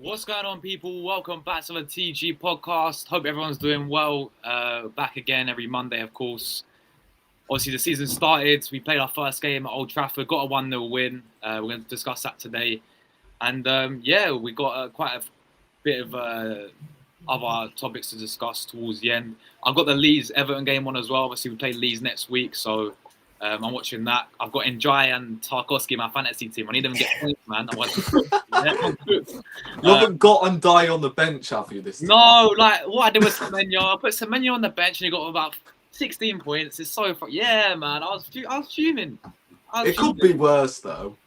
What's going on, people? Welcome back to the TG podcast. Hope everyone's doing well. Back again every Monday, of course. Obviously, the season started. We played our first game at Old Trafford, got a 1-0 win. We're going to discuss that today. And we got quite a bit of other topics to discuss towards the end. I've got the Leeds-Everton game on as well. Obviously, we play Leeds next week, so I'm watching that. I've got Njai and Tarkowski in my fantasy team. I need them to get points, man. You haven't got Ndai on the bench, have you, this time? No, like, what I did with Semenyo, I put Semenyo on the bench and he got about 16 points. It's so fun. Yeah, man, I was fuming. It could be worse, though.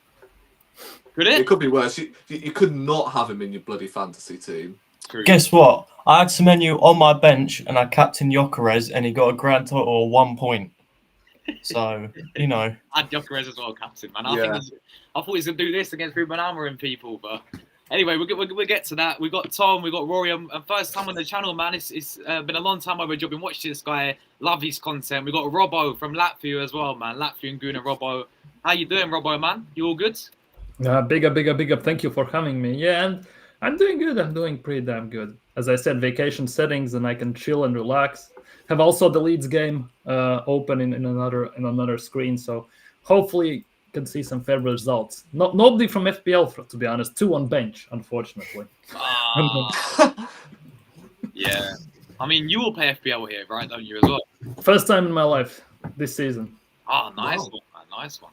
Could it? It could be worse. You could not have him in your bloody fantasy team. True. Guess what? I had Semenyo on my bench and I captained Gyökeres and he got a grand total of 1 point. So, you know. I had Gyökeres as well, captain, man. I thought he was going to do this against Ruben Amorim people, but anyway, we'll get to that. We got Thom, we got Rory, and first time on the channel, man. It's been a long time overdue. I've been watching this guy, love his content. We got Robo from Latvia as well, man. Latvian Guna Robo. How you doing, Robo, man? You all good? Big up. Thank you for having me. Yeah, and I'm doing good. I'm doing pretty damn good. As I said, vacation settings, and I can chill and relax. Have also the Leeds game open in another screen, so hopefully can see some fair results. Nobody from FPL, to be honest. 2 on bench, unfortunately. Yeah. I mean, you will play FPL here, right? Don't you as well? First time in my life this season. Oh, nice one, man. Nice one.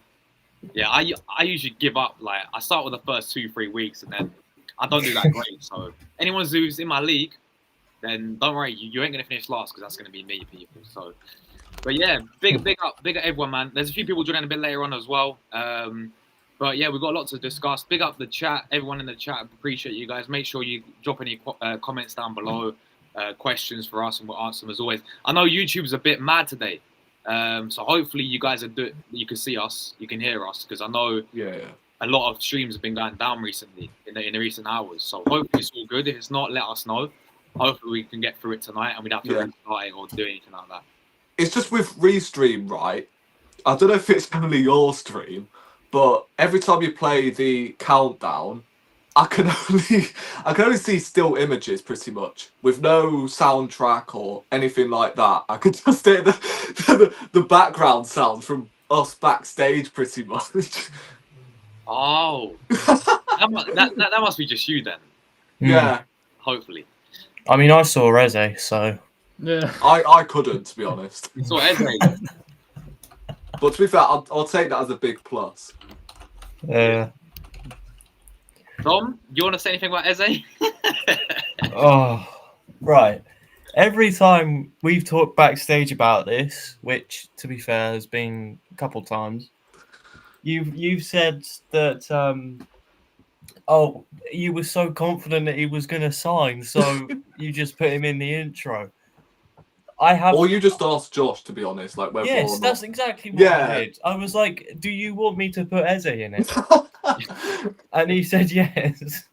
Yeah, I usually give up. Like, I start with the first 2-3 weeks, and then I don't do that great. So anyone who's in my league, then don't worry, you ain't gonna finish last because that's gonna be me, people. So, but yeah, big up everyone, man. There's a few people joining a bit later on as well. But yeah, we've got a lot to discuss. Big up the chat, everyone in the chat. Appreciate you guys. Make sure you drop any comments down below, questions for us, and we'll answer them as always. I know YouTube's a bit mad today, so hopefully you guys you can see us, you can hear us, because I know a lot of streams have been going down recently in the recent hours. So hopefully it's all good. If it's not, let us know. Hopefully we can get through it tonight and we don't have to restart it or do anything like that. It's just with Restream, right? I don't know if it's only your stream, but every time you play the countdown, I can only see still images pretty much with no soundtrack or anything like that. I could just hear the background sound from us backstage pretty much. Oh, that must be just you then. Yeah, hopefully. I mean, I saw Eze, so yeah. I couldn't, to be honest. You saw Eze. But to be fair, I'll take that as a big plus. Thom, do you want to say anything about Eze? Right. Every time we've talked backstage about this, which, to be fair, has been a couple times, you've said that you were so confident that he was going to sign, so you just put him in the intro. Or you just asked Josh, to be honest, like whether or not. That's exactly what I did. I was like, "Do you want me to put Eze in it?" And he said yes.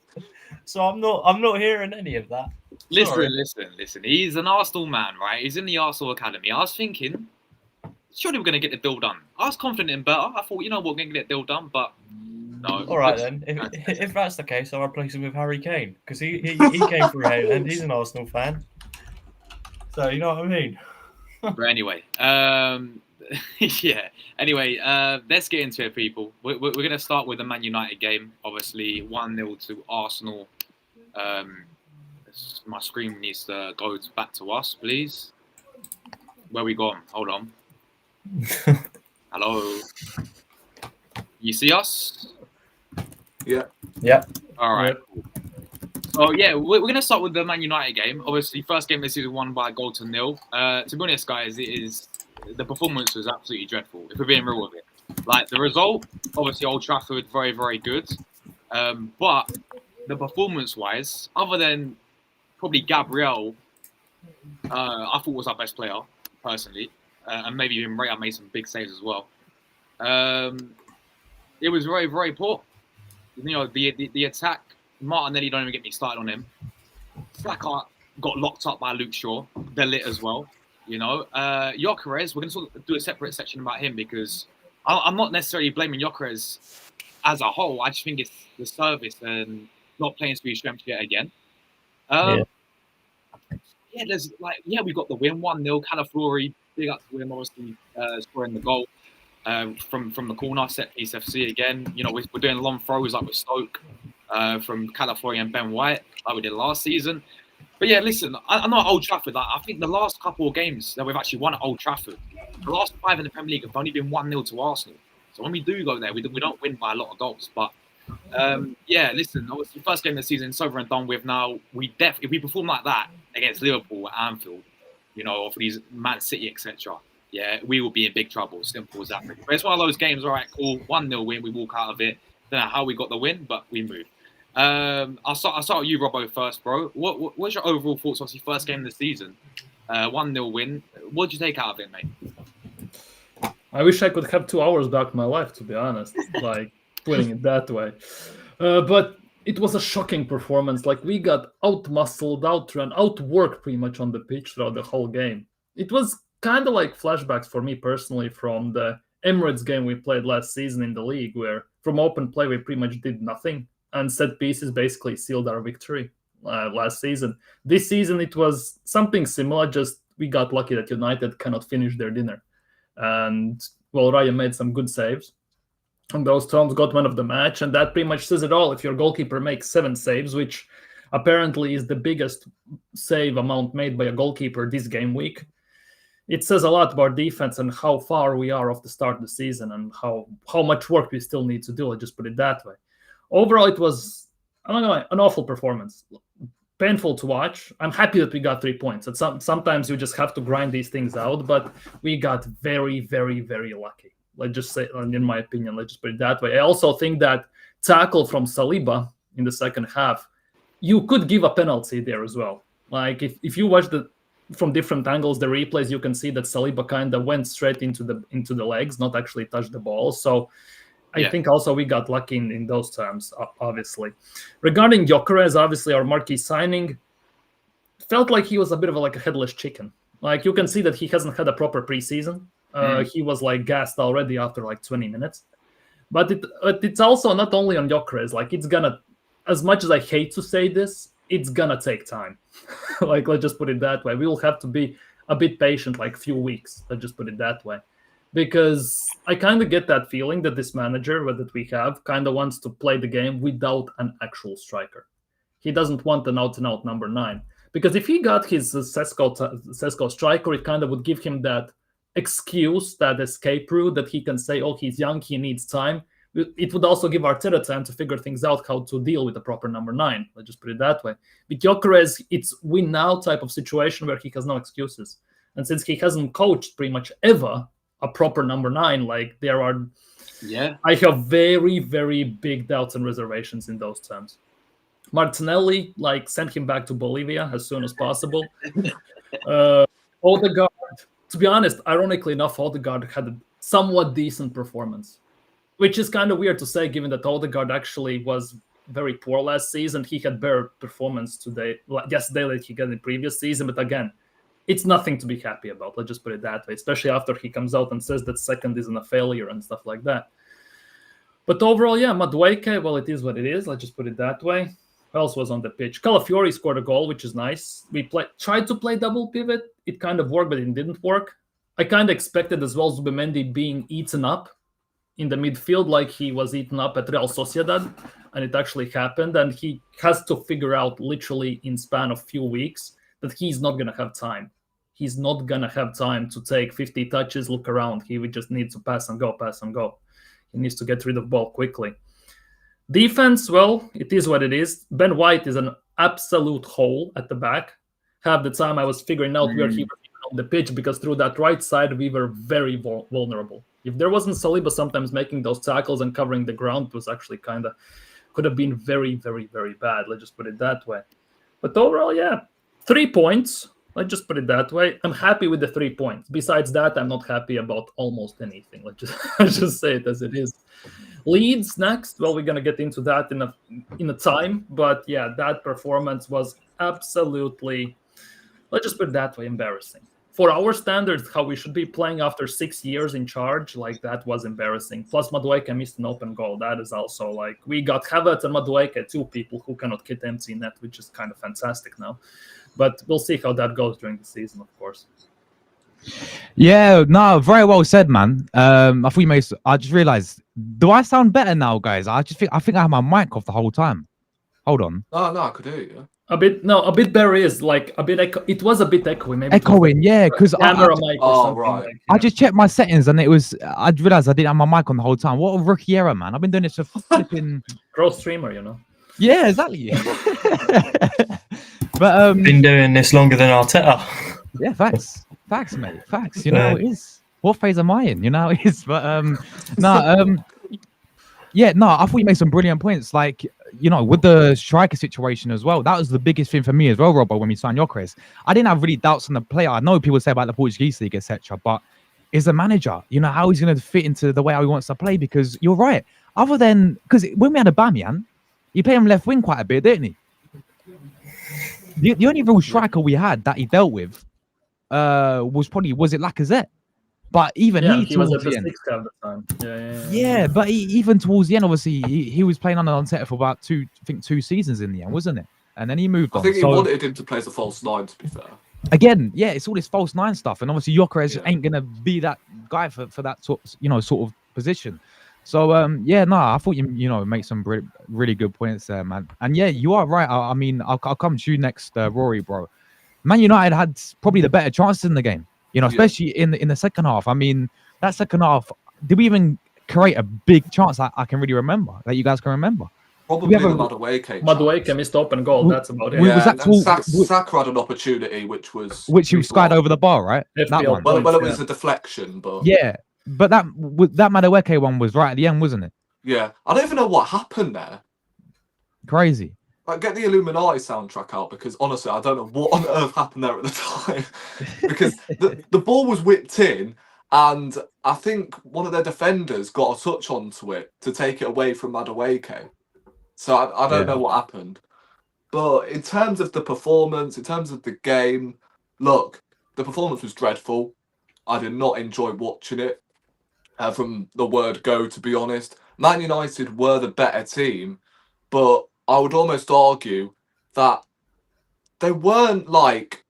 So I'm not hearing any of that. Listen. He's an Arsenal man, right? He's in the Arsenal academy. I was thinking, surely we're going to get the deal done. I was confident in better. I thought, you know what, we're going to get the deal done, but no. All right then. If that's the case, I'll replace him with Harry Kane because he came through here and he's an Arsenal fan. So you know what I mean. But anyway, Anyway, let's get into it, people. We're going to start with the Man United game. Obviously, 1-0 to Arsenal. My screen needs to go back to us, please. Where we gone? Hold on. Hello. You see us? Yeah. All right. So yeah, we're going to start with the Man United game. Obviously, first game of the season won by a goal to nil. To be honest, guys, the performance was absolutely dreadful, if we're being real with it. Like, the result, obviously, Old Trafford, very, very good. But the performance-wise, other than probably Gabriel, I thought was our best player, personally. And maybe even Ray, I made some big saves as well. It was very, very poor. You know, the attack, Martinelli, don't even get me started on him. Flacco got locked up by Luke Shaw. They're lit as well. You know, Gyökeres, we're going to sort of do a separate section about him because I'm not necessarily blaming Gyökeres as a whole. I just think it's the service and not playing to his strengths yet again. Yeah. We got the win 1-0. Calafori, big up to him, obviously scoring the goal from the corner, set piece FC again. You know, we're doing long throws like with Stoke from Calafori and Ben White, like we did last season. But yeah, listen, I'm not at Old Trafford. I think the last couple of games that we've actually won at Old Trafford, the last 5 in the Premier League have only been 1-0 to Arsenal. So when we do go there, we don't win by a lot of goals. But listen, obviously, first game of the season, it's over and done with now. If we perform like that against Liverpool at Anfield, you know, or for these Man City, etc., yeah, we will be in big trouble. Simple as that. But it's one of those games, all right, cool, 1-0 win, we walk out of it. Don't know how we got the win, but we move. I'll start with you, Robo, first, bro. What's your overall thoughts? Obviously, first game of the season, 1-0 win. What did you take out of it, mate? I wish I could have 2 hours back in my life, to be honest, like putting it that way. But it was a shocking performance. Like, we got out-muscled, out-run, out-worked pretty much on the pitch throughout the whole game. It was kind of like flashbacks for me personally from the Emirates game we played last season in the league, where from open play we pretty much did nothing, and set pieces basically sealed our victory last season. This season it was something similar, just we got lucky that United cannot finish their dinner. And, well, Ryan made some good saves. And those Thom got man of the match, and that pretty much says it all. If your goalkeeper makes 7 saves, which apparently is the biggest save amount made by a goalkeeper this game week, it says a lot about defense and how far we are off the start of the season and how much work we still need to do. I'll just put it that way. Overall, it was, I don't know, an awful performance. Painful to watch. I'm happy that we got 3 points. Sometimes you just have to grind these things out, but we got very, very, very lucky. Let's just say, in my opinion, let's just put it that way. I also think that tackle from Saliba in the second half, you could give a penalty there as well. Like, if you watch from different angles, the replays, you can see that Saliba kind of went straight into the legs, not actually touched the ball. So I think also we got lucky in those terms, obviously. Regarding Gyökeres, obviously our marquee signing, felt like he was a bit of a headless chicken. Like, you can see that he hasn't had a proper preseason. He was gassed already after 20 minutes. But it's also not only on Gyökeres. Like, it's gonna, as much as I hate to say this, it's gonna take time. Let's just put it that way. We will have to be a bit patient, a few weeks. Let's just put it that way. Because I kind of get that feeling that this manager that we have kind of wants to play the game without an actual striker. He doesn't want an out-and-out number 9. Because if he got his Sesko striker, it kind of would give him that excuse, that escape route that he can say, oh, he's young, he needs time. It would also give Arteta time to figure things out, how to deal with the proper number 9. Let's just put it that way. With Gyökeres, it's win now type of situation where he has no excuses. And since he hasn't coached pretty much ever a proper number 9, I have very, very big doubts and reservations in those terms. Martinelli, send him back to Bolivia as soon as possible. Odegaard, to be honest, ironically enough, Odegaard had a somewhat decent performance, which is kind of weird to say, given that Odegaard actually was very poor last season. He had better performance yesterday than he got in the previous season, but again, it's nothing to be happy about. Let's just put it that way, especially after he comes out and says that second isn't a failure and stuff like that. But overall, Madueke, well, it is what it is. Let's just put it that way. Who else was on the pitch? Calafiori scored a goal, which is nice. We tried to play double pivot. It kind of worked, but it didn't work. I kind of expected as well Zubimendi being eaten up in the midfield like he was eaten up at Real Sociedad, and it actually happened. And he has to figure out literally in span of few weeks that he's not going to have time. He's not going to have time to take 50 touches, look around. He would just need to pass and go. He needs to get rid of the ball quickly. Defense, well, it is what it is. Ben White is an absolute hole at the back. Half the time I was figuring out where he was on the pitch, because through that right side we were very vulnerable. If there wasn't Saliba sometimes making those tackles and covering the ground, it was actually could have been very, very, very bad. Let's just put it that way. But overall, 3 points. Let's just put it that way. I'm happy with the 3 points. Besides that, I'm not happy about almost anything. Let's just say it as it is. Leeds next. Well, we're gonna get into that in a time. But that performance was absolutely, let's just put it that way, embarrassing. for our standards, how we should be playing after 6 years in charge, like that was embarrassing. Plus, Madueke missed an open goal. That is also like we got Havertz and Madueke, two people who cannot hit empty net, which is kind of fantastic now. But we'll see how that goes during the season, of course. Yeah, no, very well said, man. I thought you made. I just realized. Do I sound better now, guys? I think I had my mic off the whole time. Hold on. Oh, no, I could hear you. A bit better is like a bit echo. It was a bit echoey, maybe. Echoing, yeah, because camera mic or something. right. Like, I just checked my settings and it was. I realized I didn't have my mic on the whole time. What a rookie error, man! I've been doing this for flipping. pro streamer, you know. Yeah, exactly. But Been doing this longer than Arteta. yeah, facts, mate, facts. You know how it is. What phase am I in? You know how it is. But yeah, no, I thought you made some brilliant points. Like, you know, with the striker situation as well, that was the biggest thing for me as well, Robo, when we signed Gyökeres. I didn't have really doubts on the player. I know people say about the Portuguese league, etc., but is a manager, you know, how he's going to fit into the way how he wants to play, because you're right. Other than, because when we had Aubameyang, he played him left wing quite a bit, didn't he? The only real striker we had that he dealt with was it Lacazette? But even he was at towards the the end, sixth at the time. yeah, but even towards the end, obviously, he was playing under Arteta for about two seasons in the end, wasn't it? And then he moved on. I think he wanted him to play as a false nine, to be fair. Again, yeah, it's all this false nine stuff, and obviously Gyökeres ain't gonna be that guy for that sort of position. So yeah, no, I thought you make some really good points there, man. And yeah, you are right. I mean, I'll come to you next, Rory, bro. Man United had probably the better chances in the game, you know, especially in the second half. I mean, that second half, did we even create a big chance I can really remember, that you guys can remember? Probably the Madueke missed open goal. That's about it. Yeah, Saka had an opportunity, which he skied over the bar, right? FPL that one. Points, well, it was a deflection, but but that Madueke one was right at the end, wasn't it? Yeah, I don't even know what happened there. Crazy. Like, get the Illuminati soundtrack out, because honestly, I don't know what on earth happened there at the time. Because the ball was whipped in, and I think one of their defenders got a touch onto it to take it away from Madueke. So I don't know what happened. But in terms of the performance, in terms of the game, look, the performance was dreadful. I did not enjoy watching it from the word go, to be honest. Man United were the better team, but I would almost argue that they weren't like,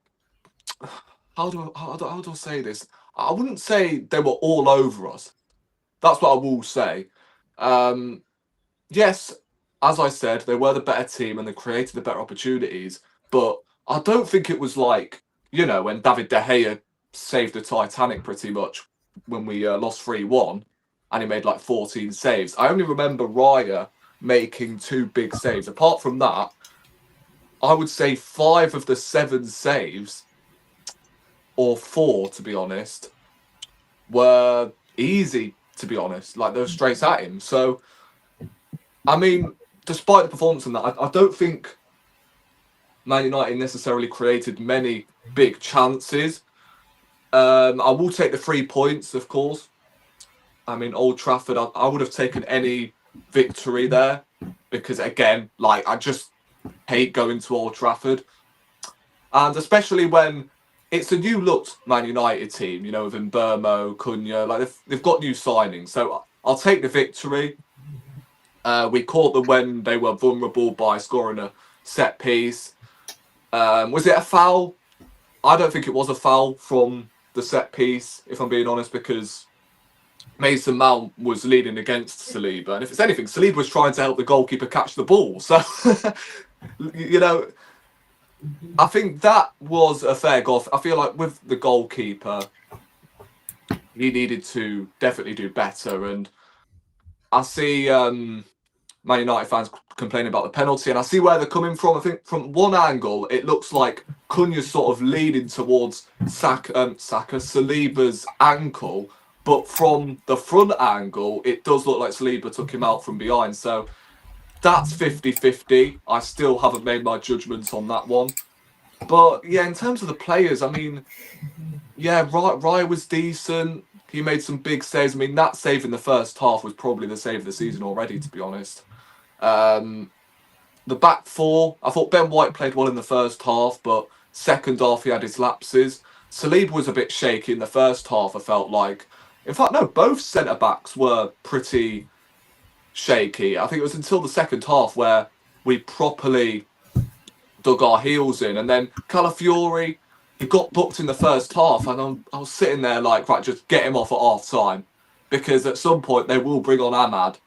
how do I say this? I wouldn't say they were all over us. That's what I will say. Yes, as I said, they were the better team and they created the better opportunities, but I don't think it was like, you know, when David De Gea saved the Titanic pretty much when we lost 3-1 and he made like 14 saves. I only remember Raya making 2 big saves. Apart from that, I would say 5 of the 7 saves, or 4 to be honest, were easy, to be honest. Like, they were straight at him. So, I mean, despite the performance in that, I don't think Man United necessarily created many big chances. I will take the 3 points, of course. I mean, Old Trafford, I would have taken any victory there, because again, like, I just hate going to Old Trafford, and especially when it's a new looked Man United team, you know, with Mbeumo, Cunha, like they've got new signings, so I'll take the victory. We caught them when they were vulnerable by scoring a set piece. Was it a foul? I don't think it was a foul from the set piece, if I'm being honest, because Mason Mount was leading against Saliba, and if it's anything, Saliba was trying to help the goalkeeper catch the ball. So, you know, I think that was a fair goal. I feel like with the goalkeeper, he needed to definitely do better. And I see Man United fans complaining about the penalty, and I see where they're coming from. I think from one angle, it looks like Cunha's sort of leading towards Saliba's ankle. But from the front angle, it does look like Saliba took him out from behind. So that's 50-50. I still haven't made my judgments on that one. But yeah, in terms of the players, I mean, yeah, Raya was decent. He made some big saves. I mean, that save in the first half was probably the save of the season already, to be honest. The back four, I thought Ben White played well in the first half, but second half he had his lapses. Saliba was a bit shaky in the first half, I felt like. In fact, no, both centre-backs were pretty shaky. I think it was until the second half where we properly dug our heels in. And then Calafiori, he got booked in the first half, and I was sitting there like, right, just get him off at half-time. Because at some point they will bring on Ahmad.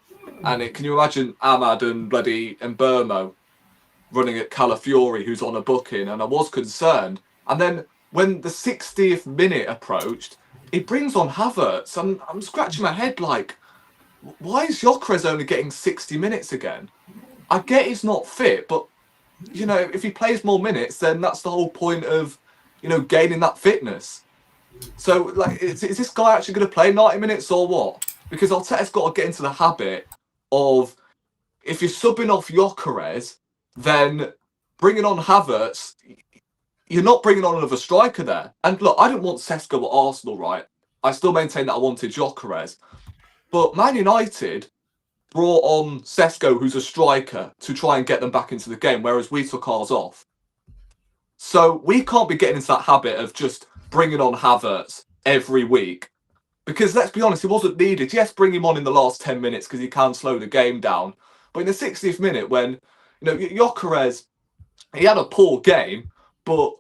And can you imagine Ahmad and bloody Mbermo running at Calafiori, who's on a booking? And I was concerned. And then when the 60th minute approached, he brings on Havertz. I'm scratching my head like, why is Gyökeres only getting 60 minutes again? I get he's not fit, but, you know, if he plays more minutes, then that's the whole point of, you know, gaining that fitness. So, like, is this guy actually going to play 90 minutes or what? Because Arteta's got to get into the habit of, if you're subbing off Gyökeres, then bringing on Havertz, you're not bringing on another striker there. And look, I didn't want Sesko at Arsenal, right? I still maintain that I wanted Gyökeres. But Man United brought on Sesko, who's a striker, to try and get them back into the game, whereas we took ours off. So we can't be getting into that habit of just bringing on Havertz every week. Because let's be honest, he wasn't needed. Yes, bring him on in the last 10 minutes because he can slow the game down. But in the 60th minute, when, you know, Gyökeres, he had a poor game, but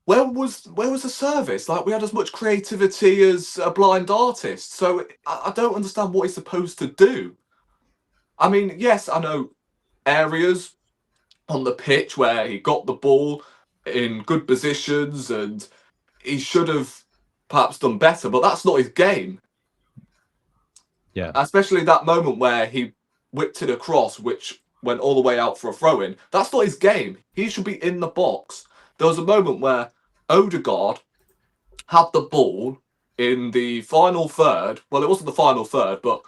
where was the service? Like, we had as much creativity as a blind artist. So I don't understand what he's supposed to do. I mean, yes, I know areas on the pitch where he got the ball in good positions and he should have perhaps done better, but that's not his game. Yeah. Especially that moment where he whipped it across, which went all the way out for a throw-in. That's not his game. He should be in the box. There was a moment where Odegaard had the ball in the final third. Well, it wasn't the final third, but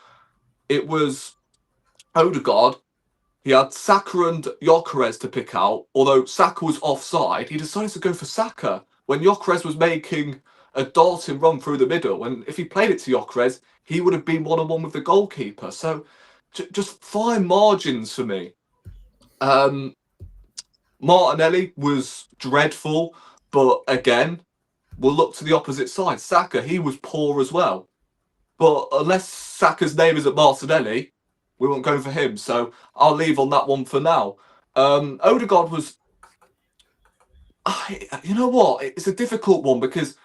it was Odegaard. He had Saka and Gyökeres to pick out. Although Saka was offside, he decided to go for Saka when Gyökeres was making a darting run through the middle. And if he played it to Gyökeres, he would have been one-on-one with the goalkeeper. So just fine margins for me. Martinelli was dreadful. But again, we'll look to the opposite side. Saka, he was poor as well. But unless Saka's name isn't Martinelli, we won't go for him. So I'll leave on that one for now. Odegaard was... You know what? It's a difficult one because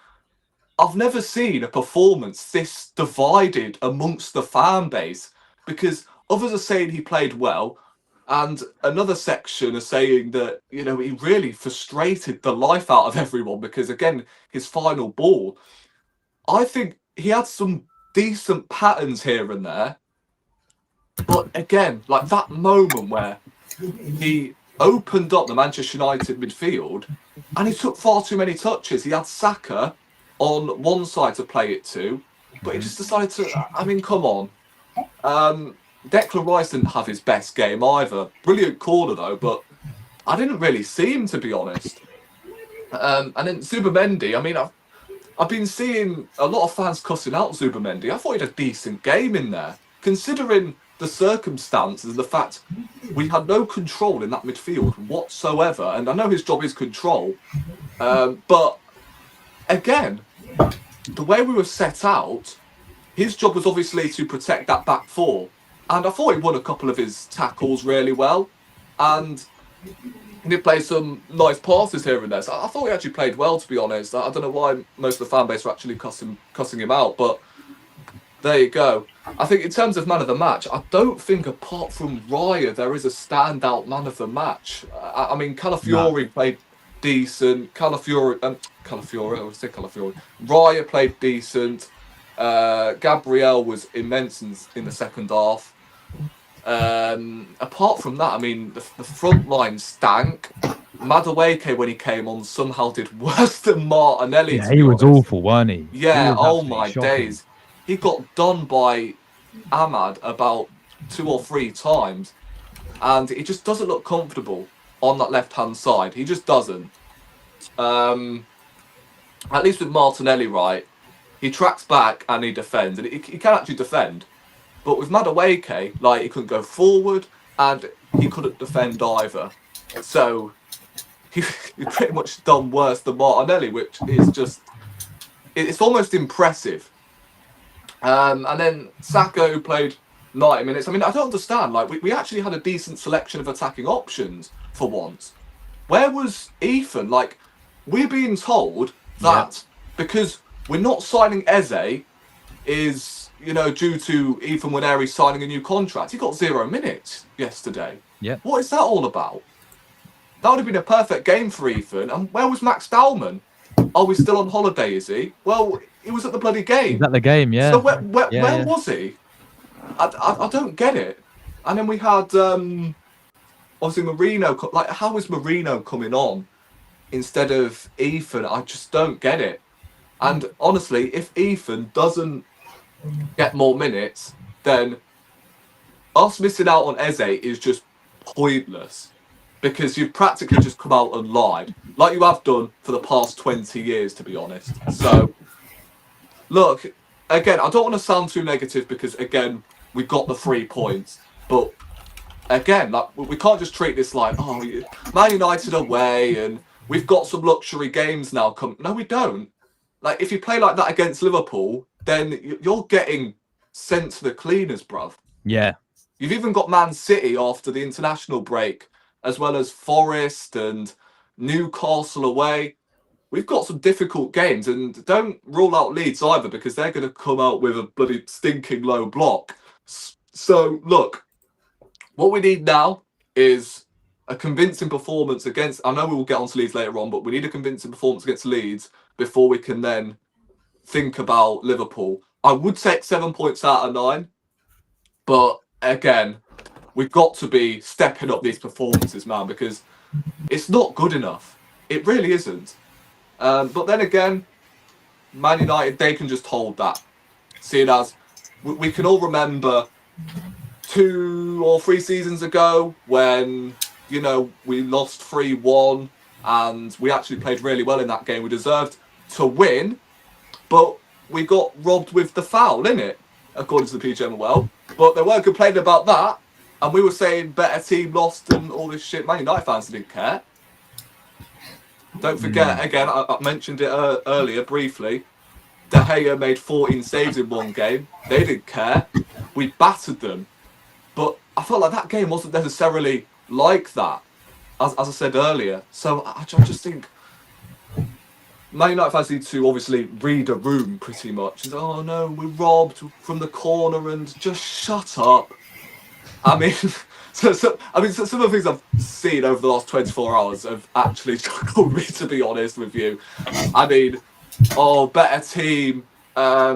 I've never seen a performance this divided amongst the fan base. Because others are saying he played well. And another section are saying that, you know, he really frustrated the life out of everyone because, again, his final ball, I think he had some decent patterns here and there. But again, like that moment where he opened up the Manchester United midfield and he took far too many touches. He had Saka on one side to play it to, but he just decided to, I mean, come on. Declan Rice didn't have his best game either. Brilliant corner though, but I didn't really see him, to be honest. And then Zubimendi, I mean, I've been seeing a lot of fans cussing out Zubimendi. I thought he had a decent game in there, considering the circumstances and the fact we had no control in that midfield whatsoever. And I know his job is control, but again, the way we were set out, his job was obviously to protect that back four. And I thought he won a couple of his tackles really well. And he did play some nice passes here and there. So I thought he actually played well, to be honest. I don't know why most of the fan base are actually cussing him out. But there you go. I think in terms of man of the match, I don't think apart from Raya, there is a standout man of the match. I mean, Calafiori played decent. Calafiori, I would say Calafiori. Raya played decent. Gabriel was immense in the second half. Apart from that, I mean, the front line stank. Madueke, when he came on, somehow did worse than Martinelli. Yeah, he was awful, weren't he? Yeah, oh my days. He got done by Ahmad about 2 or 3 times. And he just doesn't look comfortable on that left-hand side. He just doesn't. At least with Martinelli, right, he tracks back and he defends. And he can actually defend. But with Madueke, like, he couldn't go forward and he couldn't defend either. So he pretty much done worse than Martinelli, which is just, it's almost impressive. And then Saka, who played 90 minutes. I mean, I don't understand. Like, we actually had a decent selection of attacking options for once. Where was Ethan? Like, we're being told that because we're not signing Eze is, due to Ethan Waneri signing a new contract. He got 0 minutes yesterday. Yeah. What is that all about? That would have been a perfect game for Ethan. And where was Max Dallman? Are we still on holiday, is he? Well, he was at the bloody game. He's at the game, yeah. So where was he? I don't get it. And then we had obviously Marino. Like, how is Marino coming on instead of Ethan? I just don't get it. And honestly, if Ethan doesn't get more minutes, then us missing out on Eze is just pointless, because you've practically just come out and lied, like you have done for the past 20 years, to be honest. So, look, again, I don't want to sound too negative, because, again, we got the 3 points. But, again, like, we can't just treat this like, oh, Man United away, and we've got some luxury games now come. No, we don't. Like, if you play like that against Liverpool, then you're getting sent to the cleaners, bruv. Yeah. You've even got Man City after the international break, as well as Forest and Newcastle away. We've got some difficult games, and don't rule out Leeds either, because they're going to come out with a bloody stinking low block. So, look, what we need now is a convincing performance against... I know we will get on to Leeds later on, but we need a convincing performance against Leeds before we can then think about Liverpool. I would take 7 points out of 9, but again, we've got to be stepping up these performances, man, because it's not good enough. It really isn't. But then again, Man United, they can just hold that. Seeing as we can all remember 2 or 3 seasons ago when, we lost 3-1 and we actually played really well in that game. We deserved to win, but we got robbed with the foul, innit? According to the PGMOL. But they weren't complaining about that. And we were saying better team lost and all this shit. Man United fans didn't care. Don't forget, again, I mentioned it earlier briefly. De Gea made 14 saves in one game. They didn't care. We battered them. But I felt like that game wasn't necessarily like that, as I said earlier. So I just think Man United fans need to obviously read a room pretty much. And, oh no, we're robbed from the corner, and just shut up. I mean, some of the things I've seen over the last 24 hours have actually struggled me, to be honest with you. I mean, better team, I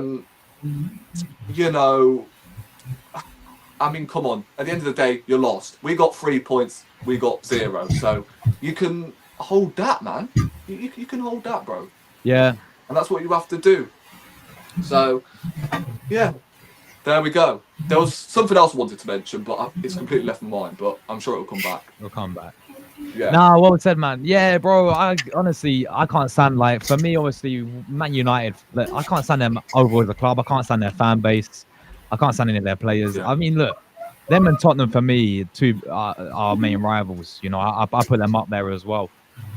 mean, come on. At the end of the day, you're lost. We got 3 points, we got 0. So you can hold that, man. You can hold that, bro. Yeah. And that's what you have to do. So, yeah. There we go. There was something else I wanted to mention, but it's completely left my mind. But I'm sure it'll come back. It'll come back. Yeah. Nah, well said, man. Yeah, bro. I can't stand, like, for me, obviously, Man United. Like, I can't stand them overall as a club. I can't stand their fan base. I can't stand any of their players. Yeah. I mean, look, them and Tottenham for me, two are main rivals. I put them up there as well.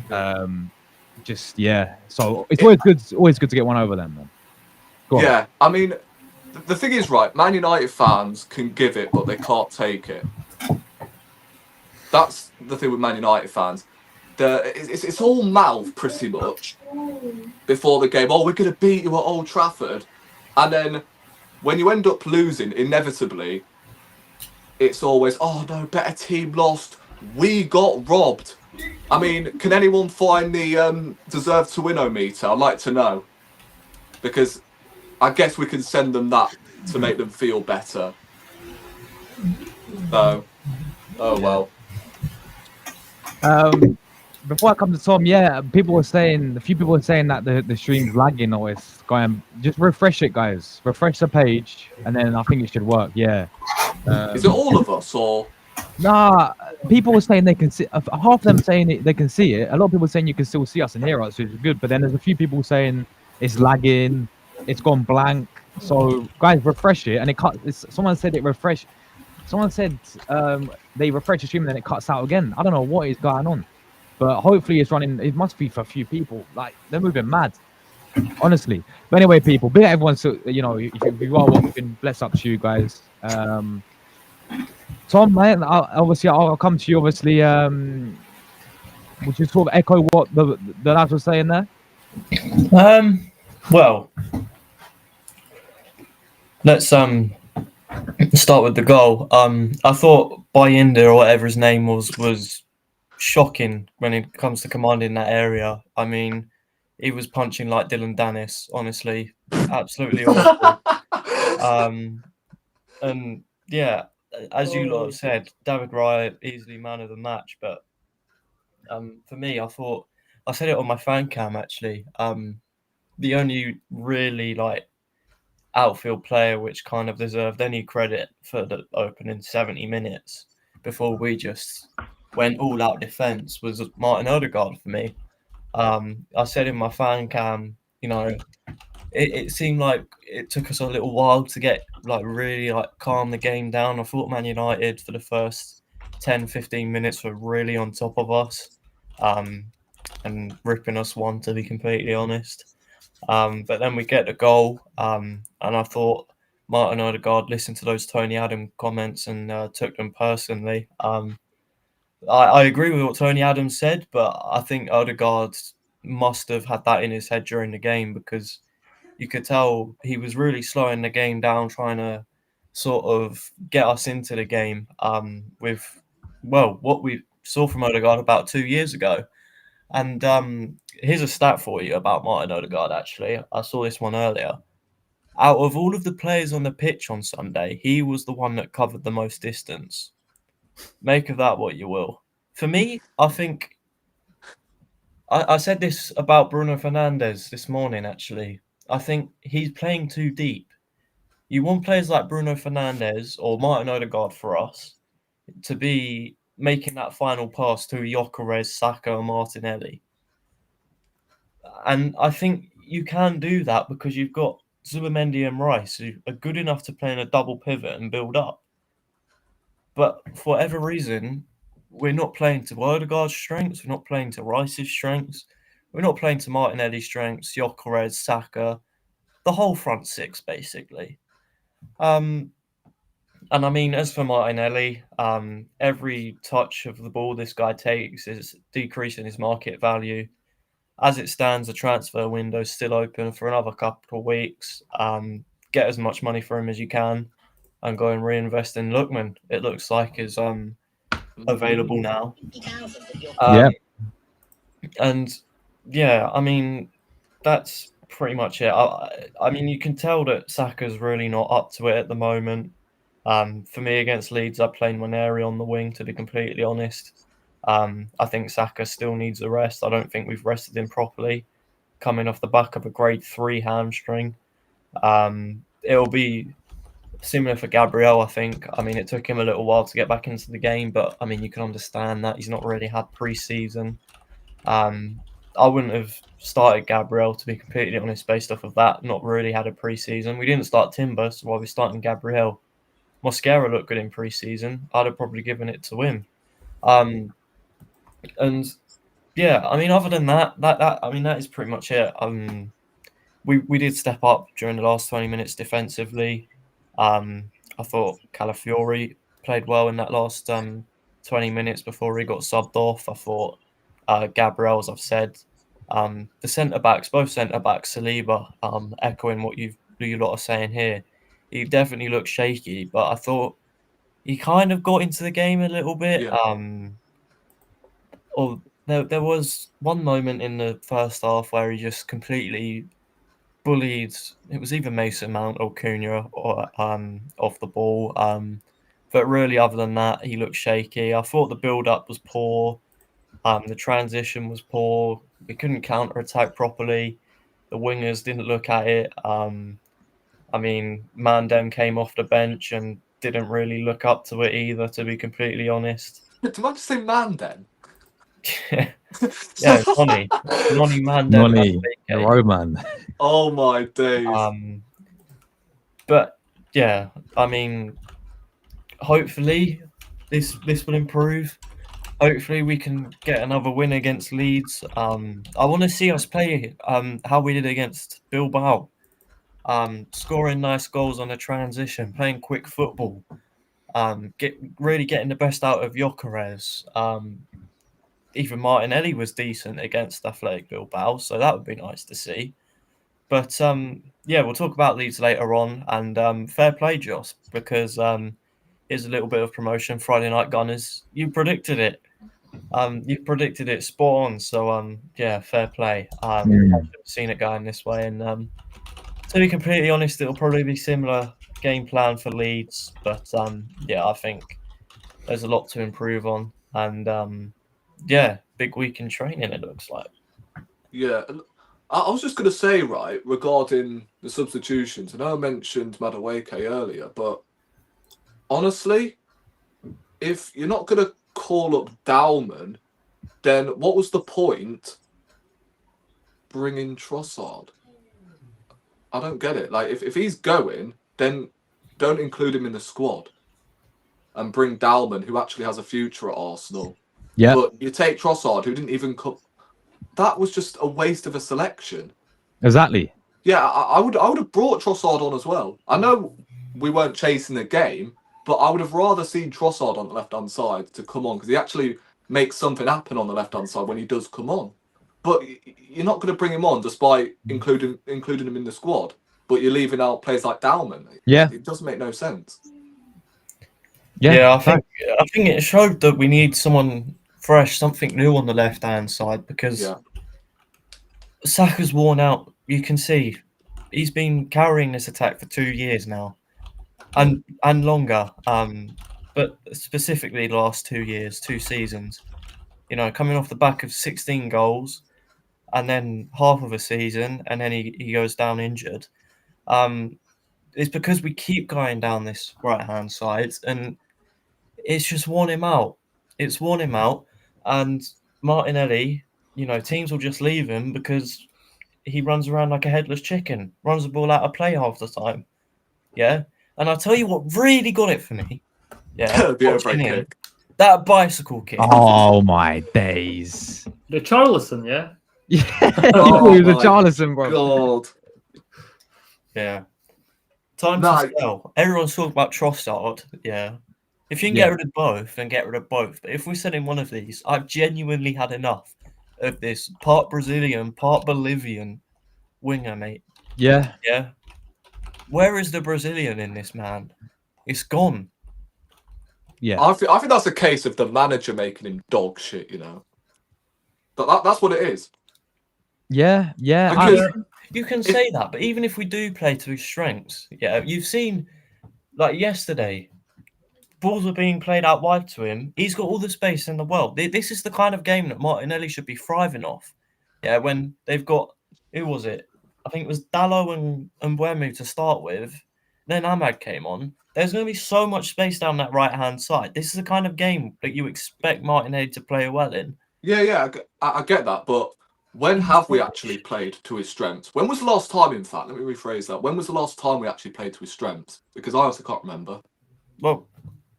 So it's always good to get one over them, man. Go on. Yeah, I mean, the thing is, right, Man United fans can give it, but they can't take it. That's the thing with Man United fans. It's all mouth, pretty much, before the game. Oh, we're going to beat you at Old Trafford. And then when you end up losing, inevitably, it's always, oh no, better team lost. We got robbed. I mean, can anyone find the deserve to win meter? I'd like to know. Because I guess we can send them that to make them feel better. So, well. Before I come to Tom, a few people were saying that the stream's lagging, or it's going. Just refresh it, guys. Refresh the page, and then I think it should work. Yeah. Is it all of us, or? Nah, people were saying they can see. Half of them saying they can see it. A lot of people saying you can still see us and hear us, which is good. But then there's a few people saying it's lagging, it's gone blank. So guys, refresh it, and it cut. Someone said it refresh. Someone said they refresh the stream and then it cuts out again. I don't know what is going on. But hopefully it's running. It must be for a few people. Like they're moving mad, honestly. But anyway, people, big up everyone. So you know, if you are watching, bless up to you guys. Thom, man, I'll come to you. Obviously, would you sort of echo what the lads were saying there? Well, let's start with the goal. I thought Bayinda or whatever his name was shocking when it comes to commanding that area. I mean, he was punching like Dylan Dennis, honestly, absolutely awful. And yeah, as you lot have said, David Raya easily man of the match. But for me, I thought I said it on my fan cam actually. The only really like outfield player which kind of deserved any credit for the opening 70 minutes before we just went all out defence was Martin Odegaard for me. I said in my fan cam, you know, it seemed like it took us a little while to get like really like calm the game down. I thought Man United for the first 10-15 minutes were really on top of us and ripping us one, to be completely honest. But then we get the goal, and I thought Martin Odegaard listened to those Tony Adams comments and took them personally. I agree with what Tony Adams said, but I think Odegaard must have had that in his head during the game, because you could tell he was really slowing the game down, trying to sort of get us into the game with, well, what we saw from Odegaard about 2 years ago. And here's a stat for you about Martin Odegaard, actually. I saw this one earlier. Out of all of the players on the pitch on Sunday, he was the one that covered the most distance. Make of that what you will. For me, I think I said this about Bruno Fernandes this morning, actually. I think he's playing too deep. You want players like Bruno Fernandes or Martin Odegaard for us to be making that final pass to Gyökeres, Saka, and Martinelli. And I think you can do that because you've got Zubimendi and Rice, who are good enough to play in a double pivot and build up. But for whatever reason, we're not playing to Odegaard's strengths. We're not playing to Rice's strengths. We're not playing to Martinelli's strengths, Gyökeres, Saka, the whole front six, basically. And I mean, as for Martinelli, every touch of the ball this guy takes is decreasing his market value. As it stands, the transfer window is still open for another couple of weeks. Get as much money for him as you can and go and reinvest in Lookman. It looks like is available now. And yeah, I mean, that's pretty much it. I mean, you can tell that Saka's really not up to it at the moment. For me, against Leeds, I played Nwaneri on the wing, to be completely honest. I think Saka still needs a rest. I don't think we've rested him properly, coming off the back of a grade 3 hamstring. It'll be similar for Gabriel, I think. I mean, it took him a little while to get back into the game, but I mean, you can understand that he's not really had pre-season. I wouldn't have started Gabriel, to be completely honest, based off of that. Not really had a pre-season. We didn't start Timber, so why are we starting Gabriel? Mosquera looked good in pre-season. I'd have probably given it to him. And yeah, I mean, other than that is pretty much it. We did step up during the last 20 minutes defensively. I thought Calafiori played well in that last 20 minutes before he got subbed off. I thought Gabriel, as I've said, the centre-backs, both centre-backs, Saliba, echoing what you lot are saying here, he definitely looked shaky, but I thought he kind of got into the game a little bit. Yeah. Or there was one moment in the first half where he just completely bullied. It was either Mason Mount or Cunha or off the ball. But really, other than that, he looked shaky. I thought the build-up was poor. The transition was poor. We couldn't counter-attack properly. The wingers didn't look at it. I mean, Mandem came off the bench and didn't really look up to it either, to be completely honest. Did I just say Mandem? Yeah, Nonny Mandem. Nonny, Roman. Oh my days. But yeah, I mean, hopefully this will improve. hopefully we can get another win against Leeds. I want to see us play how we did against Bilbao. Scoring nice goals on a transition, playing quick football, really getting the best out of Gyökeres. Even Martinelli was decent against Athletic Bilbao, so that would be nice to see. But yeah, we'll talk about Leeds later on, and fair play, Joss, because here's a little bit of promotion. Friday Night Gunners, you predicted it. You predicted it spot on. So yeah, fair play. I've never seen it going this way, and to be completely honest, it'll probably be similar game plan for Leeds. But yeah, I think there's a lot to improve on, and yeah, big week in training. It looks like. Yeah, and I was just going to say, right, regarding the substitutions, I know I mentioned Madueke earlier, but honestly, if you're not going to call up Dalman, then what was the point bringing Trossard? I don't get it. Like, if he's going, then don't include him in the squad and bring Dalman, who actually has a future at Arsenal. Yeah. But you take Trossard, who didn't even come. That was just a waste of a selection. Exactly. Yeah, I would have brought Trossard on as well. I know we weren't chasing the game, but I would have rather seen Trossard on the left-hand side to come on, because he actually makes something happen on the left-hand side when he does come on. But you're not going to bring him on despite including him in the squad, but you're leaving out players like Dalman. Yeah. It doesn't make no sense. Yeah, I think it showed that we need someone fresh, something new on the left-hand side, because Saka's worn out. You can see he's been carrying this attack for 2 years now, and longer. But specifically the last 2 years, 2 seasons. You know, coming off the back of 16 goals, and then half of a season, and then he goes down injured. It's because we keep going down this right-hand side, and it's just worn him out. It's worn him out, and Martinelli, you know, teams will just leave him because he runs around like a headless chicken, runs the ball out of play half the time. Yeah, and I'll tell you what really got it for me. Yeah, The overhead kick. That bicycle kick. Oh my days. The Charleston, yeah. Yeah, Oh he was a my Charleston, bro. God. Yeah. Time to sell. Everyone's talking about Trossard. Yeah. If you can get rid of both, then get rid of both. But if we send in one of these, I've genuinely had enough of this part Brazilian, part Bolivian winger, mate. Yeah. Yeah. Where is the Brazilian in this, man? It's gone. Yeah. I think that's a case of the manager making him dog shit, you know. But that's what it is. Yeah. Yeah. Because You can say that, but even if we do play to his strengths, yeah, you've seen, like yesterday, balls are being played out wide to him. He's got all the space in the world. This is the kind of game that Martinelli should be thriving off. Yeah, when they've got, who was it? I think it was Dallo and Mbeumo to start with. Then Ahmad came on. There's going to be so much space down that right-hand side. This is the kind of game that you expect Martinelli to play well in. Yeah, I get that, but when have we actually played to his strengths? When was the last time, in fact? Let me rephrase that. When was the last time we actually played to his strengths? Because I also can't remember. Well,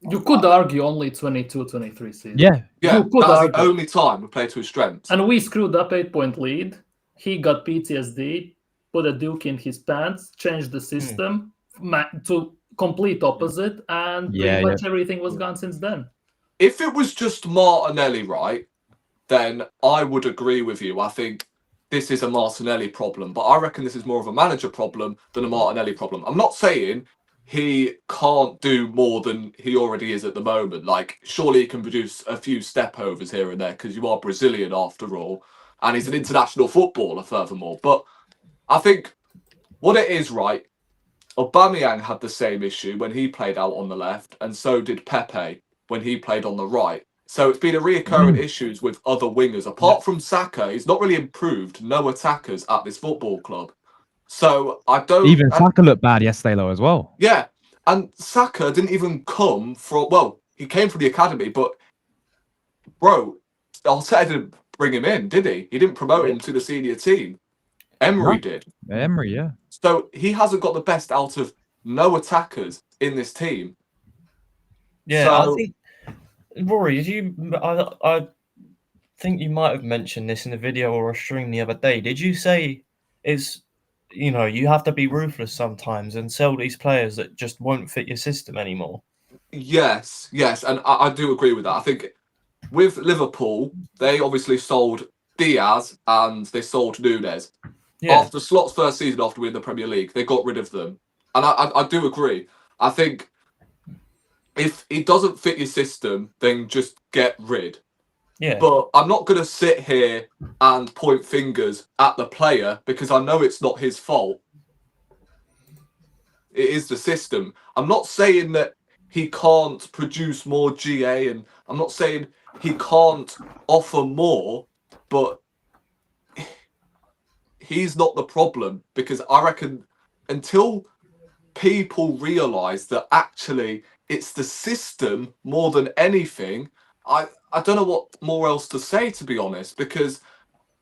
you could argue only 22-23 season. Yeah. Yeah, You could that's argue. the only time we played to his strengths. And we screwed up 8-point lead. He got PTSD, put a Duke in his pants, changed the system to complete opposite, and pretty much everything was gone since then. If it was just Martinelli, right, then I would agree with you. I think this is a Martinelli problem, but I reckon this is more of a manager problem than a Martinelli problem. I'm not saying he can't do more than he already is at the moment. Like, surely he can produce a few step overs here and there, because you are Brazilian after all, and he's an international footballer furthermore. But I think what it is, right, Aubameyang had the same issue when he played out on the left, and so did Pepe when he played on the right. So it's been a reoccurring issues with other wingers. Apart from Saka, he's not really improved. No attackers at this football club. So I don't... Even Saka looked bad yesterday, though, as well. Yeah. And Saka didn't even come from... Well, he came from the academy, but... Bro, Arteta didn't bring him in, did he? He didn't promote him to the senior team. Emery did. Emery, yeah. So he hasn't got the best out of no attackers in this team. Yeah, So, I think Rory, did you? I think you might have mentioned this in a video or a stream the other day. Did you say it's you have to be ruthless sometimes and sell these players that just won't fit your system anymore? Yes, and I do agree with that. I think with Liverpool, they obviously sold Diaz and they sold Nunes. Yeah, After Slot's first season after winning the Premier League, they got rid of them. And I do agree. I think if he doesn't fit your system, then just get rid. yeah, But I'm not going to sit here and point fingers at the player because I know it's not his fault. It is the system. I'm not saying that he can't produce more GA, and I'm not saying he can't offer more, but he's not the problem, because I reckon until people realise that actually it's the system more than anything, I don't know what more else to say, to be honest, because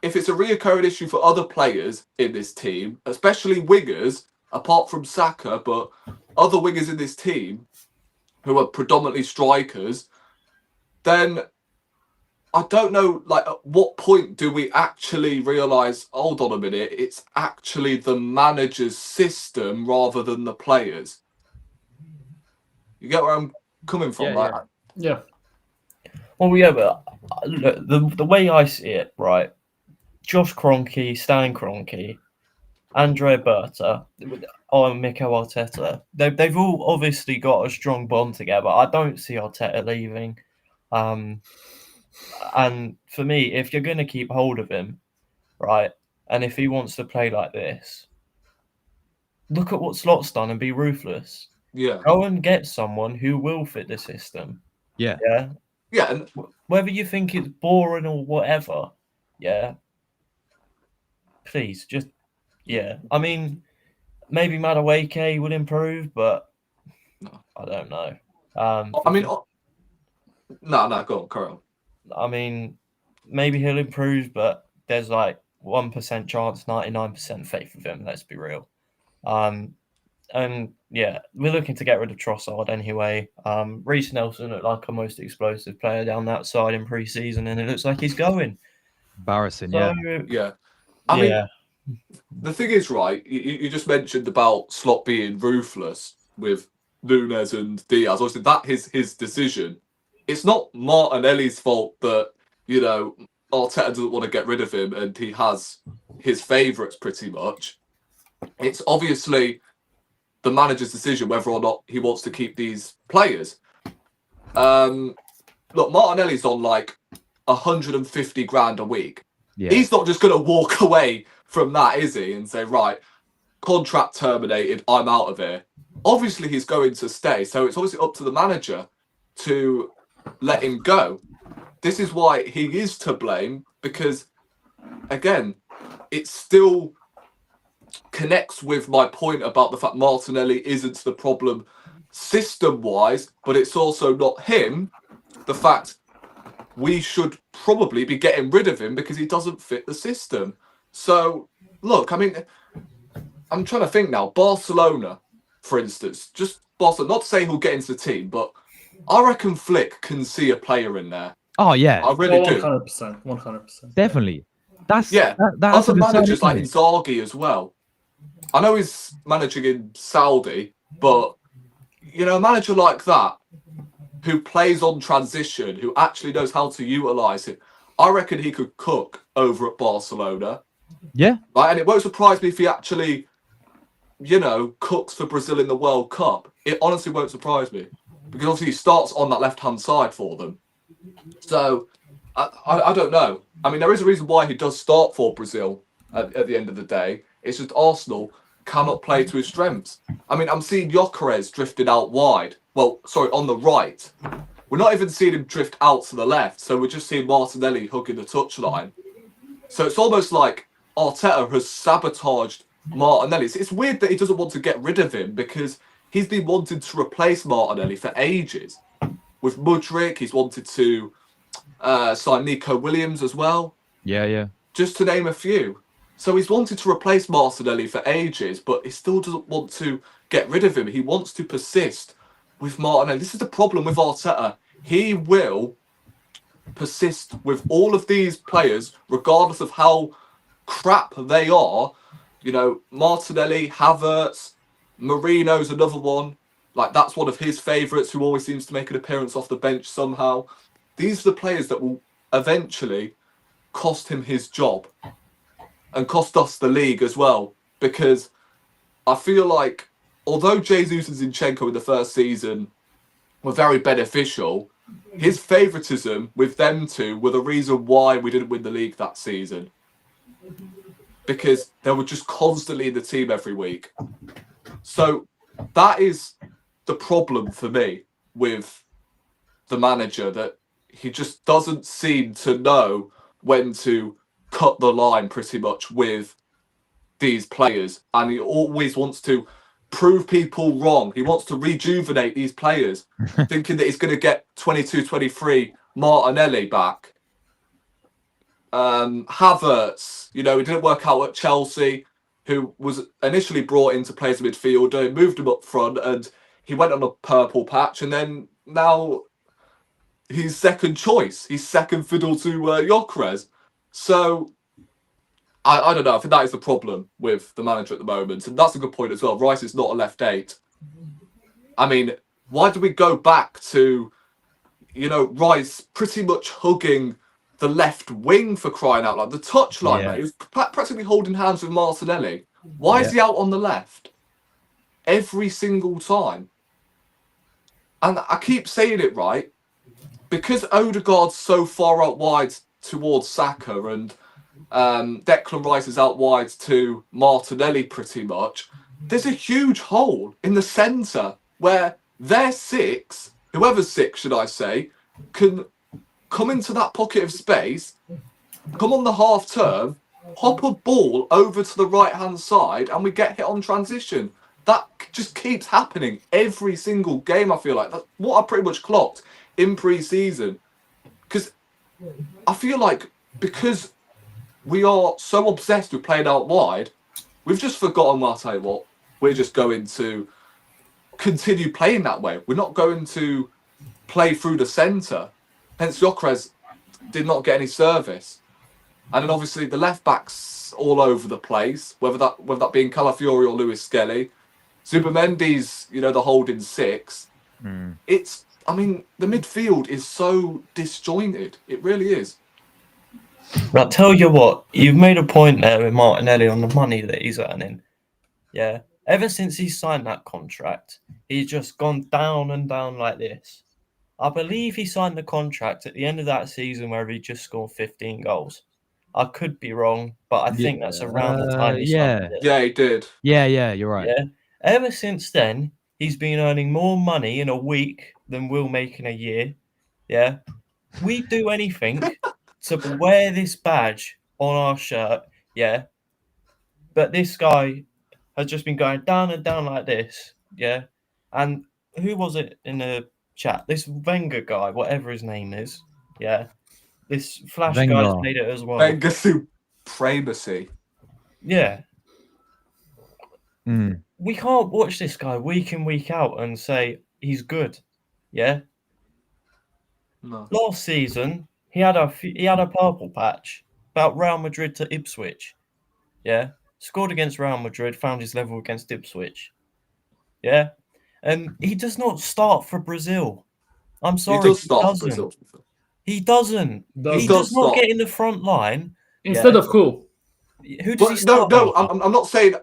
if it's a reoccurring issue for other players in this team, especially wingers, apart from Saka, but other wingers in this team who are predominantly strikers, then I don't know, like, at what point do we actually realise, hold on a minute, it's actually the manager's system rather than the players? You get where I'm coming from, Yeah, right? Yeah. Well, yeah, but look, the way I see it, right? Josh Kroenke, Stan Kroenke, Andrea Berta, or Mikel Arteta, they've all obviously got a strong bond together. I don't see Arteta leaving. And for me, if you're going to keep hold of him, right, and if he wants to play like this, look at what Slot's done and be ruthless. Yeah. Go and get someone who will fit the system. Yeah. Yeah. Yeah, and Whether you think it's boring or whatever, yeah. Please, just yeah. I mean, maybe Madueke would improve, but No. I don't know. I mean, no, go on, carry on. I mean, maybe he'll improve, but there's like 1% chance, 99% faith with him. Let's be real. And yeah, we're looking to get rid of Trossard anyway. Reece Nelson looked like our most explosive player down that side in pre-season, and it looks like he's going. Embarrassing, So, yeah. Yeah. I mean, the thing is, right, you just mentioned about Slot being ruthless with Nunes and Diaz. Obviously, that is his decision. It's not Martinelli's fault that, Arteta doesn't want to get rid of him and he has his favourites pretty much. It's obviously the manager's decision whether or not he wants to keep these players. Look, Martinelli's on like 150 grand a week. Yeah. He's not just going to walk away from that, is he? And say, right, contract terminated, I'm out of here. Obviously, he's going to stay. So it's obviously up to the manager to let him go. This is why he is to blame, because, again, it still connects with my point about the fact Martinelli isn't the problem system-wise, but it's also not him. The fact we should probably be getting rid of him because he doesn't fit the system. So, look, I mean, I'm trying to think now. Barcelona, for instance, just Barcelona, not to say he'll get into the team, but I reckon Flick can see a player in there. Oh yeah, I really do. 100%. 100%. definitely. That's Yeah. that's Other a deciding managers like point. Inzaghi as well. I know he's managing in Saudi, but, a manager like that, who plays on transition, who actually knows how to utilise it, I reckon he could cook over at Barcelona. Yeah. Right, and it won't surprise me if he actually, cooks for Brazil in the World Cup. It honestly won't surprise me, because obviously he starts on that left-hand side for them. So, I don't know. I mean, there is a reason why he does start for Brazil at the end of the day. It's just Arsenal cannot play to his strengths. I mean, I'm seeing Gyökeres drifted out wide. Well, sorry, on the right. We're not even seeing him drift out to the left, so we're just seeing Martinelli hugging the touchline. So it's almost like Arteta has sabotaged Martinelli. It's weird that he doesn't want to get rid of him, because he's been wanting to replace Martinelli for ages. With Mudryk, he's wanted to sign Nico Williams as well. Yeah. Just to name a few. So he's wanted to replace Martinelli for ages, but he still doesn't want to get rid of him. He wants to persist with Martinelli. This is the problem with Arteta. he will persist with all of these players, regardless of how crap they are. You know, Martinelli, Havertz, Marino's another one. Like, that's one of his favourites who always seems to make an appearance off the bench somehow. These are the players that will eventually cost him his job and cost us the league as well. Because I feel like, although Jesus and Zinchenko in the first season were very beneficial, his favouritism with them two were the reason why we didn't win the league that season. Because they were just constantly in the team every week. So that is the problem for me with the manager, that he just doesn't seem to know when to cut the line pretty much with these players. And he always wants to prove people wrong. He wants to rejuvenate these players, thinking that he's going to get 22, 23 Martinelli back. Havertz, you know, it didn't work out at Chelsea, who was initially brought in to play as a midfielder, moved him up front, and he went on a purple patch, and then now he's second choice. He's second fiddle to Gyökeres. So, I don't know. I think that is the problem with the manager at the moment. And that's a good point as well. Rice is not a left eight. I mean, why do we go back to, you know, Rice pretty much hugging the left wing, for crying out loud? The touchline, mate. He was practically holding hands with Martinelli. Why is he out on the left? Every single time. And I keep saying it, right? Because Odegaard's so far out wide towards Saka, and Declan Rice is out wide to Martinelli pretty much, there's a huge hole in the centre where their six, whoever's six should I say, can come into that pocket of space, come on the half turn, hop a ball over to the right hand side, and we get hit on transition. That just keeps happening every single game, I feel like. That's what I pretty much clocked in pre-season. Because I feel like, because we are so obsessed with playing out wide, we've just forgotten, well, I'll tell you what, we're just going to continue playing that way. We're not going to play through the centre. Hence, Gyökeres did not get any service. And then obviously the left backs all over the place, whether that being Calafiori or Lewis Skelly. Zubimendi's, you know, the holding six. It's, I mean, the midfield is so disjointed. It really is. But I'll tell you what, you've made a point there with Martinelli on the money that he's earning. Yeah. Ever since he signed that contract, he's just gone down and down like this. I believe he signed the contract at the end of that season where he just scored 15 goals. I could be wrong, but I think that's around the time he signed it. Yeah, he did. Yeah, you're right. Yeah. Ever since then, he's been earning more money in a week than we'll make in a year. Yeah. We do anything to wear this badge on our shirt. Yeah. But this guy has just been going down and down like this. Yeah. And who was it in the chat? This Wenger guy, whatever his name is. Yeah. This Flash guy's made it as well. Wenger supremacy. Yeah. We can't watch this guy week in, week out and say he's good. Yeah. No. Last season, he had a purple patch about Real Madrid to Ipswich. Yeah. Scored against Real Madrid, found his level against Ipswich. Yeah. And he does not start for Brazil. I'm sorry. He does start for Brazil. He doesn't. He does not get in the front line. Instead of who? Who does he start? No, I'm not saying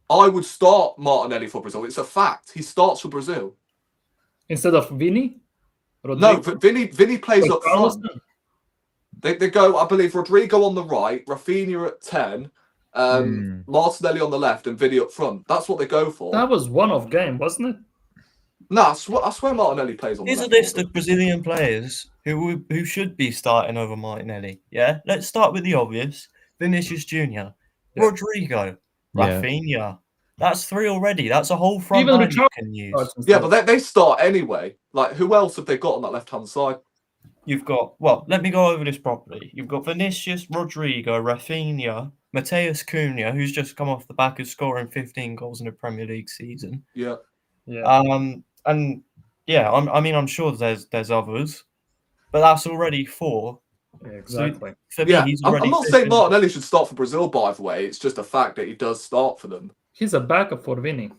I would start Martinelli for Brazil. It's a fact. He starts for Brazil. Instead of Vini? Rodrygo? No, but Vini plays up front. They go, I believe, Rodrygo on the right, Rafinha at 10, Martinelli on the left, and Vini up front. That's what they go for. That was one-off game, wasn't it? No, I swear Martinelli plays on the left. Here's a list of Brazilian players who should be starting over Martinelli. Yeah, let's start with the obvious. Vinicius Junior, Rodrygo, Rafinha. That's three already. That's a whole front line you can use. Yeah, but they start anyway. Like, who else have they got on that left-hand side? You've got, well, let me go over this properly. You've got Vinicius, Rodrygo, Rafinha, Mateus Cunha, who's just come off the back of scoring 15 goals in a Premier League season. Yeah. And Yeah, I'm sure there's others, but that's already 4. Yeah, exactly. So for me, Yeah, he's I'm already not fifth saying in- Martinelli should start for Brazil, by the way. It's just a fact that he does start for them. He's a backup for Vinny.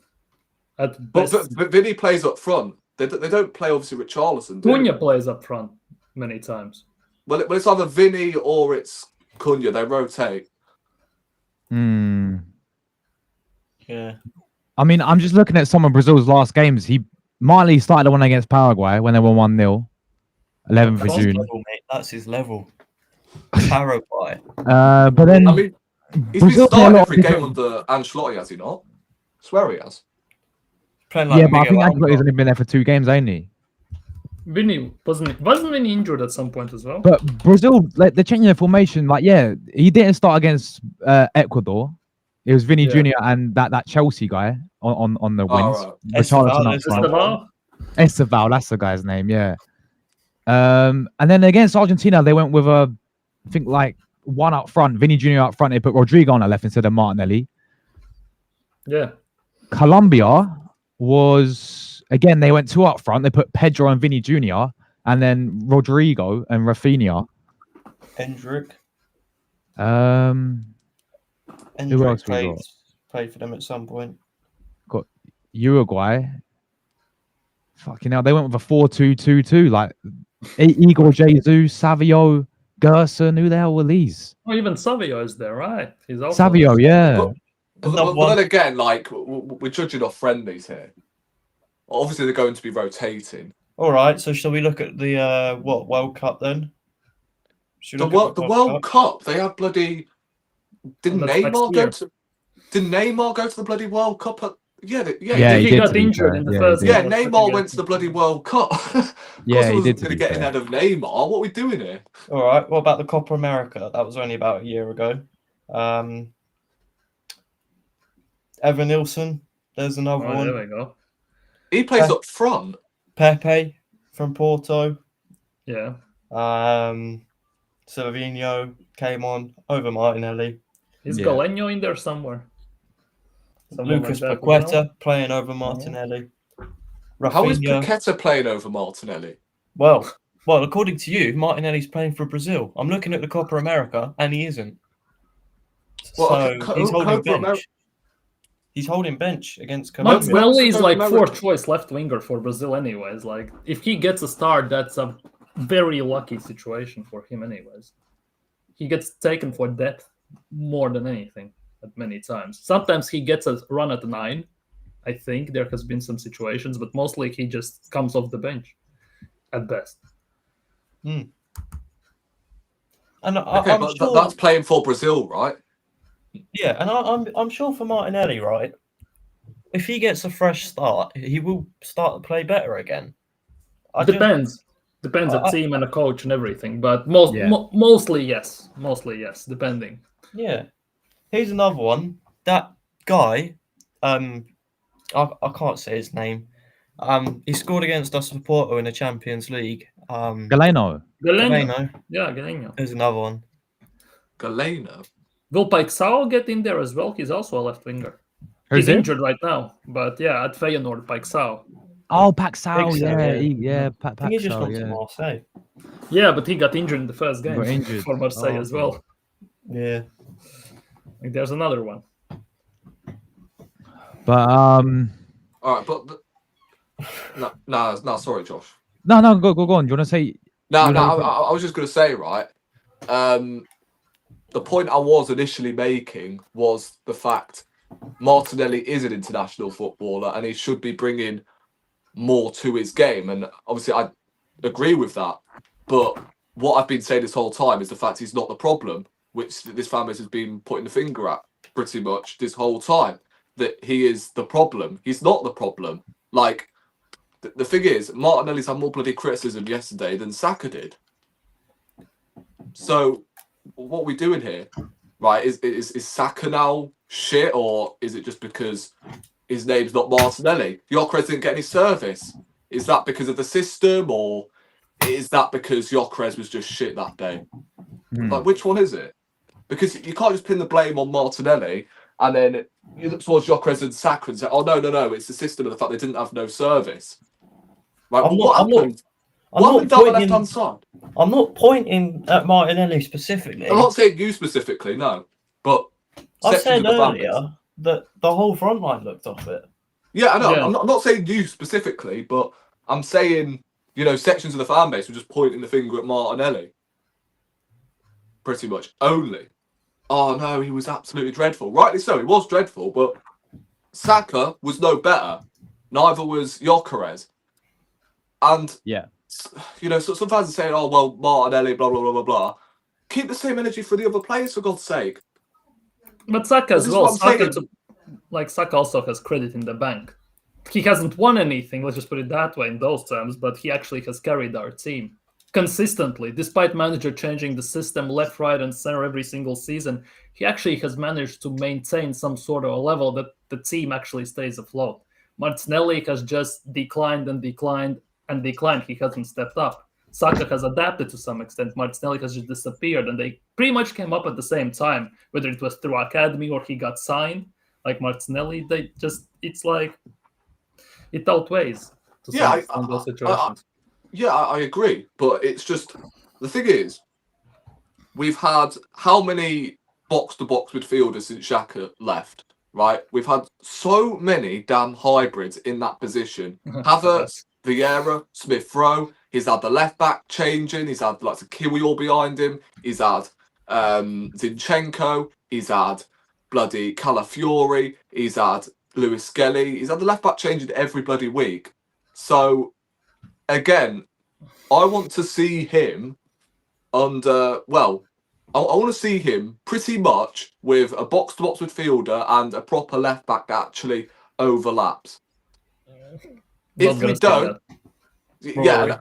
At But, best, but Vinny plays up front. They don't play, obviously, with Richarlison, do Cunha they? plays up front many times. Well, it's either Vinny or it's Cunha. They rotate. Hmm. Yeah. I mean, I'm just looking at some of Brazil's last games. Marley started the one against Paraguay when they were 1-0, 11th of That's his June. level, mate. That's his level. Paraguay. But then I mean, he's Brazil been play a starting lot of every game different- under Ancelotti, has he not? Swear he has. Playing like yeah, but I think Miguel Ancelotti's Almirola. only been there for 2 games only. Vinny wasn't Vinny injured at some point as well? But Brazil, like, they're changing their formation. Like, yeah, he didn't start against Ecuador. It was Vinny Yeah. Jr. and that Chelsea guy on the wings. Oh, right. Richarlison up Esteval, front. Esteval? Esteval, that's the guy's name, yeah. And then against Argentina, they went with I think like one up front, Vinny Jr. up front. They put Rodrygo on the left instead of Martinelli. Yeah. Colombia was again, they went 2 up front. They put Pedro and Vinny Jr. and then Rodrygo and Rafinha. Hendrick. Who Hendrick else we got? played for them at some point. Got Uruguay. Fucking hell, they went with a 4-2-2-2. Like Igor Jesus, Savio, Gerson. Who the hell were these? Oh, even Savio is there, right? He's also Savio, yeah. But then again, like, we're judging off friendlies here. Obviously, they're going to be rotating. All right, so shall we look at the World Cup then? Should we look at The World Cup, they had bloody. Didn't That's next Neymar year. go to? Did Neymar go to the bloody World Cup? Yeah, he did, got to be injured fair. in the Yeah, first he Yeah, did. Neymar went to the bloody World Cup. Yeah, he did, to Going to be get in fair. ahead of Neymar. What are we doing here? All right, what about the Copa America? That was only about a year ago. Evan Nilsson, there's another Oh, one. there we go. He plays up front. Pepe from Porto. Yeah. Silvino came on over Martinelli. Is Yeah. Galeno in there somewhere? Someone Lucas like that, Paqueta playing over Martinelli. How is Rafinha. Paqueta playing over Martinelli? Well, according to you, Martinelli's playing for Brazil. I'm looking at the Copa America, and he isn't. Well, So okay, he's holding Copa America- bench. He's holding bench against Colombia. Martinelli is like America. fourth choice left winger for Brazil, anyways. Like, if he gets a start, that's a very lucky situation for him, anyways. He gets taken for depth more than anything at many times. Sometimes he gets a run at 9. I think there has been some situations, but mostly he just comes off the bench at best. And Okay, I'm but sure, that's playing for Brazil, right? yeah, and I'm sure for Martinelli, right? If he gets a fresh start, he will start to play better again. Depends on team and a coach and everything, but mostly yes, depending. Yeah. Here's another one. That guy, I can't say his name. He scored against us for Porto in the Champions League. Galeno. Galeno. Yeah, Galeno. There's another one. Galeno. Will Paixão get in there as well? He's also a left winger. Who's He's it? injured right now, but yeah, at Feyenoord, Paixão. Oh, Paxao, Paxao, yeah. I think he just Paxao, went to yeah. Marseille. Yeah, but he got injured in the first He game got injured. for Marseille Oh, as well. Yeah. Like, there's another one. But All right, but no, sorry, Josh. no, go on. Do you want to say? No, You know, I was just going to say, right. The point I was initially making was the fact Martinelli is an international footballer and he should be bringing more to his game. And obviously, I agree with that. But what I've been saying this whole time is the fact he's not the problem, which this fan base has been putting the finger at pretty much this whole time. That he is the problem. He's not the problem. Like, the thing is, Martinelli's had more bloody criticism yesterday than Saka did. So, what are we doing here? Right, is Saka now shit, or is it just because his name's not Martinelli? Gyökeres didn't get any service. Is that because of the system, or is that because Gyökeres was just shit that day? Like, which one is it? Because you can't just pin the blame on Martinelli and then you look towards Gyökeres and Saka and say, oh, no, it's the system and the fact they didn't have no service. Right, I'm well, what happened? What happened down the left-hand side? I'm not pointing at Martinelli specifically. I'm not saying you specifically, no. But I sections said of the fan base. earlier that the whole front line looked off it. Yeah, I know. Yeah. I'm not saying you specifically, but I'm saying, sections of the fan base were just pointing the finger at Martinelli. Pretty much. Only. Oh, no, he was absolutely dreadful. Rightly so, he was dreadful, but Saka was no better. Neither was Gyökeres. And, Yeah. so some fans are saying, oh, well, Martinelli, blah, blah, blah, blah, blah. Keep the same energy for the other players, for God's sake. But Saka as This is well. what I'm saying. Saka also has credit in the bank. He hasn't won anything, let's just put it that way in those terms, but he actually has carried our team consistently, despite manager changing the system left, right, and center every single season. He actually has managed to maintain some sort of a level that the team actually stays afloat. Martinelli has just declined and declined and declined. He hasn't stepped up. Saka has adapted to some extent. Martinelli has just disappeared, and they pretty much came up at the same time, whether it was through academy or he got signed. Like Martinelli, it's like it outweighs to some extent those situations. I agree, but it's just the thing is, we've had how many box-to-box midfielders since Xhaka left, right? We've had so many damn hybrids in that position. Havertz, Vieira, Smith-Rowe. He's had the left back changing. He's had like a Kiwior behind him. He's had Zinchenko. He's had bloody Calafiori. He's had Lewis Skelly. He's had the left back changing every bloody week. So again, I want to see him under. Well, I want to see him pretty much with a box-to-box midfielder and a proper left back that actually overlaps. If we don't, yeah.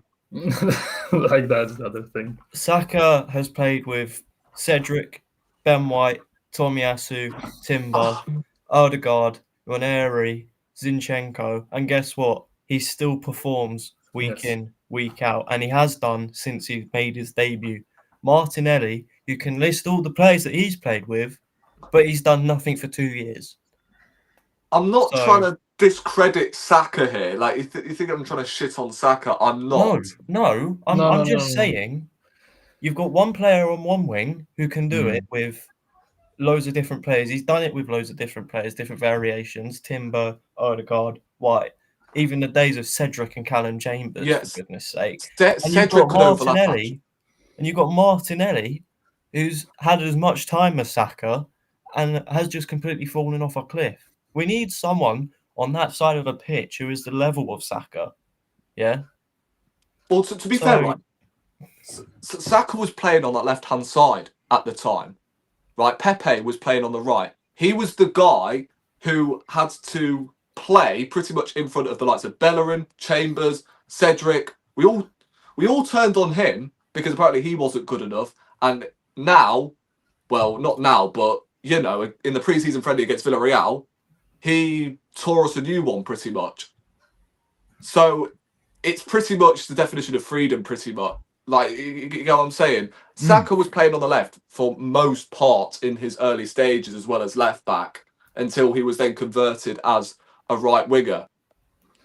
Like that's the other thing. Saka has played with Cedric, Ben White, Tomiyasu, Timber, Odegaard, Rory, Zinchenko, and guess what? He still performs week in, week out, and he has done since he made his debut. Martinelli, you can list all the players that he's played with, but he's done nothing for 2 years. I'm not trying to discredit Saka here. Like, you think I'm trying to shit on Saka? I'm not. No. I'm just saying, you've got one player on one wing who can do it with loads of different players. He's done it with loads of different players, different variations. Timber, Odegaard, White. Even the days of Cedric and Callum Chambers, for goodness sake. Cedric could overlap. And you've got Martinelli, who's had as much time as Saka and has just completely fallen off a cliff. We need someone on that side of the pitch who is the level of Saka. Yeah? Well, to be fair, right, Saka was playing on that left-hand side at the time. Right? Pepe was playing on the right. He was the guy who had to play pretty much in front of the likes of Bellerin, Chambers, Cedric. We all turned on him because apparently he wasn't good enough. And now, well, not now, but in the pre-season friendly against Villarreal, he tore us a new one pretty much. So it's pretty much the definition of freedom, pretty much. Like, you know what I'm saying? Saka was playing on the left for most parts in his early stages as well as left back until he was then converted as a right winger.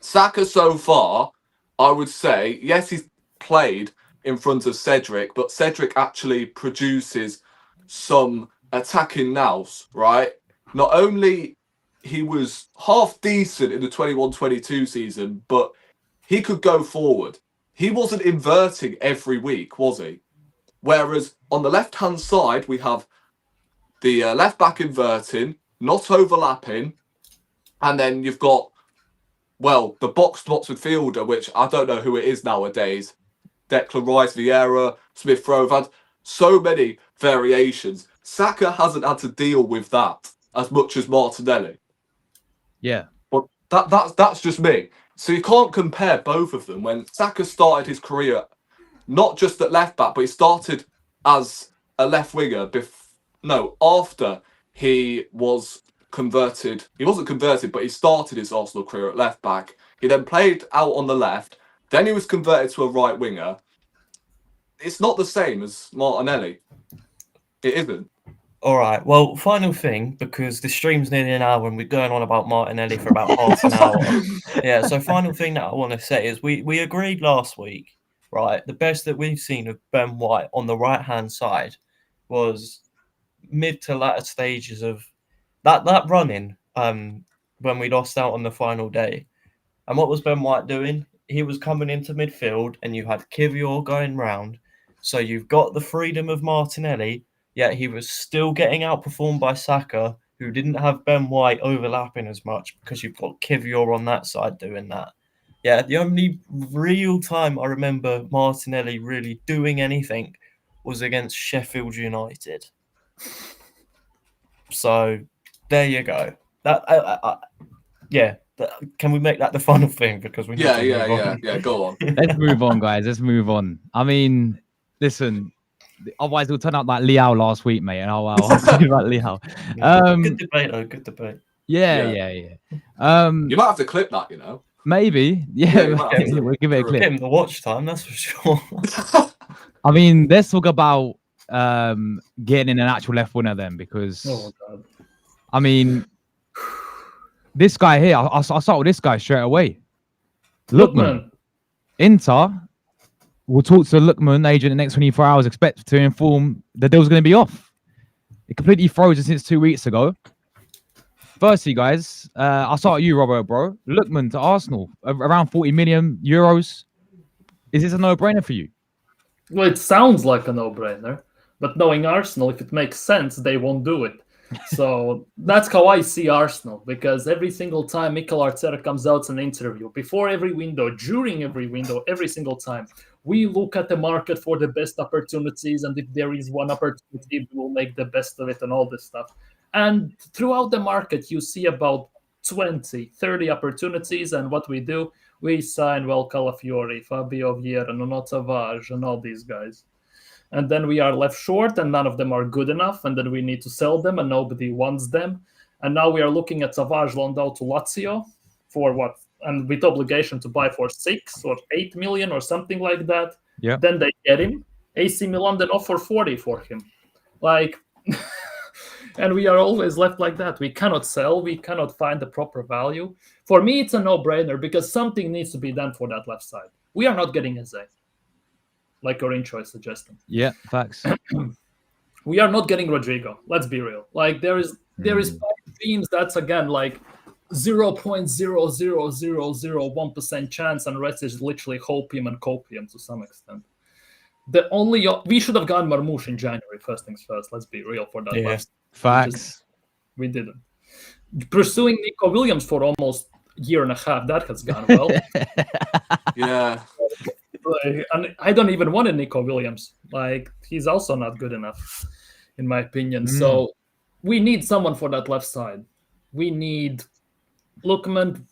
Saka so far, I would say, yes, he's played in front of Cedric, but Cedric actually produces some attacking nous, right? Not only he was half decent in the 21-22 season, but he could go forward. He wasn't inverting every week, was he? Whereas on the left-hand side, we have the left back inverting, not overlapping, and then you've got, well, the box-to-box midfielder, which I don't know who it is nowadays. Declan Rice, Vieira, Smith-Rowe have had so many variations. Saka hasn't had to deal with that as much as Martinelli. Yeah. But that's just me. So you can't compare both of them. When Saka started his career, not just at left back, but he started as a left winger. After he was converted. He wasn't converted, but he started his Arsenal career at left back. He then played out on the left. Then he was converted to a right winger. It's not the same as Martinelli. It isn't. All right. Well, final thing, because the stream's nearly an hour and we're going on about Martinelli for about half an hour. Yeah. So, final thing that I want to say is we agreed last week, right? The best that we've seen of Ben White on the right hand side was mid to latter stages of that running. When we lost out on the final day, and what was Ben White doing? He was coming into midfield, and you had Kivior going round. So you've got the freedom of Martinelli. Yet he was still getting outperformed by Saka, who didn't have Ben White overlapping as much because you've got Kivior on that side doing that. Yeah, the only real time I remember Martinelli really doing anything was against Sheffield United. So there you go. Can we make that the final thing? Because we need to move on. Yeah. Go on. Let's move on, guys. Let's move on. I mean, listen. Otherwise, it'll turn out like Liao last week, mate. And I'll see about Liao. Good debate, though. Good debate. Yeah. You might have to clip that, you know. Maybe. Yeah, we'll give it a clip. Give him the watch time, that's for sure. I mean, let's talk about getting in an actual left winger then, because God. I mean, this guy here, I'll start with this guy straight away. Lookman. Inter will talk to Lookman agent in the next 24 hours, expect to inform the deal's going to be off. It completely frozen since 2 weeks ago. Firstly, guys, I'll start with you, Robo, bro. Lookman to Arsenal, around 40 million euros. Is this a no-brainer for you? Well, it sounds like a no-brainer, but knowing Arsenal, if it makes sense, they won't do it. So that's how I see Arsenal, because every single time Mikel Arteta comes out in an interview, before every window, during every window, every single time, we look at the market for the best opportunities, and if there is one opportunity, we will make the best of it and all this stuff. And throughout the market, you see about 20, 30 opportunities, and what we do, we sign, Calafiori, Fabio Vieira, Nuno Tavares, and all these guys. And then we are left short, and none of them are good enough, and then we need to sell them, and nobody wants them. And now we are looking at Tavares loaned out to Lazio for what? And with obligation to buy for 6 or 8 million or something like that. Yeah. Then they get him. AC Milan then offer 40 for him. Like, and we are always left like that. We cannot sell. We cannot find the proper value. For me, it's a no-brainer because something needs to be done for that left side. We are not getting Eze, like your intro is suggesting. Yeah, facts. We are not getting Rodrygo. Let's be real. Like there is 5 teams that's again like 0.00001% chance, and rest is literally hopium and copium to some extent. We should have gone Marmoush in January. First things first. Let's be real for that. Yeah, facts. We didn't. Pursuing Nico Williams for almost a year and a half, that has gone well. Yeah. And I don't even want a Nico Williams. Like he's also not good enough, in my opinion. So we need someone for that left side. We need Lookman.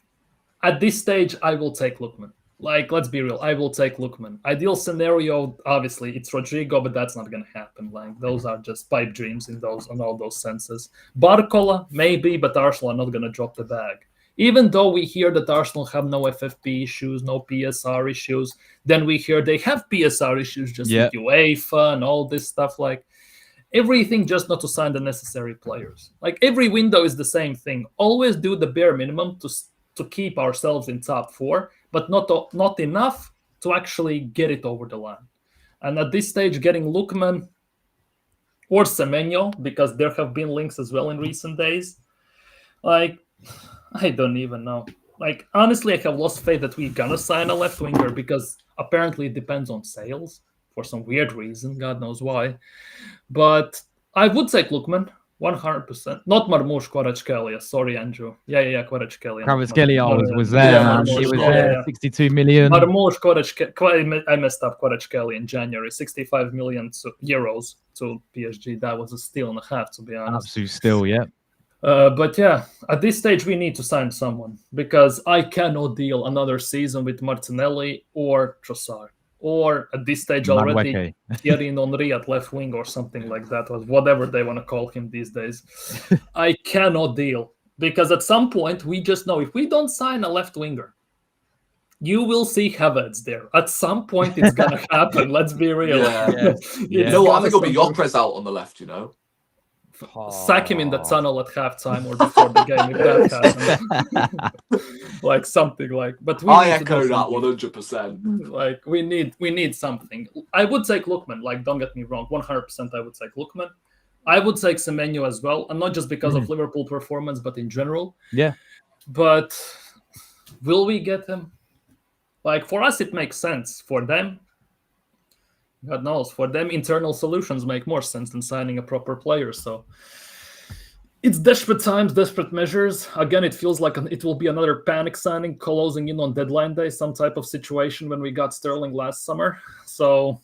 At this stage, I will take Lookman. Like, let's be real. I will take Lookman. Ideal scenario, obviously, it's Rodrygo, but that's not going to happen. Like, those are just pipe dreams on all those senses. Barcola, maybe, but Arsenal are not going to drop the bag. Even though we hear that Arsenal have no FFP issues, no PSR issues, then we hear they have PSR issues just with UEFA and all this stuff. Like, everything just not to sign the necessary players. Like, every window is the same thing. Always do the bare minimum to keep ourselves in top 4, but not enough to actually get it over the line. And at this stage, getting Lookman or Semenyo, because there have been links as well in recent days, like, I don't even know. Like, honestly, I have lost faith that we're going to sign a left winger because apparently it depends on sales for some weird reason. God knows why. But I would take Lookman, 100%. Not Marmoush, Kvaratskhelia. Sorry, Andrew. Yeah, Kvaratskhelia. Kvaratskhelia was there, man. He was there, 62 million. Marmoush, I messed up Kvaratskhelia in January. 65 million euros to PSG. That was a steal and a half, to be honest. Absolute steal, yeah. But yeah, at this stage, we need to sign someone because I cannot deal another season with Martinelli or Trossard. Or at this stage already, Thierry Henry at left wing or something like that, or whatever they want to call him these days. I cannot deal because at some point we just know if we don't sign a left winger, you will see Havertz there. At some point it's gonna happen. Let's be real. Yeah. You know what? I think it'll be Yopres out on the left. You know. Sack him in the tunnel at halftime or before the game if that happens. Like something like. But we I need to do echo that something. 100%. Like we need something. I would take Lookman. Like don't get me wrong, 100% I would take Lookman. I would take Semenyo as well, and not just because of Liverpool performance, but in general. Yeah. But will we get him? Like for us, it makes sense. For them, God knows. For them, internal solutions make more sense than signing a proper player. So it's desperate times, desperate measures. Again, it feels like it will be another panic signing closing in on deadline day, some type of situation when we got Sterling last summer. So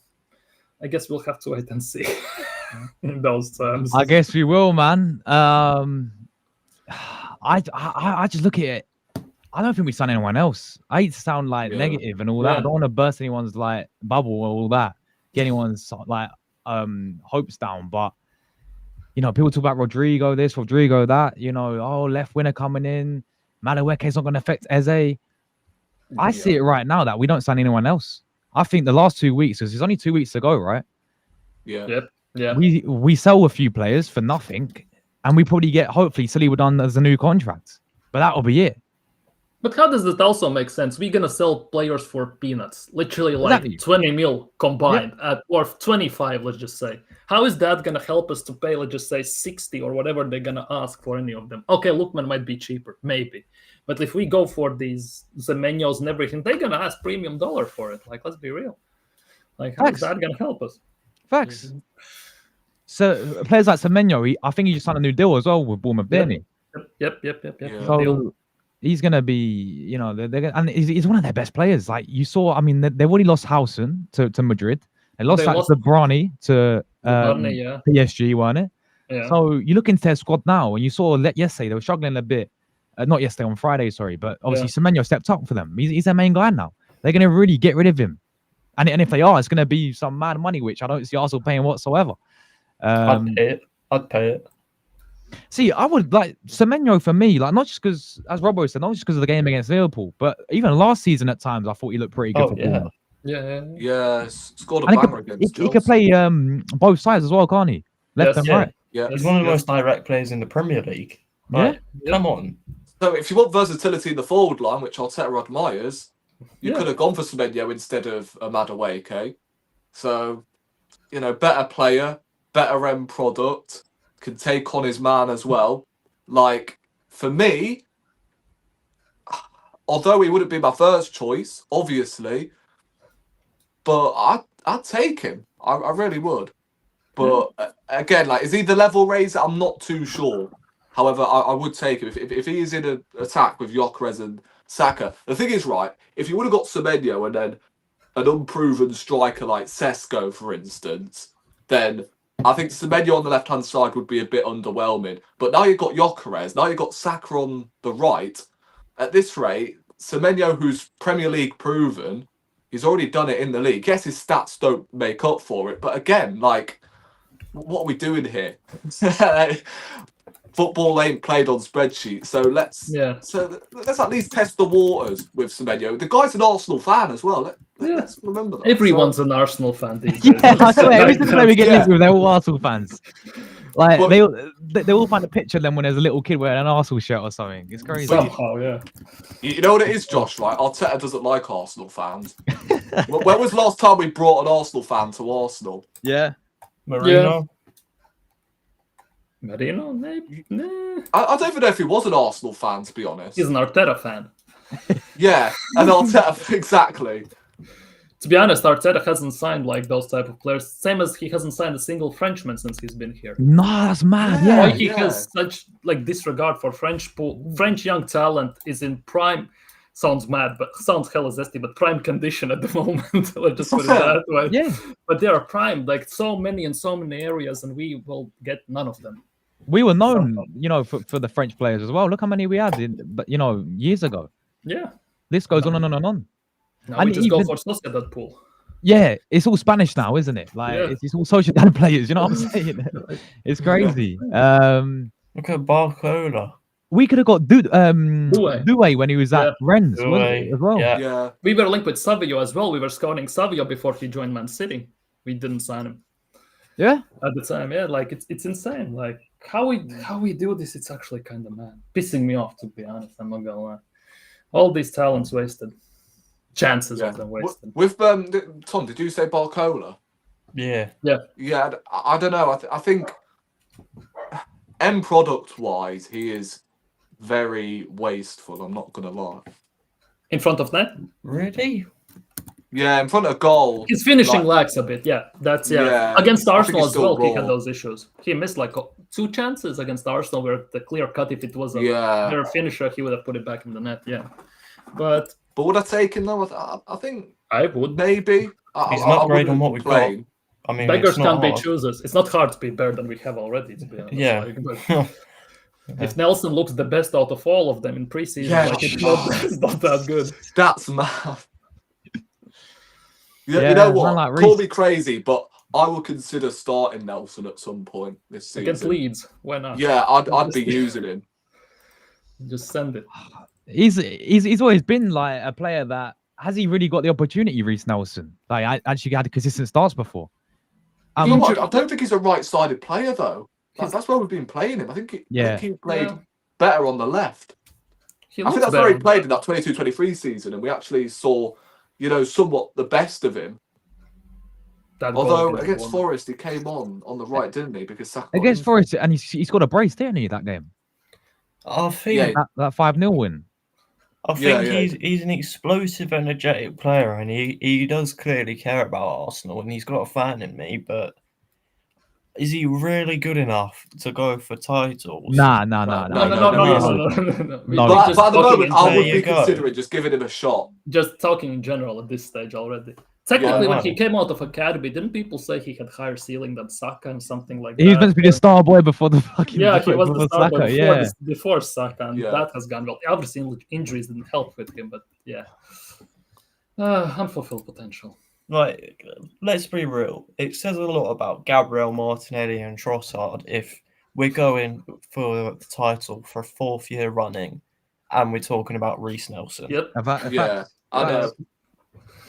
I guess we'll have to wait and see in those terms. I guess we will, man. I just look at it. I don't think we sign anyone else. I hate to sound like negative and all that. I don't want to burst anyone's like bubble or all that. Get anyone's like hopes down. But you know, people talk about Rodrygo this, Rodrygo that. You know, left winger coming in. Madueke's not going to affect Eze. I see it right now that we don't sign anyone else. I think the last 2 weeks, because there's only 2 weeks to go, right? Yeah. Yep. Yeah. We sell a few players for nothing, and we probably get hopefully Saliba done as a new contract. But that'll be it. But how does it also make sense? We're gonna sell players for peanuts, literally like 20 mil combined, or 25, let's just say. How is that gonna help us to pay, let's just say 60 or whatever they're gonna ask for any of them? Okay, Lookman might be cheaper, maybe. But if we go for these Semenyos and everything, they're gonna ask premium dollar for it. Like, let's be real. Like, how is that gonna help us? Facts. So players like Semenyo, I think he just signed a new deal as well with Bournemouth, didn't he? Yep. Yeah. So he's gonna be, you know, and he's one of their best players. Like you saw, I mean, they've already lost Howson to Madrid. They lost Brani to PSG, weren't it? Yeah. So you look into their squad now, and you saw yesterday they were struggling a bit. Not yesterday, on Friday, sorry, but obviously Semenyo stepped up for them. He's their main guy now. They're gonna really get rid of him, and if they are, it's gonna be some mad money, which I don't see Arsenal paying whatsoever. I'd pay it. See, I would like Semenyo for me, like not just because, as Robo said, not just because of the game against Liverpool, but even last season at times I thought he looked pretty good for Bournemouth. Yeah, scored a banger against He could play both sides as well, can't he? Left and right. Yeah, he's one of the most direct players in the Premier League. Like, come on. So if you want versatility in the forward line, which Arteta admires, you could have gone for Semenyo instead of Madueke. So, you know, better player, better end product, can take on his man as well. Like, for me, although he wouldn't be my first choice, obviously, but I'd take him. I really would. But again, like, is he the level raiser? I'm not too sure. However, I would take him. If he is in an attack with Gyökeres and Saka, the thing is, right, if you would have got Semenyo and then an unproven striker like Sesko, for instance, then I think Semenyo on the left-hand side would be a bit underwhelming. But now you've got Gyökeres, now you've got Saka on the right. At this rate, Semenyo, who's Premier League proven, he's already done it in the league. Yes, his stats don't make up for it. But again, like, what are we doing here? Football ain't played on spreadsheets, so let's at least test the waters with Semenyo. The guy's an Arsenal fan as well. Let's remember that. Everyone's an Arsenal fan these days. I swear, every single time we get into them, they're all Arsenal fans. Like they all find a picture of them when there's a little kid wearing an Arsenal shirt or something. It's crazy. Somehow, yeah. You know what it is, Josh, right? Arteta doesn't like Arsenal fans. When was the last time we brought an Arsenal fan to Arsenal? Yeah. Marino, maybe. Nah. I don't even know if he was an Arsenal fan, to be honest. He's an Arteta fan. Yeah, an Arteta, exactly. To be honest, Arteta hasn't signed like those type of players. Same as he hasn't signed a single Frenchman since he's been here. No, that's mad. Why he has such like disregard for French young talent is in prime. Sounds mad, but sounds hella zesty, but prime condition at the moment. Let's just put it that way. Yeah. But they are prime, like so many in so many areas, and we will get none of them. We were known, you know, for the French players as well. Look how many we had, but you know, years ago. Yeah. This goes on and on and on. Now and we just go for Sociedad pool. Yeah, it's all Spanish now, isn't it? Like it's all Sociedad players. You know what I'm saying? It's crazy. Look at Barcola. We could have got Doué when he was at Rennes as well. Yeah. We were linked with Savio as well. We were scouting Savio before he joined Man City. We didn't sign him. Yeah. At the time, like it's insane. Like how we do this, it's actually kind of mad. Pissing me off, to be honest. I'm not gonna lie. All these talents wasted. Chances of them wasted. With Tom, did you say Barcola? Yeah. Yeah, I don't know. I think end product wise, he is very wasteful. I'm not gonna lie. In front of net? Really? Yeah, in front of goal. His finishing lacks a bit. Yeah, that's Yeah, Against I think Arsenal he's as still well, he had raw. those issues. He missed like 2 chances against Arsenal where the clear cut, if it was a better finisher, he would have put it back in the net. Yeah, but would I take him though? I think I would. maybe. He's not great on what we've got. I mean, beggars can't be hard. choosers. It's not hard to be better than we have already, to be honest. Yeah. If Nelson looks the best out of all of them in preseason, it's not that good. That's mad. You know what? Like Call me crazy, but I will consider starting Nelson at some point this season. Against Leeds, why not? Yeah, I'd be using him. Just send it. He's always been like a player that has he really got the opportunity, Reece Nelson? Like I actually had consistent starts before. I don't think he's a right-sided player though. That's where we've been playing him. I think he played better on the left. I think that's where he played in that 22-23 season, and we actually saw, somewhat the best of him. Although against Forest, he came on the right, didn't he? Because Saka against Forest, and he scored a brace, didn't he, that game? I think that 5-0 win. I think he's an explosive, energetic player, and he does clearly care about Arsenal, and he's got a fan in me, but is he really good enough to go for titles? No. But at the moment, I would be considering just giving him a shot. Just talking in general at this stage already. Technically, when he came out of academy, didn't people say he had higher ceiling than Saka and something like that? He was meant to be the star boy before the fucking he was the star boy before Saka, and Yeah. that has gone well. Obviously, injuries didn't help with him, but unfulfilled potential. Like, let's be real. It says a lot about Gabriel, Martinelli, and Trossard if we're going for the title for a 4th year running, and we're talking about Reece Nelson. Yep. I know.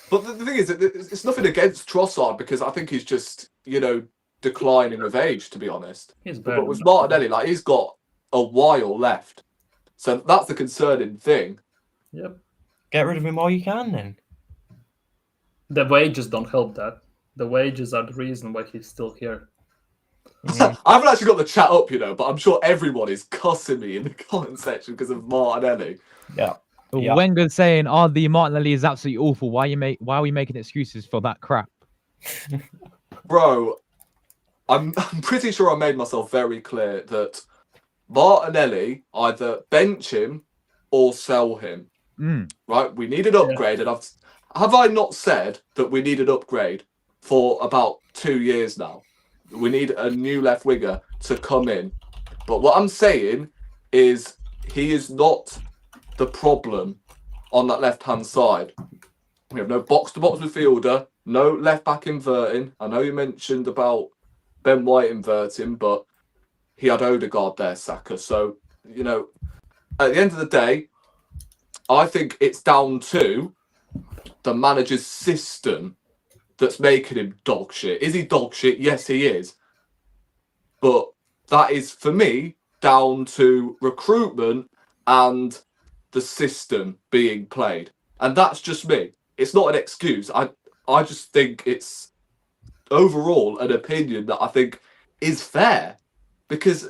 But the thing is, it's nothing against Trossard because I think he's just, declining with age, to be honest. But with Martinelli, he's got a while left. So that's the concerning thing. Yep. Get rid of him while you can, then. The wages don't help that. The wages are the reason why he's still here. I haven't actually got the chat up, but I'm sure everyone is cussing me in the comment section because of Martinelli. Yeah. Wenger's saying, the Martinelli is absolutely awful. Why are we making excuses for that crap? Bro, I'm pretty sure I made myself very clear that Martinelli, either bench him or sell him. Right? We need an upgrade, and have I not said that we need an upgrade for about 2 years now? We need a new left winger to come in. But what I'm saying is he is not the problem on that left-hand side. We have no box-to-box midfielder, no left-back inverting. I know you mentioned about Ben White inverting, but he had Odegaard there, Saka. So, at the end of the day, I think it's down to the manager's system that's making him dog shit. Is he dog shit? Yes, he is. But that is, for me, down to recruitment and the system being played. And that's just me. It's not an excuse. I just think it's overall an opinion that I think is fair. Because,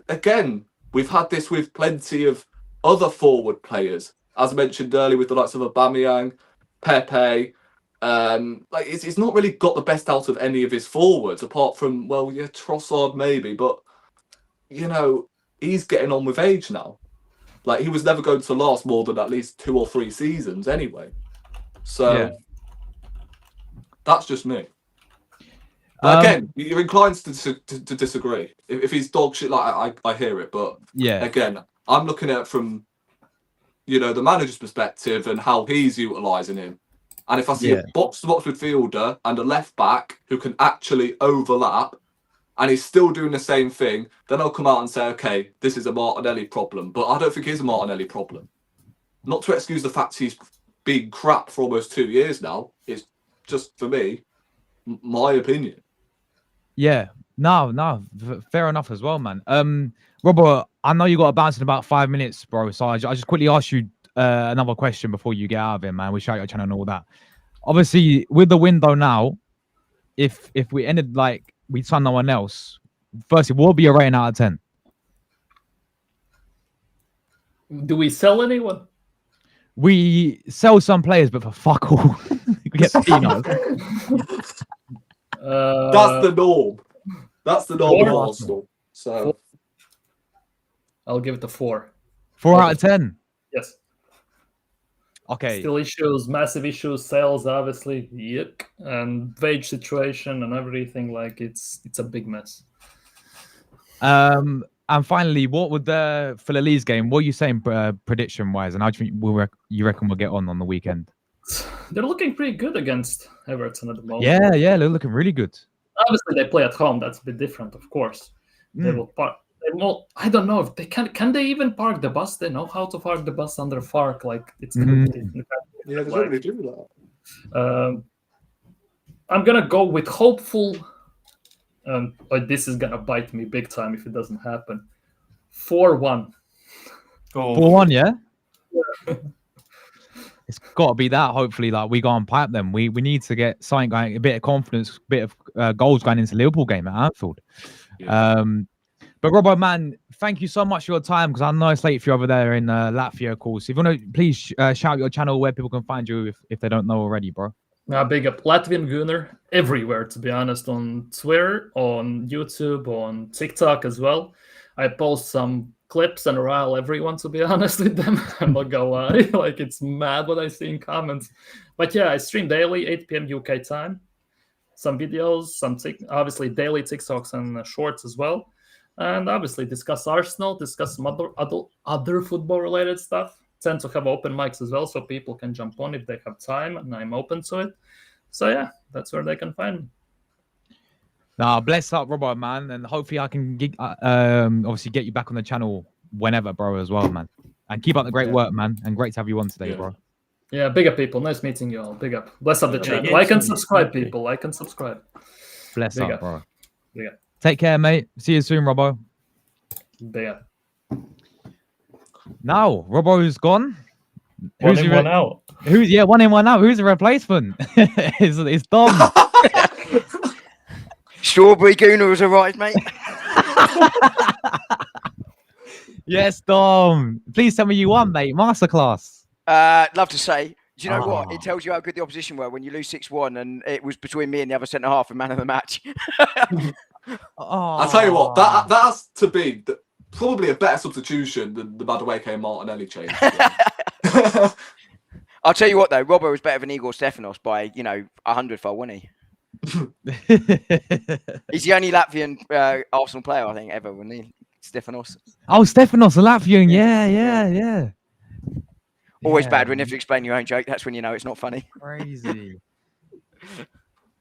again, we've had this with plenty of other forward players. As mentioned earlier with the likes of Aubameyang, Pepe. It's not really got the best out of any of his forwards, apart from, Trossard maybe. But, he's getting on with age now. He was never going to last more than at least 2 or 3 seasons anyway. So, that's just me. But again, you're inclined to disagree. If he's dog shit, I hear it. But again, I'm looking at it from, the manager's perspective and how he's utilising him. And if I see a box-to-box midfielder and a left-back who can actually overlap, and he's still doing the same thing, then I'll come out and say, okay, this is a Martinelli problem. But I don't think it's a Martinelli problem. Not to excuse the fact he's been crap for almost 2 years now. It's just, for me, my opinion. Yeah. No, fair enough as well, man. Robert, I know you got to bounce in about 5 minutes, bro. So I just quickly ask you another question before you get out of it, man. We shout your channel and all that. Obviously, with the window now, if we ended like we signed no one else, firstly, what would be a rating out of 10? Do we sell anyone? We sell some players, but for fuck all, we get peanuts. That's the norm. That's the norm of Four? Arsenal. So I'll give it a 4. 4 out of 10. Yes. Okay. Still issues, massive issues, sales obviously, yuck, and wage situation and everything. Like it's a big mess. And finally, what would for the Leeds game? What are you saying prediction wise? And how do you think you reckon we'll get on the weekend? They're looking pretty good against Everton at the moment. Yeah, they're looking really good. Obviously, they play at home. That's a bit different, of course. They will park. I don't know if they can. Can they even park the bus? They know how to park the bus under Fark. Like it's yeah, they don't really do that. I'm gonna go with hopeful. But this is gonna bite me big time if it doesn't happen. 4-1. 4-1, yeah. It's got to be that. Hopefully, like we go and pipe them. We need to get something going, a bit of confidence, a bit of goals going into the Liverpool game at Anfield. Yeah. But Robo, man, thank you so much for your time because I know it's late for you over there in Latvia, of course. If you want to, please shout your channel where people can find you if they don't know already, bro. Big up Latvian Gunner everywhere, to be honest, on Twitter, on YouTube, on TikTok as well. I post some clips and rile everyone, to be honest with them. I'm not gonna lie, like it's mad what I see in comments. But yeah, I stream daily, 8 p.m. UK time. Some videos, obviously daily TikToks and shorts as well. And obviously discuss Arsenal, discuss some other football-related stuff. Tend to have open mics as well, so people can jump on if they have time, and I'm open to it. So yeah, that's where they can find me. Nah, bless up, Robert, man, and hopefully I can obviously get you back on the channel whenever, bro, as well, man. And keep up the great work, man, and great to have you on today, bro. Yeah, big up, people. Nice meeting you all. Big up. Bless up the channel. Like and subscribe, people. Like and subscribe. Bless up, bro. Big up. Take care, mate. See you soon, Robbo. Big up. Now, Robbo's gone. One in, one out. One in, one out. Who's the replacement? it's Thom. Strawberry Gooner has arrived, mate. Yes, Thom. Please tell me you won, mate. Masterclass. Love to say. Do you know what? It tells you how good the opposition were when you lose 6-1 and it was between me and the other centre-half and man of the match. I'll tell you what, that has to be probably a better substitution than the Madueke Martinelli change. I'll tell you what, though. Robo was better than Igor Stefanos by, 100-fold, wasn't he? He's the only Latvian Arsenal player, I think, ever, wasn't he? Stefanos. Oh, Stefanos, a Latvian. Yeah. Always bad when you have to explain your own joke. That's when you know it's not funny. Crazy.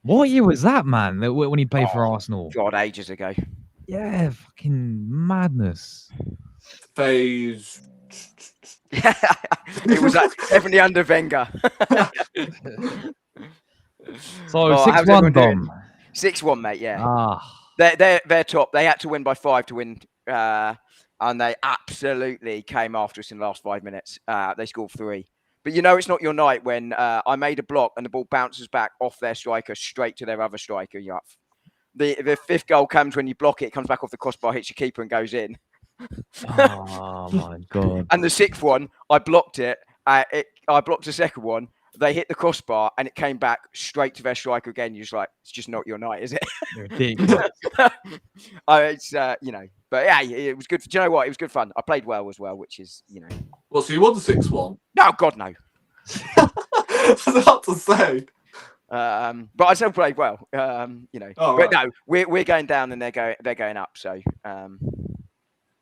What year was that, man? When he played for Arsenal? God, ages ago. Yeah, fucking madness. Phase. It was definitely under Wenger. So 6-1, Dom. 6-1, mate. Yeah. They're top. They had to win by 5 to win, and they absolutely came after us in the last 5 minutes. They scored 3. But it's not your night when I made a block and the ball bounces back off their striker straight to their other striker. The fifth goal comes when you block it. It comes back off the crossbar, hits your keeper, and goes in. Oh my god! And the 6th one, I blocked it. I blocked the second one. They hit the crossbar, and it came back straight to their striker again. You're just like, it's just not your night, is it? Ridiculous. But yeah, it was good. Do you know what? It was good fun. I played well as well, which is, Well, so you won the 6-1? No, God, no. That's hard to say. But I still played well. Oh, but no, we're going down and they're going up. So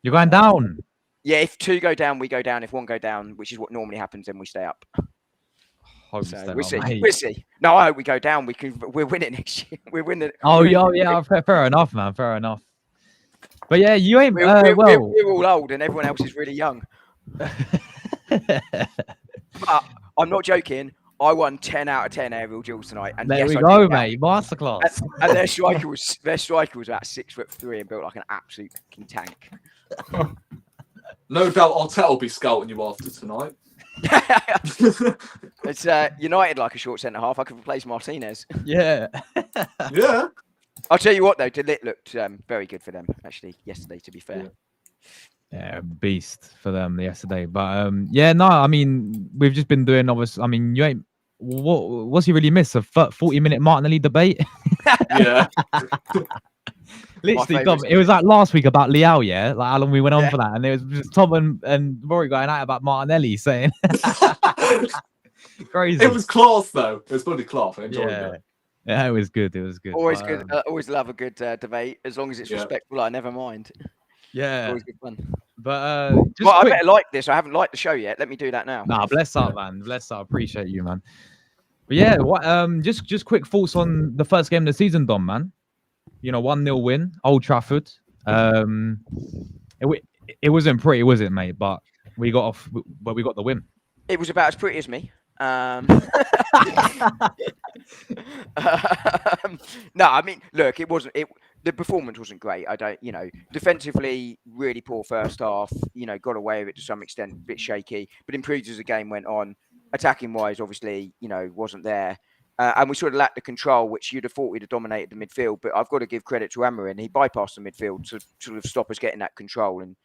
you're going down. Yeah, if 2 go down, we go down. If 1 go down, which is what normally happens, then we stay up. So we'll see. We'll see. No, I hope we go down. We're winning next year. We're winning. Oh yeah. Fair enough, man. Fair enough. But yeah, you ain't. We're all old, and everyone else is really young. But I'm not joking. I won 10 out of 10 aerial duels tonight, and There yes, we I go, did that. mate. Masterclass. And their striker was about 6'3" and built like an absolute fucking tank. No doubt Arteta will be scouting you after tonight. It's United like a short centre half. I could replace Martinez. Yeah. Yeah. I'll tell you what though, De Ligt looked very good for them actually yesterday. To be fair. Yeah, beast for them yesterday. But yeah, no, I mean, we've just been doing obviously. I mean, you ain't. What's he really missed? A 40-minute Martinelli debate? Yeah. Literally, Dom, it was like last week about Liao, yeah? Like how long we went on for that. And it was just Thom and Rory going out about Martinelli saying crazy. It was class though. It was bloody class. I enjoyed it. Yeah, it was good. It was good. Always good. Always love a good debate as long as it's respectful. I never mind. Yeah. Always good fun. But well, I better like this. I haven't liked the show yet. Let me do that now. Nah, bless up, man. Bless up. Appreciate you, man. But yeah, what just quick thoughts on the first game of the season, Dom, man. You know, 1-0 win, Old Trafford. It wasn't pretty, was it, mate? But we got off. But we got the win. It was about as pretty as me. No, I mean, look, it wasn't. The performance wasn't great. Defensively, really poor first half. Got away with it to some extent, a bit shaky, but improved as the game went on. Attacking wise, obviously, wasn't there. And we sort of lacked the control, which you'd have thought we'd have dominated the midfield. But I've got to give credit to Amorim. He bypassed the midfield to sort of stop us getting that control. And,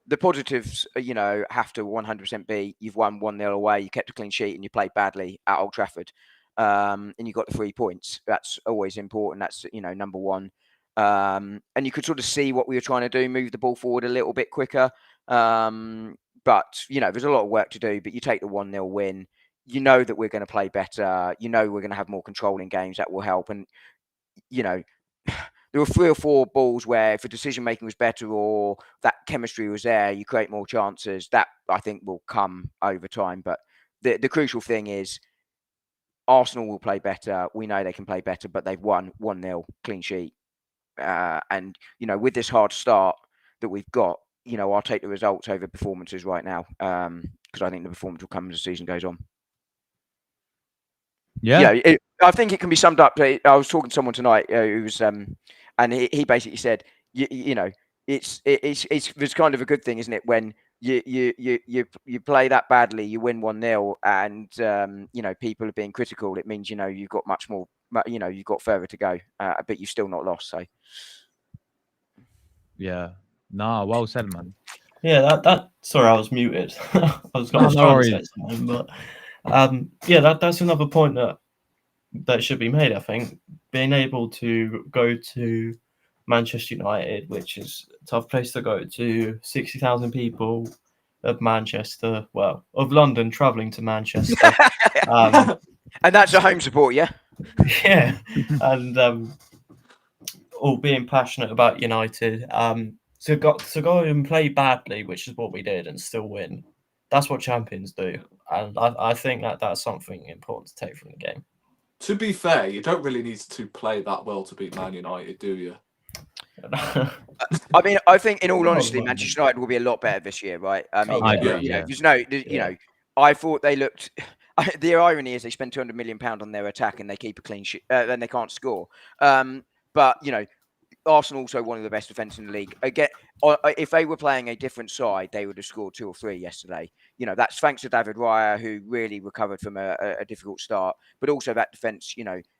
the positives, have to 100% be you've won 1-0 away, you kept a clean sheet and you played badly at Old Trafford. And you got the 3 points. That's always important. That's, number one. And you could sort of see what we were trying to do, move the ball forward a little bit quicker. But, there's a lot of work to do. But you take the 1-0 win. You know that we're going to play better. You know we're going to have more control in games. That will help. And, there were 3 or 4 balls where if the decision making was better or that chemistry was there, you create more chances. That, I think, will come over time. But the crucial thing is Arsenal will play better. We know they can play better, but they've won 1-0 clean sheet. And, with this hard start that we've got, I'll take the results over performances right now because I think the performance will come as the season goes on. Yeah, I think it can be summed up. I was talking to someone tonight who was, and he basically said, it's kind of a good thing, isn't it, when you play that badly, you win 1-0, and people are being critical. It means you've got much more, you've got further to go, but you've still not lost. So yeah, nah, well said, man. Yeah, that. Sorry, I was muted. I was trying to say something, but. That's another point that should be made. I think being able to go to Manchester United, which is a tough place to go to, 60,000 people of Manchester, of London travelling to Manchester, and that's a home support, yeah, yeah, and all being passionate about United. To go and play badly, which is what we did, and still win. That's what champions do. And I think that's something important to take from the game. To be fair, you don't really need to play that well to beat Man United, do you? I mean, I think, in all honesty, Manchester United will be a lot better this year, right? I mean, I thought they looked. The irony is they spend £200 million on their attack and they keep a clean sheet, and they can't score. But Arsenal also one of the best defense in the league. Again, if they were playing a different side, they would have scored 2 or 3 yesterday. That's thanks to David Raya, who really recovered from a difficult start. But also that defense,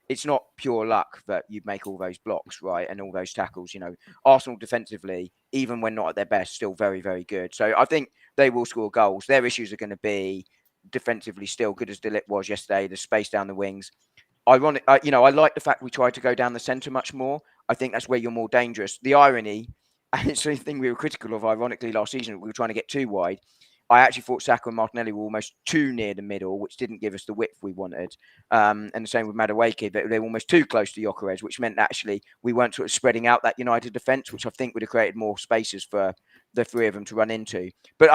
it's not pure luck that you make all those blocks, right, and all those tackles. Arsenal defensively, even when not at their best, still very, very good. So I think they will score goals. Their issues are going to be defensively still good as De Ligt was yesterday. The space down the wings. Ironic, I like the fact we tried to go down the centre much more. I think that's where you're more dangerous. The irony, and it's the thing we were critical of, ironically, last season, we were trying to get too wide. I actually thought Saka and Martinelli were almost too near the middle, which didn't give us the width we wanted. And the same with Madueke, they were almost too close to Gyökeres, which meant that actually we weren't sort of spreading out that United defence, which I think would have created more spaces for the 3 of them to run into. But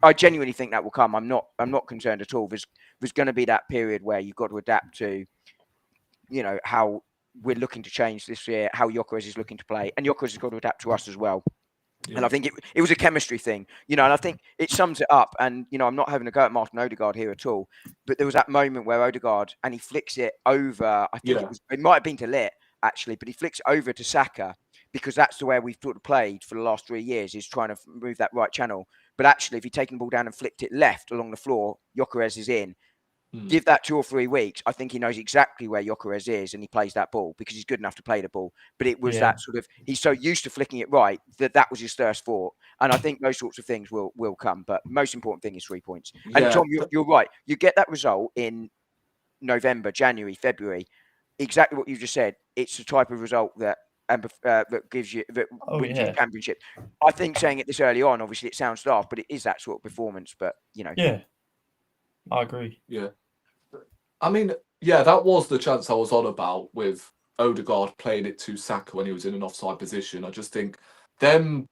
I genuinely think that will come. I'm not concerned at all. There's going to be that period where you've got to adapt to, how we're looking to change this year, how Gyökeres is looking to play, and Gyökeres has got to adapt to us as well. And I think it was a chemistry thing, and I think it sums it up. And, I'm not having a go at Martin Odegaard here at all, but there was that moment where Odegaard, and he flicks it over, I think it might have been to Lit, actually, but he flicks it over to Saka, because that's the way we've sort of played for the last 3 years, is trying to move that right channel. But actually, if he'd taken the ball down and flicked it left along the floor, Gyökeres is in. Give that 2 or 3 weeks, I think he knows exactly where Gyökeres is, and he plays that ball because he's good enough to play the ball. But it was that sort of, he's so used to flicking it right that was his first thought. And I think those sorts of things will come. But most important thing is 3 points. And Thom, you're right. You get that result in November, January, February. Exactly what you just said. It's the type of result that gives you wins you the championship. I think saying it this early on, obviously it sounds daft, but it is that sort of performance. But yeah, I agree. Yeah, I mean, that was the chance I was on about with Odegaard playing it to Saka when he was in an offside position. I just think them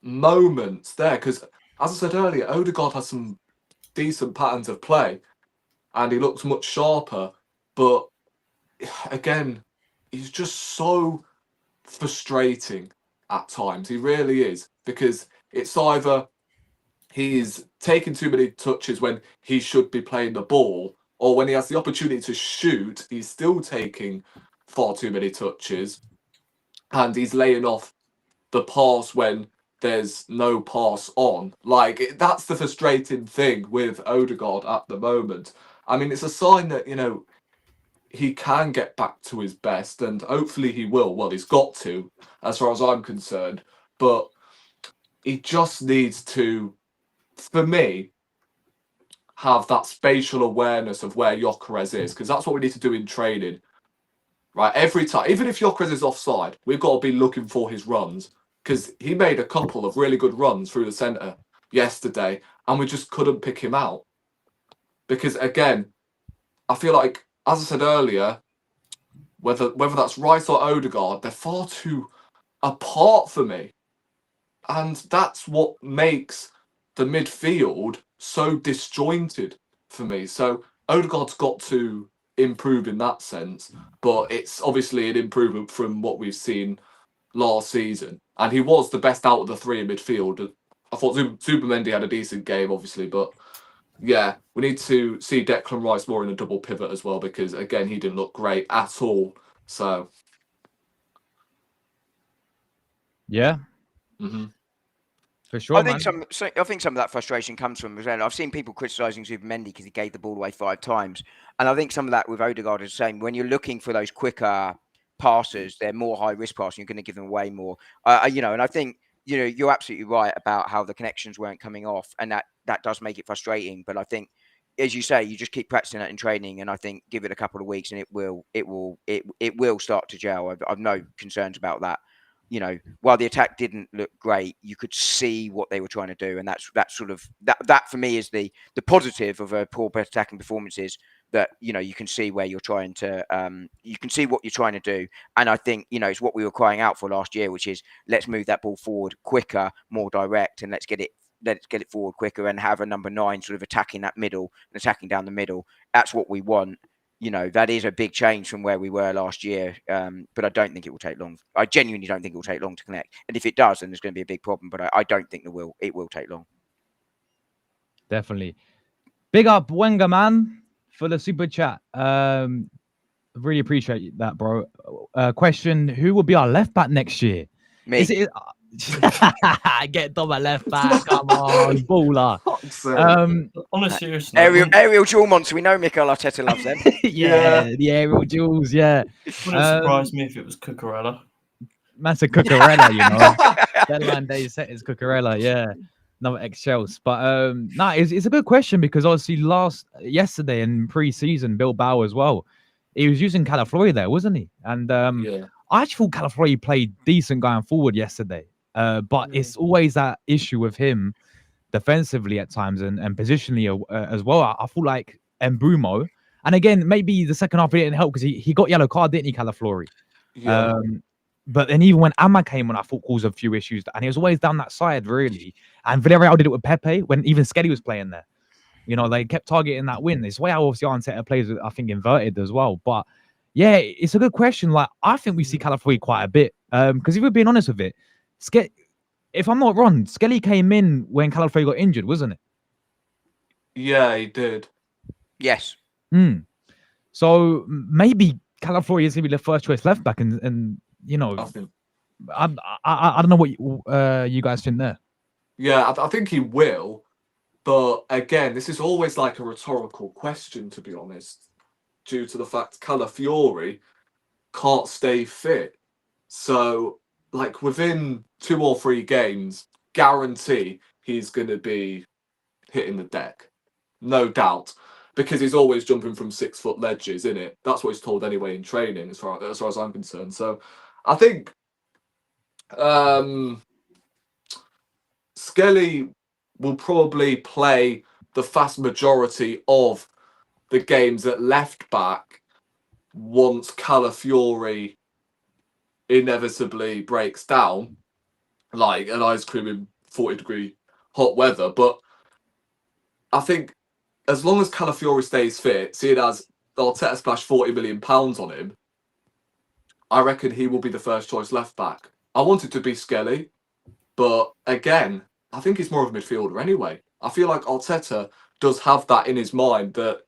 moments there, because as I said earlier, Odegaard has some decent patterns of play, and he looks much sharper. But again, he's just so frustrating at times. He really is, because it's either he's taking too many touches when he should be playing the ball, or when he has the opportunity to shoot, he's still taking far too many touches, and he's laying off the pass when there's no pass on. That's the frustrating thing with Odegaard at the moment. I mean, it's a sign that, he can get back to his best, and hopefully he will. Well, he's got to, as far as I'm concerned. But he just needs to, for me, have that spatial awareness of where Gyökeres is, because that's what we need to do in training. Right, every time, even if Gyökeres is offside, we've got to be looking for his runs, because he made a couple of really good runs through the centre yesterday, and we just couldn't pick him out. Because again, I feel like, as I said earlier, whether that's Rice or Odegaard, they're far too apart for me. And that's what makes the midfield so disjointed for me. So Odegaard's got to improve in that sense, but it's obviously an improvement from what we've seen last season. And he was the best out of the 3 in midfield. I thought Zubimendi had a decent game, obviously, but yeah, we need to see Declan Rice more in a double pivot as well, because again, he didn't look great at all. So yeah. Mm-hmm. For sure, I think some of that frustration comes from, I've seen people criticising Zubimendi because he gave the ball away 5 times, and I think some of that with Odegaard is the same. When you're looking for those quicker passes, they're more high risk passes. You're going to give them away more, and I think you're absolutely right about how the connections weren't coming off, and that does make it frustrating. But I think, as you say, you just keep practicing that in training, and I think give it a couple of weeks, and it will start to gel. I've no concerns about that. While the attack didn't look great, you could see what they were trying to do, and that's sort of that for me is the positive of a poor attacking performance, is that you can see where you're trying to you can see what you're trying to do. And I think it's what we were crying out for last year, which is let's move that ball forward quicker, more direct, and let's get it forward quicker, and have a number 9 sort of attacking that middle and attacking down the middle. That's what we want. That is a big change from where we were last year, but I don't think it will take long. I genuinely don't think it will take long to connect. And if it does, then there's going to be a big problem, but I don't think it will take long. Definitely. Big up Wenger, man, for the super chat. Really appreciate that, bro. Question, who will be our left back next year? Me. Is it... Get Thom at left back. Come on, baller. On a serious note, aerial dual monster. We know Mikel Arteta loves them. Yeah, the aerial duels. Yeah, wouldn't surprise me if it was Cucurella. Man said Cucurella, Deadline day set is Cucurella. Yeah, another ex-Chelsea. But no, it's a good question, because obviously yesterday in pre-season, Bilbao as well, he was using Calaflori there, wasn't he? And I actually thought Calaflori played decent going forward yesterday. But it's always that issue with him defensively at times and positionally as well. I feel like Mbeumo, and again, maybe the second half didn't help because he got yellow card, didn't he, Calaflori? Yeah. But then even when Amma came on, I thought caused a few issues, and he was always down that side, really. And Villarreal did it with Pepe when even Skelly was playing there. They kept targeting that win. It's the way how obviously Arteta plays, I think, inverted as well. But yeah, it's a good question. I think we see Calaflori quite a bit. Because if we're being honest with it, if I'm not wrong, Skelly came in when Calafiori got injured, wasn't it? Yeah, he did. Yes. So maybe Calafiori is going to be the first choice left back, and you know, I don't know what you guys think there. Yeah, I think he will. But again, this is always like a rhetorical question, to be honest, due to the fact Calafiori can't stay fit. So, like, within 2 or 3 games, guarantee he's going to be hitting the deck. No doubt. Because he's always jumping from 6-foot ledges, isn't it? That's what he's told anyway in training, as far as I'm concerned. So, I think Skelly will probably play the vast majority of the games at left back once Calafiori inevitably breaks down, like an ice cream in 40-degree hot weather. But I think as long as Calafiori stays fit, seeing as Arteta splashed £40 million on him, I reckon he will be the first choice left back. I want it to be Skelly, but again, I think he's more of a midfielder anyway. I feel like Arteta does have that in his mind that,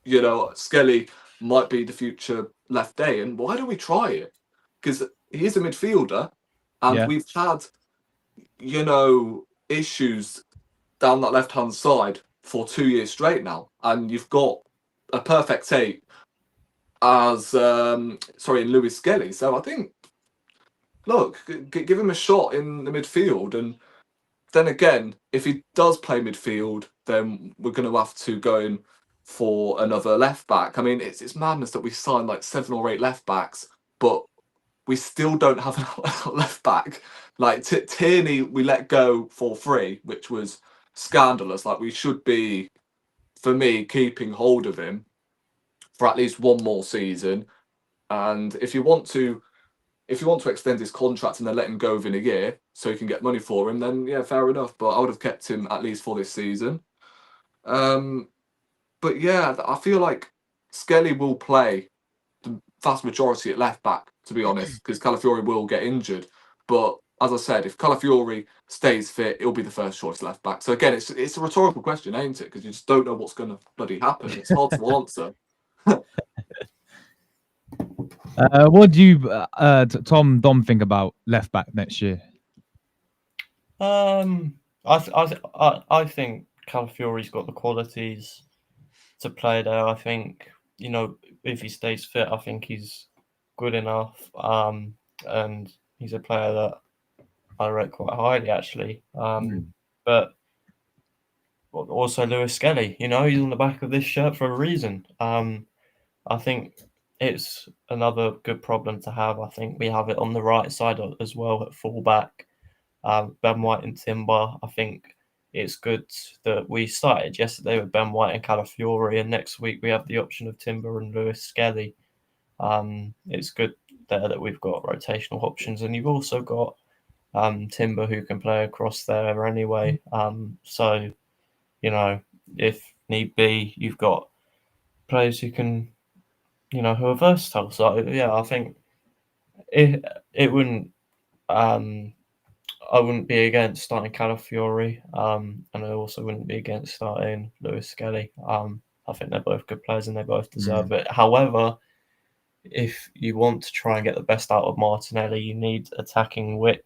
you know, Skelly might be the future left day. And why don't we try it? Because he is a midfielder and we've had, you know, issues down that left-hand side for 2 years straight now. And you've got a perfect 8 as, in Lewis Skelly. So I think, look, give him a shot in the midfield. And then again, if he does play midfield, then we're going to have to go in for another left back. I mean, it's madness that we signed like 7 or 8 left backs, but we still don't have a left back. Like Tierney, we let go for free, which was scandalous. Like we should be, for me, keeping hold of him for at least 1 more season. And if you want to extend his contract and then let him go within a year so you can get money for him, then yeah, fair enough. But I would have kept him at least for this season. But yeah, I feel like Skelly will play the vast majority at left back, to be honest, because Calafiori will get injured. But as I said, if Calafiori stays fit, he'll be the first choice left back. So again, it's a rhetorical question, ain't it? Because you just don't know what's going to bloody happen. It's hard to answer. What do you, Dom, think about left back next year? I think Calafiori's got the qualities to play there. I think, you know, if he stays fit, I think he's good enough. And he's a player that I rate quite highly, actually. But also Lewis Skelly, you know, he's on the back of this shirt for a reason. I think it's another good problem to have. I think we have it on the right side as well at fullback. Ben White and Timber. I think it's good that we started yesterday with Ben White and Calafiori, and next week we have the option of Timber and Lewis Skelly. It's good there that we've got rotational options, and you've also got Timber who can play across there anyway. So, you know, if need be, you've got players who can, you know, who are versatile. So yeah, I think it wouldn't. I wouldn't be against starting Calafiori, and I also wouldn't be against starting Lewis Skelly. I think they're both good players and they both deserve it. However, if you want to try and get the best out of Martinelli, you need attacking width,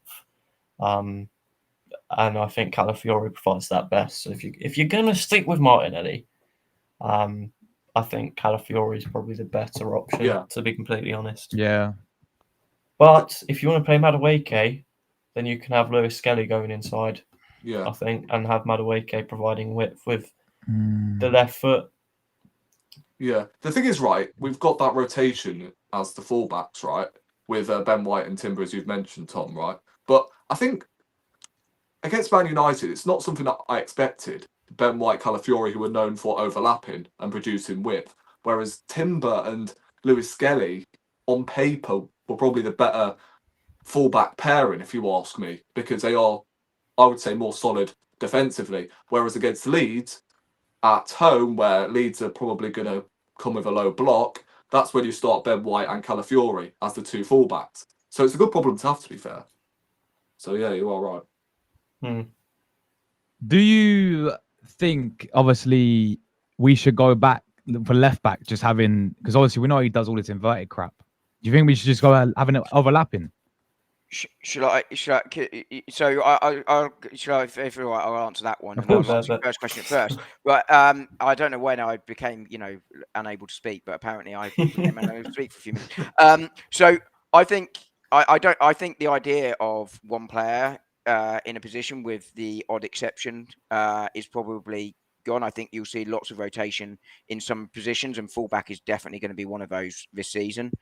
and I think Calafiori provides that best. So if you're gonna stick with Martinelli, I think Calafiori is probably the better option. To be completely honest. Yeah. But if you want to play Madueke, then you can have Lewis Skelly going inside, I think, and have Madueke providing width with the left foot. Yeah. The thing is, right, we've got that rotation as the fullbacks, right, with Ben White and Timber, as you've mentioned, Tom, right? But I think against Man United, it's not something that I expected. Ben White, Calafiori, who are known for overlapping and producing width, whereas Timber and Lewis Skelly, on paper, were probably the better fullback pairing, if you ask me, because they are, I would say, more solid defensively. Whereas against Leeds, at home, where Leeds are probably going to come with a low block, that's when you start Ben White and Calafiori as the 2 fullbacks. So it's a good problem to have, to be fair. So yeah, you are right. Do you think, obviously, we should go back for left back, just having, because obviously we know he does all this inverted crap. Do you think we should just go having it overlapping? Should I? Should I? So I'll should I? If you're right, I'll answer that one. Of And I'll course. answer the first question first. Right. I don't know when I became, unable to speak, but apparently I became unable to speak for a few minutes. So I think I think the idea of one player in a position with the odd exception is probably gone. I think you'll see lots of rotation in some positions, and fullback is definitely going to be one of those this season.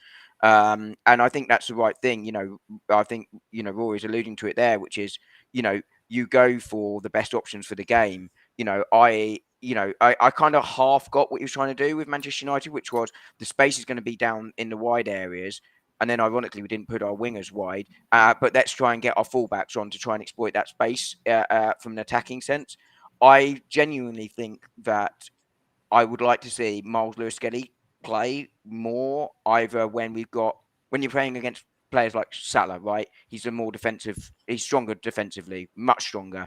And I think that's the right thing. I think, Rory's alluding to it there, which is, you go for the best options for the game. I kind of half got what he was trying to do with Manchester United, which was the space is going to be down in the wide areas. And then ironically, we didn't put our wingers wide, but let's try and get our fullbacks on to try and exploit that space from an attacking sense. I genuinely think that I would like to see Miles Lewis-Skelly play more, either when you're playing against players like Salah, right? He's he's stronger defensively, much stronger.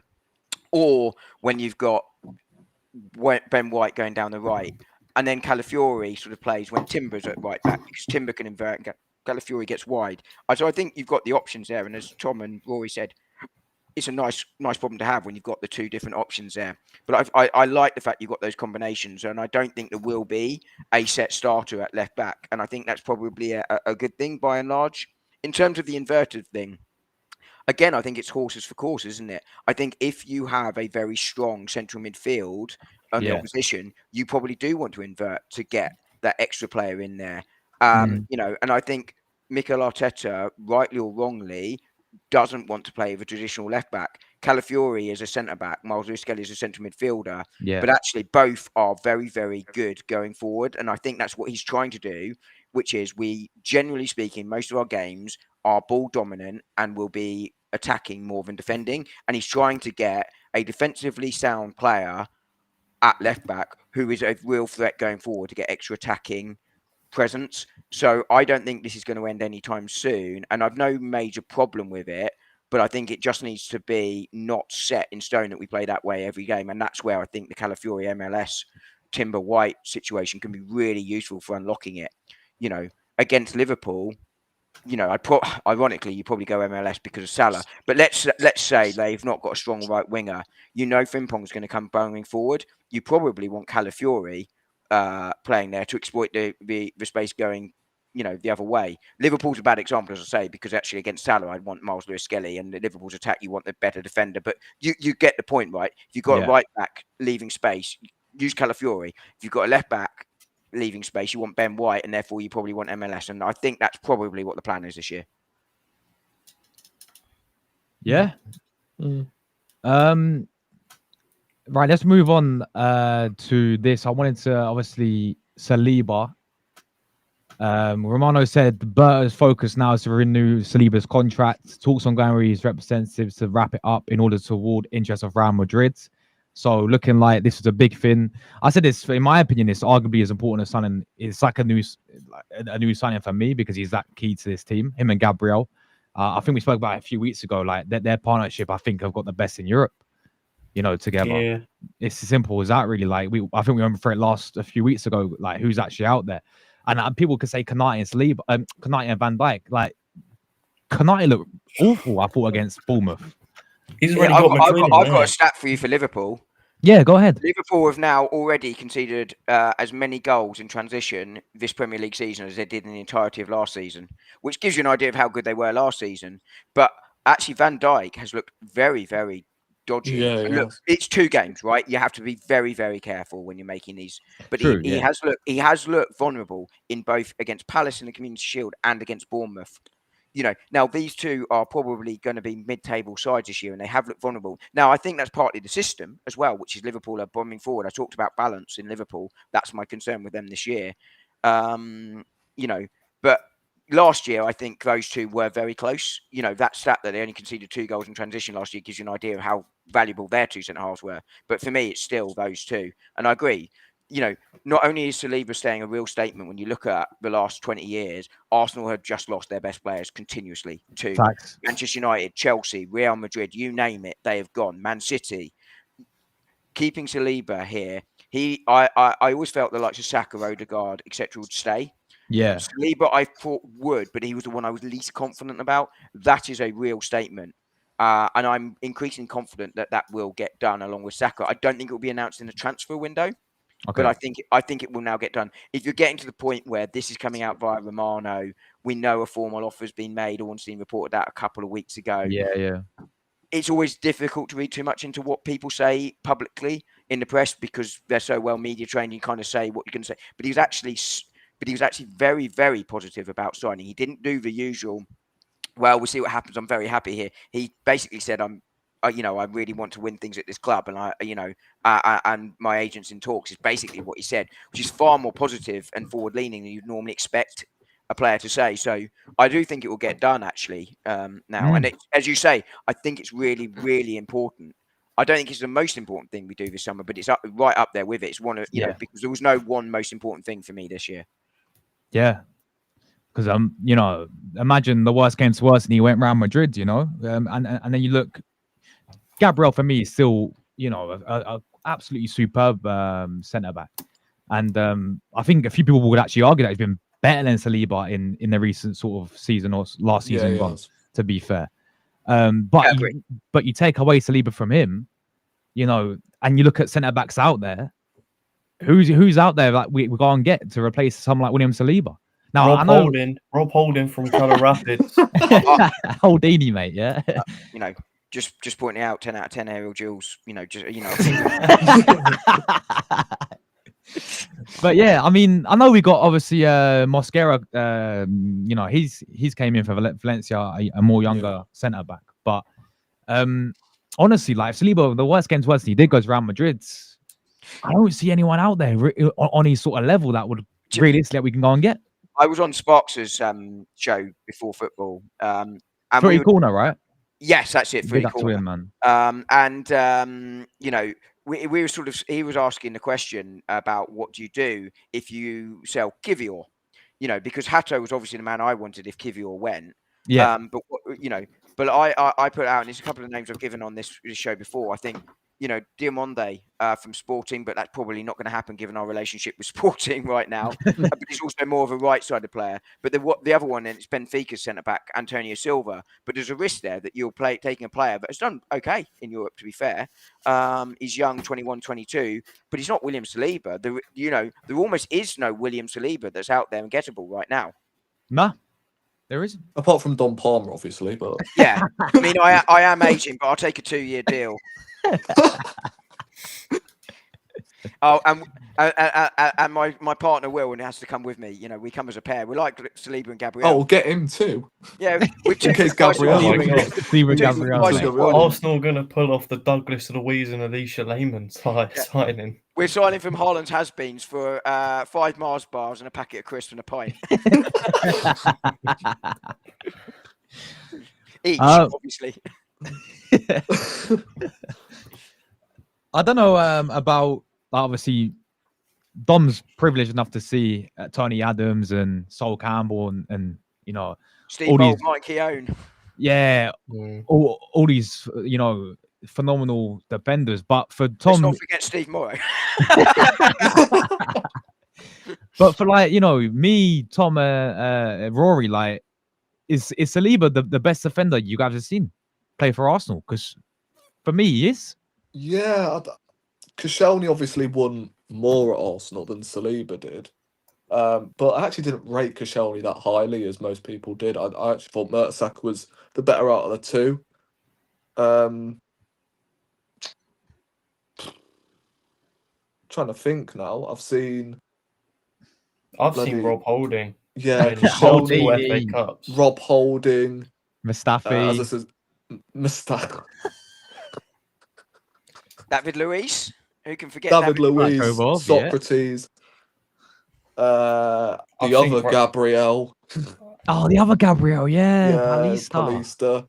Or when you've got Ben White going down the right, and then Calafiori sort of plays when Timber's at right back, because Timber can invert and Calafiori gets wide. So I think you've got the options there, and as Thom and Rory said, it's a nice problem to have when you've got the two different options there. But I like the fact you've got those combinations, and I don't think there will be a set starter at left back, and I think that's probably a good thing by and large. In terms of the inverted thing, again, I think it's horses for courses, isn't it? I think if you have a very strong central midfield on the opposition, you probably do want to invert to get that extra player in there. And I think Mikel Arteta, rightly or wrongly, doesn't want to play with a traditional left back. Calafiori is a centre back. Miles Lewis-Skelly is a central midfielder. Yeah. But actually, both are very, very good going forward. And I think that's what he's trying to do, which is we, generally speaking, most of our games are ball dominant and will be attacking more than defending. And he's trying to get a defensively sound player at left back who is a real threat going forward to get extra attacking presence. So I don't think this is going to end anytime soon, and I've no major problem with it, but I think it just needs to be not set in stone that we play that way every game, and that's where I think the Calafiori MLS Timber White situation can be really useful for unlocking it. Against Liverpool, ironically, you probably go MLS because of Salah, but let's say they've not got a strong right winger. Frimpong's going to come bowling forward. You probably want Calafiori playing there to exploit the space going, the other way. Liverpool's a bad example, as I say, because actually against Salah, I'd want Miles Lewis-Skelly, and Liverpool's attack, you want the better defender. But you get the point, right? If you've got a right back leaving space, use Calafiori. If you've got a left back leaving space, you want Ben White, and therefore you probably want MLS. And I think that's probably what the plan is this year. Yeah. Right, let's move on to this. I wanted to, obviously, Saliba. Romano said Berta's focus now is to renew Saliba's contract. Talks ongoing with his representatives to wrap it up in order to award interest of Real Madrid. So looking like this is a big thing. I said this, in my opinion, it's arguably as important as signing. It's like a new signing for me because he's that key to this team. Him and Gabriel. I think we spoke about it a few weeks ago. Like their partnership, I think, have got the best in Europe. Together. Yeah. It's as simple as that, really. Like I think we went for it a few weeks ago. Like who's actually out there, and people could say Konate and Saliba, Konate and Van Dijk. Like Konate looked awful, I thought, against Bournemouth. He's already got Madrid. I've got a stat for you for Liverpool. Yeah, go ahead. Liverpool have now already conceded as many goals in transition this Premier League season as they did in the entirety of last season, which gives you an idea of how good they were last season. But actually, Van Dijk has looked very, very dodgy. Yeah, look, it's 2 games, right? You have to be very, very careful when you're making these. But True, he has looked vulnerable in both against Palace in the Community Shield and against Bournemouth. Now these two are probably going to be mid-table sides this year, and they have looked vulnerable. Now I think that's partly the system as well, which is Liverpool are bombing forward. I talked about balance in Liverpool. That's my concern with them this year. But last year, I think those two were very close. That stat that they only conceded 2 goals in transition last year gives you an idea of how valuable their 2 centre-halves were. But for me, it's still those two. And I agree. not only is Saliba staying a real statement when you look at the last 20 years, Arsenal have just lost their best players continuously to Facts. Manchester United, Chelsea, Real Madrid, you name it, they have gone. Man City. Keeping Saliba here, I always felt the likes of Saka, Odegaard, etc. would stay. Yeah. Saliba I thought would, but he was the one I was least confident about. That is a real statement. And I'm increasingly confident that will get done along with Saka. I don't think it will be announced in the transfer window, Okay. but I think it will now get done. If you're getting to the point where this is coming out via Romano, we know a formal offer has been made. Ornstein reported that a couple of weeks ago. Yeah. It's always difficult to read too much into what people say publicly in the press because they're so well media trained. You kind of say what you're going to say. But he was actually very, very positive about signing. He didn't do the usual, well, we'll see what happens. I'm very happy here. He basically said, I really want to win things at this club. And and my agent's in talks is basically what he said, which is far more positive and forward leaning than you'd normally expect a player to say. So I do think it will get done actually now. And as you say, I think it's really, really important. I don't think it's the most important thing we do this summer, but it's right up there with it. It's one of, because there was no one most important thing for me this year. Yeah. Because imagine the worst came to worst and he went Real Madrid, and then you look, Gabriel for me is still, a absolutely superb centre back, and I think a few people would actually argue that he's been better than Saliba in the recent sort of season or last season. To be fair, but you take away Saliba from him, and you look at centre backs out there, who's out there that we go and get to replace someone like William Saliba. Now, Rob Holding from Colorado Rapids. Holdini, mate, yeah. Just pointing out 10 out of 10 aerial duels, But yeah, I mean, I know we got obviously Mosquera, he's came in for Valencia, a more younger centre back. But honestly, like Saliba, the worst came to worst, he did go to Real Madrid. I don't see anyone out there on his sort of level that would realistically that we can go and get. I was on Sparks' show before football. And corner, right? Yes, that's it. Big up to him, man. We were he was asking the question about what do you do if you sell Kivior, because Hato was obviously the man I wanted if Kivior went. Yeah. But I put out, and there's a couple of names I've given on this show before. I think, Diamonde from Sporting, but that's probably not going to happen given our relationship with Sporting right now. But he's also more of a right-sided player. But the other one, and it's Benfica's centre-back, Antonio Silva. But there's a risk there that you're taking a player that has done okay in Europe, to be fair. He's young, 21, 22, but he's not William Saliba. There almost is no William Saliba that's out there and gettable right now. Nah. There isn't. Apart from Don Palmer, obviously, but yeah. I mean, I am aging, but I'll take a 2-year deal. And my partner Will, and has to come with me. We come as a pair. We like Saliba and Gabriel. Oh, we'll get him too. Yeah, in case Gabriel. Arsenal going to pull off the Douglas Luiz and Alicia Lehmann signing. We're signing from Holland's has-beens for 5 Mars bars and a packet of crisps and a pint. Each, obviously. I don't know about, obviously, Dom's privileged enough to see Tony Adams and Sol Campbell and Steve Bolt, Mike Keown. Yeah, all these, phenomenal defenders. But for Thom... Let's not forget Steve Morrow. But for me, Thom, Rory, is Saliba the best defender you guys have seen play for Arsenal? Because for me, he is. Yeah, Koscielny obviously won more at Arsenal than Saliba did. But I actually didn't rate Koscielny that highly as most people did. I actually thought Mertesacker was the better out of the two. Trying to think now. I've seen Rob Holding. Yeah, multiple FA Cups. Rob Holding. Mustafi. Mustafi. David Luiz. Who can forget David Luiz? Socrates. The other Gabriel. Oh, the other Gabriel, yeah. Palista.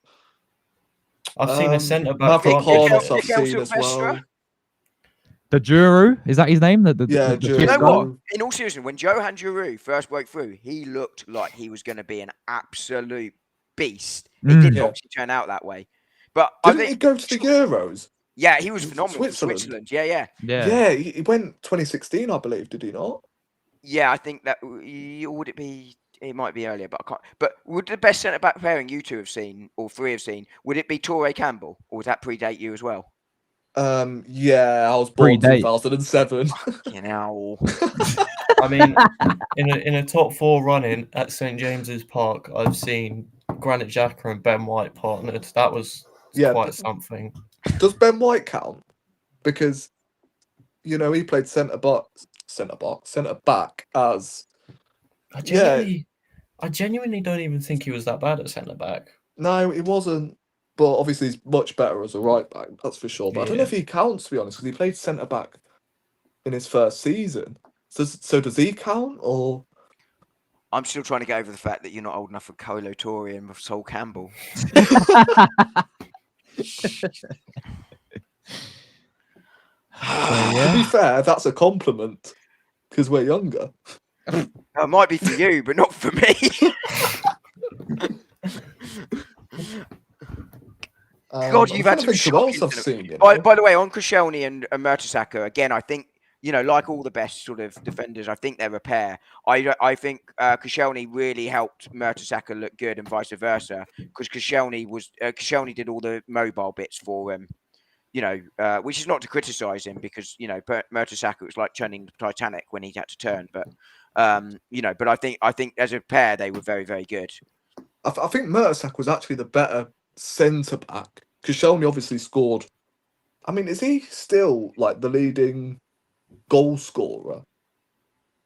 I've seen a centre back. Maverick Hornos I've seen as well. The Juru, is that his name? Yeah, the You Juru. know fifth guy? what? In all seriousness, when Johan Giroud first broke through, he looked like he was going to be an absolute beast. It didn't Yeah. obviously turn out that way, but I Didn't think he go to the Euros? yeah, he was Was it phenomenal for Switzerland. Yeah, yeah, Yeah, he went 2016, I believe. Did he not? yeah. I think that would it be? It might be earlier, but I can't. But would the best centre back pairing you two have seen, or three have seen, would it be Torre Campbell, or would that predate you as well? Yeah, I was born Predate. 2007. You know, I mean, in a top 4 run-in at St James's Park, I've seen Granit Xhaka and Ben White partnered. That was Yeah, quite something. Does Ben White count? Because he played centre back as I genuinely don't even think he was that bad at centre back. no, he wasn't. But obviously, he's much better as a right back. That's for sure. But I don't know Yeah. if he counts, to be honest, because he played centre back in his first season. So does he count or? I'm still trying to get over the fact that you're not old enough for Colo Torre and Sol Campbell. To be fair, that's a compliment because we're younger. It might be for you, but not for me. God, you've had some who else shocking. I've seen. By the way, on Koscielny and Mertesacker, again, I think, like all the best sort of defenders, I think they're a pair. I think Koscielny really helped Mertesacker look good and vice versa, because Koscielny did all the mobile bits for him. Which is not to criticise him, because Mertesacker was like turning the Titanic when he had to turn, but but I think as a pair they were very, very good. I think Mertesacker was actually the better centre back. Koscielny obviously scored. I mean, is he still like the leading goal scorer in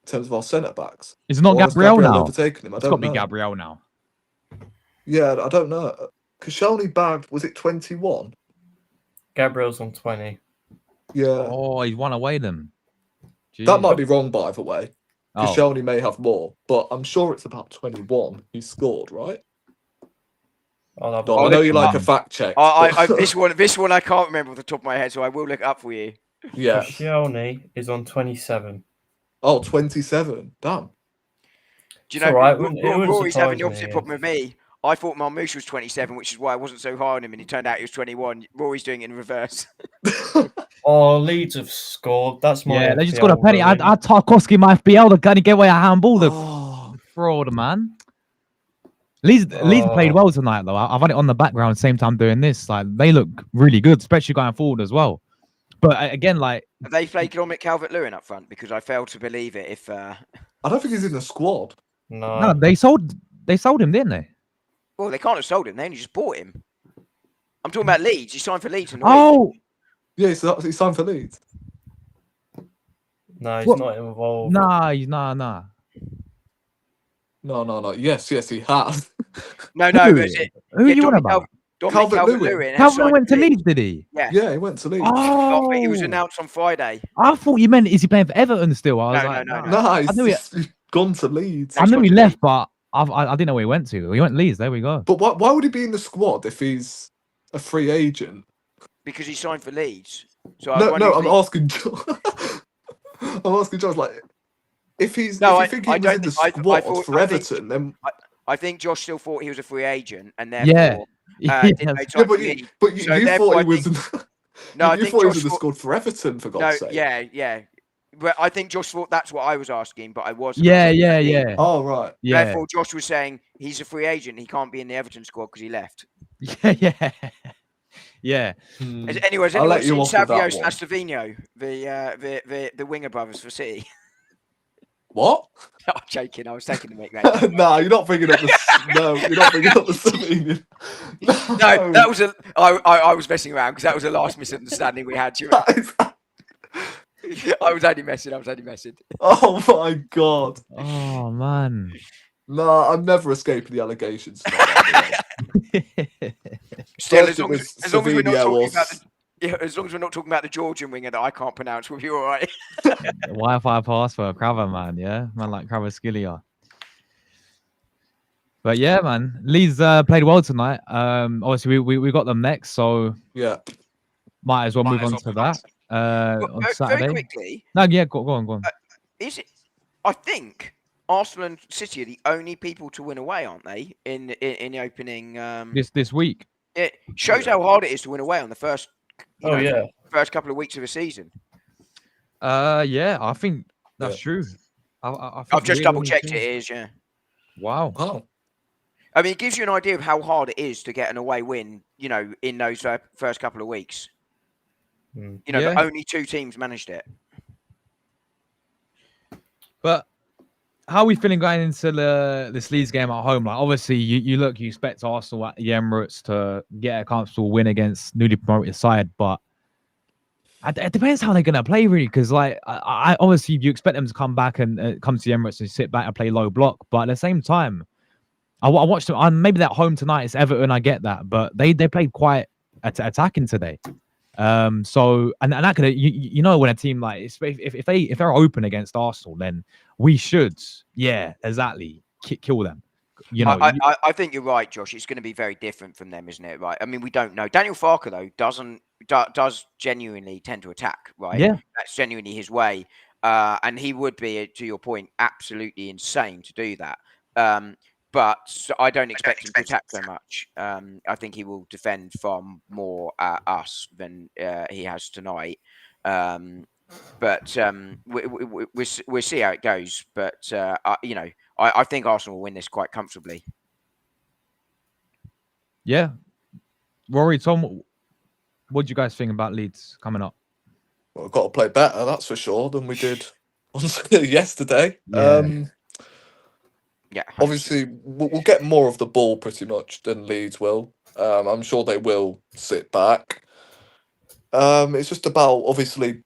terms of our centre backs? Is it not Or has Gabriel now? overtaken him? I It's got don't to be know. Gabriel now. Yeah, I don't know. Koscielny bagged, was it 21? Gabriel's on 20. Yeah. Oh, he's won away them. That might Jeez. be wrong, by the way. Oh. Koscielny may have more, but I'm sure it's about 21 he scored, right? Dom, I know you like a fact check. This one I can't remember off the top of my head, so I will look it up for you. Yeah. Koscielny is on 27. Oh, 27. Damn. Do you know, right. Rory's having the opposite problem with me. I thought Marmoush was 27, which is why I wasn't so hard on him, and it turned out he was 21. Rory's doing it in reverse. Oh, Leeds have scored. That's my Yeah, they FPL just got a penny. I ruin. Tarkovsky my FPL. They're going to give away a handball. The fraud, man. Leeds played well tonight, though. I've had it on the background same time doing this. Like, they look really good, especially going forward as well. But again, like, Have they played Gromit Calvert-Lewin up front? Because I failed to believe it. If I don't think he's in the squad. No, they sold him, didn't they? well, they can't have sold him. They only just bought him. I'm talking about Leeds. He signed for Leeds in the Oh, yeah, he signed for Leeds. no, he's What? not involved. nah. No. Yes, he has. No. Who? That's it. Who are you on about? Calvert-Lewin. Calvin went to Leeds, did he? Yeah. Yeah, he went to Leeds. Oh, He was announced on Friday. I thought you meant is he playing for Everton still? I was No, like, no. Nah, I knew he's gone to Leeds. I knew he left, but I didn't know where he went to. He went to Leeds. There we go. But why would he be in the squad if he's a free agent? Because he signed for Leeds. So I'm asking Josh, like, if you think he was in the squad for Everton, then I think Josh still thought he was a free agent, and therefore didn't know but time for you Leeds. thought he was. No, I you think thought he Josh was in the thought- squad for Everton, for God's sake. Yeah. But I think Josh thought that's what I was asking, but I wasn't. Yeah. Oh right. Yeah. Therefore, Josh was saying he's a free agent. He can't be in the Everton squad because he left. Yeah. Anyways, I'll anyone let you seen off with that Savio one. Savino, the winger brothers for City? What? I'm joking. I was taking the mic, mate. No, you're not bringing up the. No, you're not bringing up the Slovenian. No, that was I was messing around because that was the last misunderstanding we had. I was only messing. Oh my god. Oh man. No, I'm never escaping the allegations. Still, First as long it as we're not was talking Savino about as long as we're not talking about the Georgian winger that I can't pronounce, we'll be all right. Wi-Fi password, Crava, man. Yeah, man, like Cravaskillia. But yeah, man, Leeds played well tonight. Obviously we got them next, so Yeah. might as well move on to that. on Very Saturday. quickly. No, yeah, go on. Is it? I think Arsenal and City are the only people to win away, aren't they? In the opening. This week. It shows how hard it is to win away on the first. First couple of weeks of a season. Yeah, I think that's true. I think I've just we're double only checked. team. It is, yeah. Wow. I mean, it gives you an idea of how hard it is to get an away win. In those first couple of weeks. But only 2 teams managed it. But how are we feeling going into this Leeds game at home? Like, obviously, you expect Arsenal at the Emirates to get a comfortable win against newly promoted side, but it depends how they're gonna play, really. Because I obviously you expect them to come back and come to the Emirates and sit back and play low block, but at the same time, I watched them. Maybe that home tonight is Everton. I get that, but they played quite attacking today. So and that could when a team like if they're open against Arsenal, then we should exactly kill them. I think you're right, Josh. It's going to be very different from them, isn't it? Right. I mean, we don't know. Daniel Farke though does genuinely tend to attack. Right. Yeah. That's genuinely his way. And he would be, to your point, absolutely insane to do that. But I don't expect him to attack so much. I think he will defend far more at us than he has tonight. But we'll see how it goes. But I think Arsenal will win this quite comfortably. Yeah, Rory, Thom, what do you guys think about Leeds coming up? Well, we've got to play better, that's for sure, than we did yesterday. Yeah, obviously, we'll get more of the ball pretty much than Leeds will. I'm sure they will sit back. It's just about obviously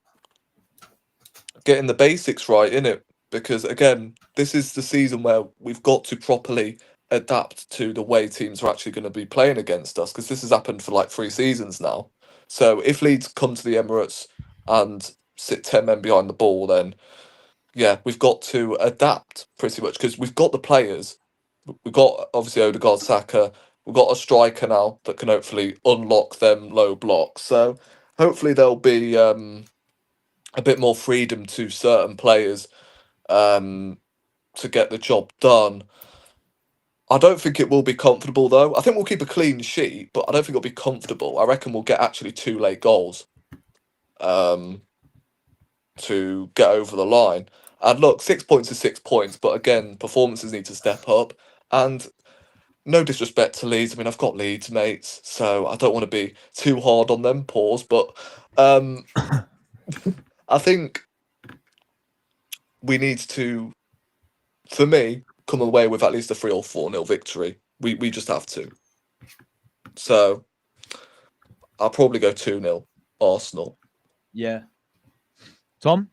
getting the basics right, innit? Because again, this is the season where we've got to properly adapt to the way teams are actually going to be playing against us. Because this has happened for like 3 seasons now. So if Leeds come to the Emirates and sit 10 men behind the ball, then yeah, we've got to adapt pretty much because we've got the players. We've got obviously Odegaard, Saka. We've got a striker now that can hopefully unlock them low blocks. So hopefully there'll be a bit more freedom to certain players to get the job done. I don't think it will be comfortable though. I think we'll keep a clean sheet, but I don't think it'll be comfortable. I reckon we'll get actually 2 late goals to get over the line. And look, 6 points is 6 points, but again, performances need to step up. And no disrespect to Leeds. I mean, I've got Leeds mates, so I don't want to be too hard on them. Pause. But I think we need to, for me, come away with at least a 3 or 4-0 victory. We just have to. So I'll probably go 2-0 Arsenal. Yeah. Thom?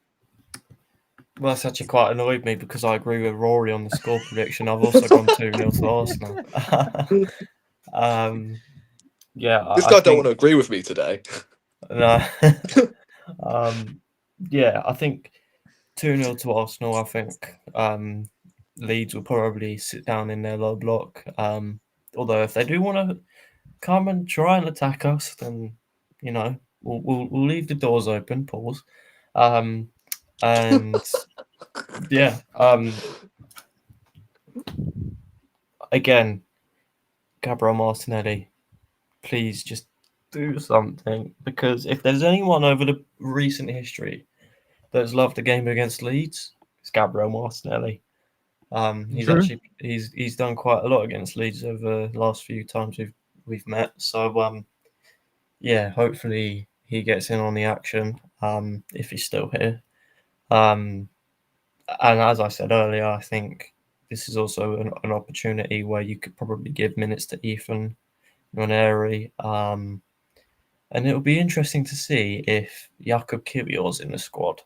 Well, that's actually quite annoyed me because I agree with Rory on the score prediction. I've also gone 2-0 to Arsenal. This guy don't want to agree with me today. No. Yeah, I think 2-0 to Arsenal. I think Leeds will probably sit down in their low block. Although if they do want to come and try and attack us, then we'll leave the doors open. Pause. And yeah, again, Gabriel Martinelli, please just do something, because if there's anyone over the recent history that's loved the game against Leeds, it's Gabriel Martinelli. He's done quite a lot against Leeds over the last few times we've met. So yeah, hopefully he gets in on the action if he's still here. And as I said earlier, I think this is also an opportunity where you could probably give minutes to Ethan Nwaneri. And it'll be interesting to see if Jakub Kiwior's in the squad.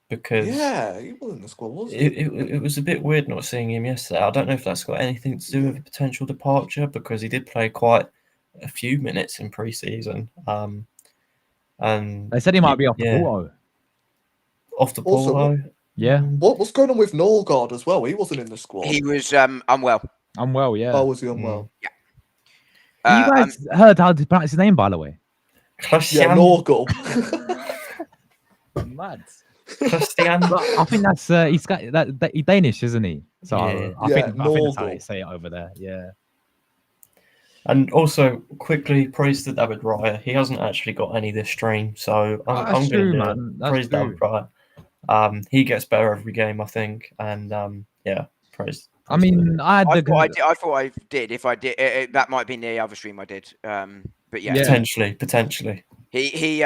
Because he was in the squad, wasn't he? It was a bit weird not seeing him yesterday. I don't know if that's got anything to do with a potential departure, because he did play quite a few minutes in pre-season. And they said he might be off the Porto. Off the Porto. Yeah. What's going on with Norgard as well? He wasn't in the squad. He was unwell. Unwell, yeah. Oh, was he unwell? Yeah. You guys heard how to pronounce his name, by the way? Yeah, Norgal. mad. Christian. But I think that's he's got he's Danish, isn't he? So Yeah. I think that's how Norgal. they say it over there. Yeah. And also, quickly praise to David Raya. He hasn't actually got any this stream, so I'm That's true, going to man. That's praise true. David Raya. He gets better every game, I think, and yeah, praise. I mean, I had I the thought I did. If I did, that might be the other stream I did. But yeah, Potentially. He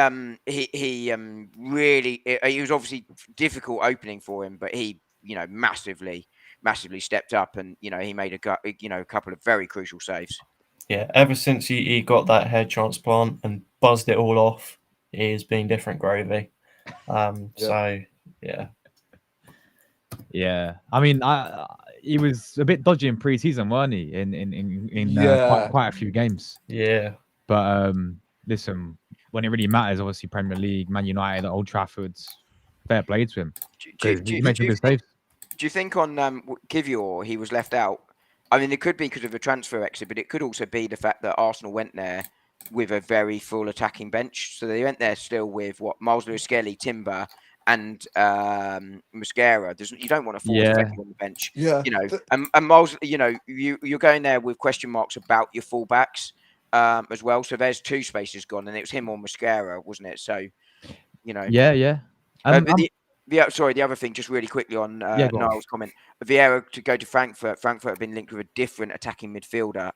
really. It was obviously difficult opening for him, but he, massively stepped up, and he made a couple of very crucial saves. Yeah, ever since he got that hair transplant and buzzed it all off, he has been different gravy. So yeah. Yeah, I mean, he was a bit dodgy in pre-season, weren't he? In quite a few games. Yeah. But listen, when it really matters, obviously Premier League, Man United, Old Trafford's fair play to him. He made some good saves. Do you think on Kivior he was left out? I mean, it could be because of a transfer exit, but it could also be the fact that Arsenal went there with a very full attacking bench. So they went there still with Miles Lewis-Skelly, Timber, and Mosquera. You don't want a forward effect on the bench. Yeah. And Miles, you're going there with question marks about your fullbacks as well. So there's two spaces gone, and it was him or Mosquera, wasn't it? So, Yeah. The other thing, just really quickly on Niall's comment, Vieira to go to Frankfurt. Frankfurt have been linked with a different attacking midfielder.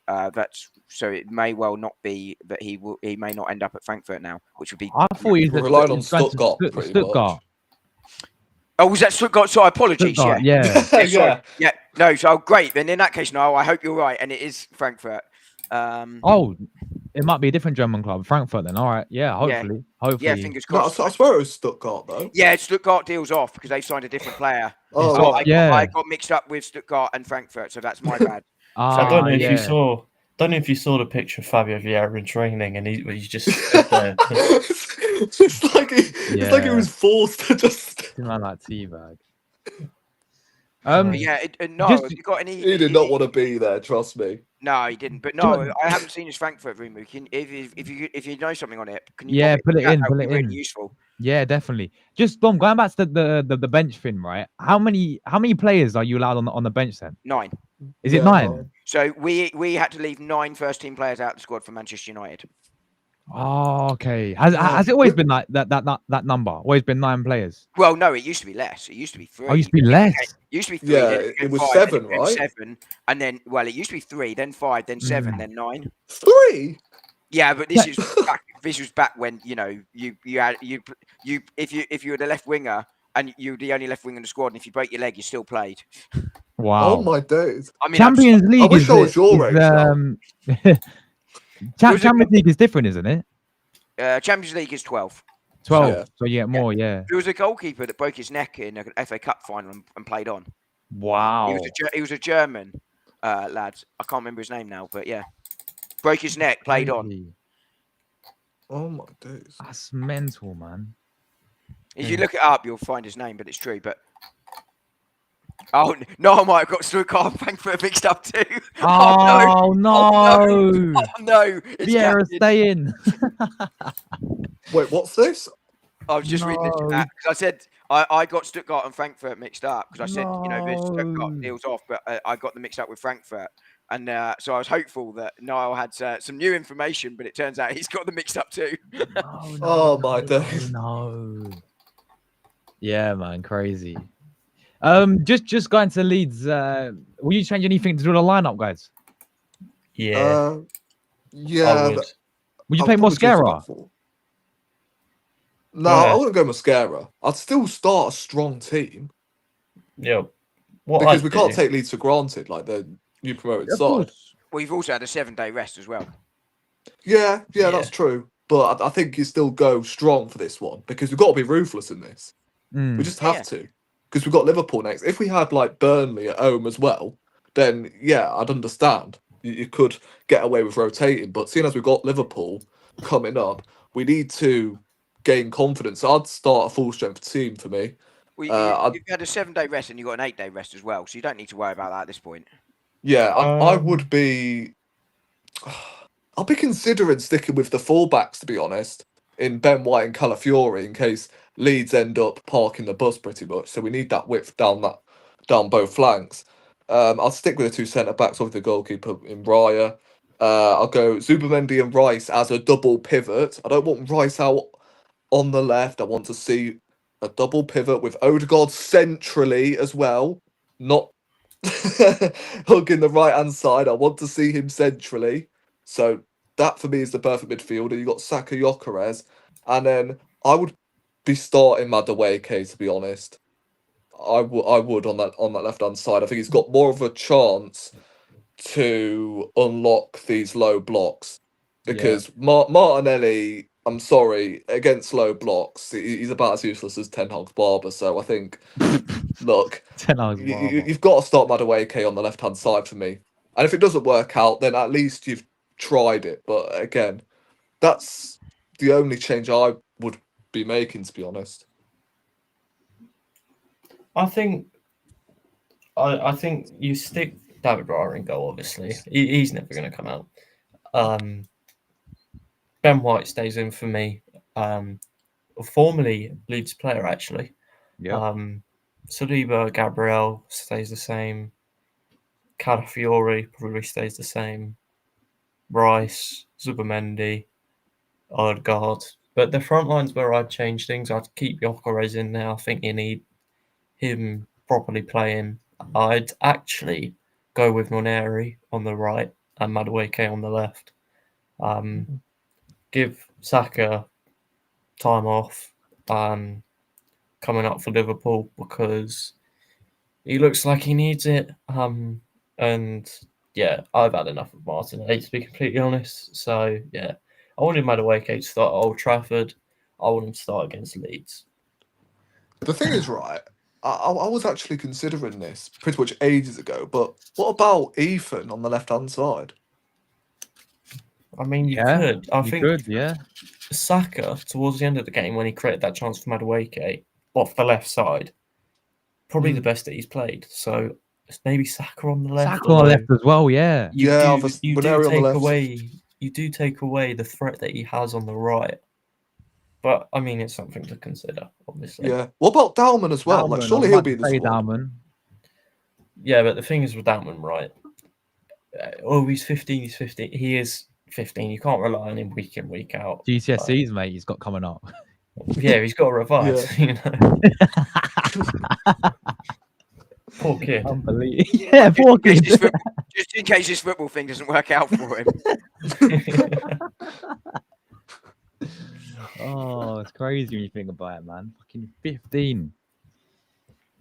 So it may well not be that he may not end up at Frankfurt now, which would be. I thought he was relying on Stuttgart. Stuttgart. Oh, was that Stuttgart? So apologies. Stuttgart, Yeah. No, so great. Then in that case, Niall, I hope you're right, and it is Frankfurt. It might be a different German club, Frankfurt. Then, all right, hopefully. Yeah, fingers crossed. No, I swear it was Stuttgart though. Yeah, Stuttgart deals off because they've signed a different player. Oh, I got mixed up with Stuttgart and Frankfurt, so that's my bad. I don't know if you saw. Don't know if you saw the picture of Fabio Vieira in training, and he's just stood there. It's like he was forced to just. Like that teabag. Have you got any? He did not want to be there. Trust me. No, he didn't. But no, I haven't seen his Frankfurt room. If you know something on it, can you? Put it in. Really useful. Yeah, definitely. Just going back to the bench thing, right? How many players are you allowed on the bench then? 9. Is it 9? So we had to leave 9 first team players out of the squad for Manchester United. Oh, okay. Has it always been like that number? Always been 9 players? Well, no, it used to be less. It used to be 3. Oh, it used to be less. It used to be 3. Yeah, it was 7, right? 7, and then it used to be 3, then 5, then 7, then 9. 3. Yeah, but this was back when you had if you were the left winger and you were the only left winger in the squad, and if you break your leg, you still played. Wow. Oh my days. I mean, Champions League. I wish I was your age. Champions League is different, isn't it? Champions League is 12. 12. Yeah. So you get more, yeah. There was a goalkeeper that broke his neck in an FA Cup final and played on. Wow. He was a German lad. I can't remember his name now, but yeah, broke his neck, played on. Oh my days. That's mental, man. If you look it up, you'll find his name, but it's true. But oh no, I might have got Stuttgart and Frankfurt mixed up too. Oh no! Oh no! Vieira, stay in. Wait, what's this? I was just reading that because I said I got Stuttgart and Frankfurt mixed up because I said Stuttgart deals off, but I got them mixed up with Frankfurt. And so I was hopeful that Niall had some new information, but it turns out he's got them mixed up too. Oh my days. No. Yeah, man, crazy. Just going to Leeds. Will you change anything to do the lineup, guys? Yeah. Yeah. Would you play Mosquera? No, I wouldn't go Mosquera. I'd still start a strong team. Yeah. Because we can't take Leeds for granted, like the new promoted side. Well, you've also had a 7-day rest as well. Yeah, that's true. But I think you still go strong for this one because we've got to be ruthless in this. We just have to. Because we've got Liverpool next. If we had like Burnley at home as well, then yeah, I'd understand. You could get away with rotating. But seeing as we've got Liverpool coming up, we need to gain confidence. I'd start a full strength team for me. Well, you've had a 7-day rest and you've got an 8-day rest as well, so you don't need to worry about that at this point. Yeah, I would be. I'll be considering sticking with the fullbacks, to be honest. in Ben White and Calafiori in case Leeds end up parking the bus pretty much. So we need that width down both flanks. I'll stick with the two centre backs, obviously the goalkeeper in Raya. I'll go Zubimendi and Rice as a double pivot. I don't want Rice out on the left. I want to see a double pivot with Odegaard centrally as well, not hugging the right hand side. I want to see him centrally. So that for me is the perfect midfielder. You got Saka, Gyökeres, and then I would be starting Madueke, to be honest. I would on that left hand side. I think he's got more of a chance to unlock these low blocks because Martinelli, I'm sorry, against low blocks, he's about as useless as Ten Hag's barber. So I think, look, you've got to start Madueke on the left hand side for me. And if it doesn't work out, then at least you've tried it. But again, that's the only change I would be making, to be honest. I think you stick David Raya in goal. Obviously, he's never going to come out. Ben White stays in for me. Formerly Leeds player, actually. Yeah. Saliba, Gabriel stays the same. Calafiori probably stays the same. Rice, Zubimendi, Odegaard. But the front line's where I'd change things. I'd keep Gyökeres in there. I think you need him properly playing. I'd actually go with Noneri on the right and Madueke on the left. Give Saka time off coming up for Liverpool because he looks like he needs it. And yeah, I've had enough of Martinelli, to be completely honest. So yeah, I wanted Madueke to start at Old Trafford. I want him to start against Leeds. The thing is, right, I was actually considering this pretty much ages ago, but what about Ethan on the left-hand side? I mean, you could. I think Saka, towards the end of the game, when he created that chance for Madueke off the left side, probably the best that he's played. So maybe Saka on the left. Saka on the left as well, yeah. You do take away the threat that he has on the right. But I mean, it's something to consider, obviously. Yeah. What about Dalman as well? Like, surely he'll be in the squad. Dalman. Yeah, but the thing is with Dalman, right? He's 15. He's 15. He is 15. You can't rely on him week in, week out. GCSEs, mate. He's got coming up. Yeah, he's got to revise. You know. Poor kid. Unbelievable. Yeah, poor kid. Just in case this football thing doesn't work out for him. Oh, it's crazy when you think about it, man. Fucking 15.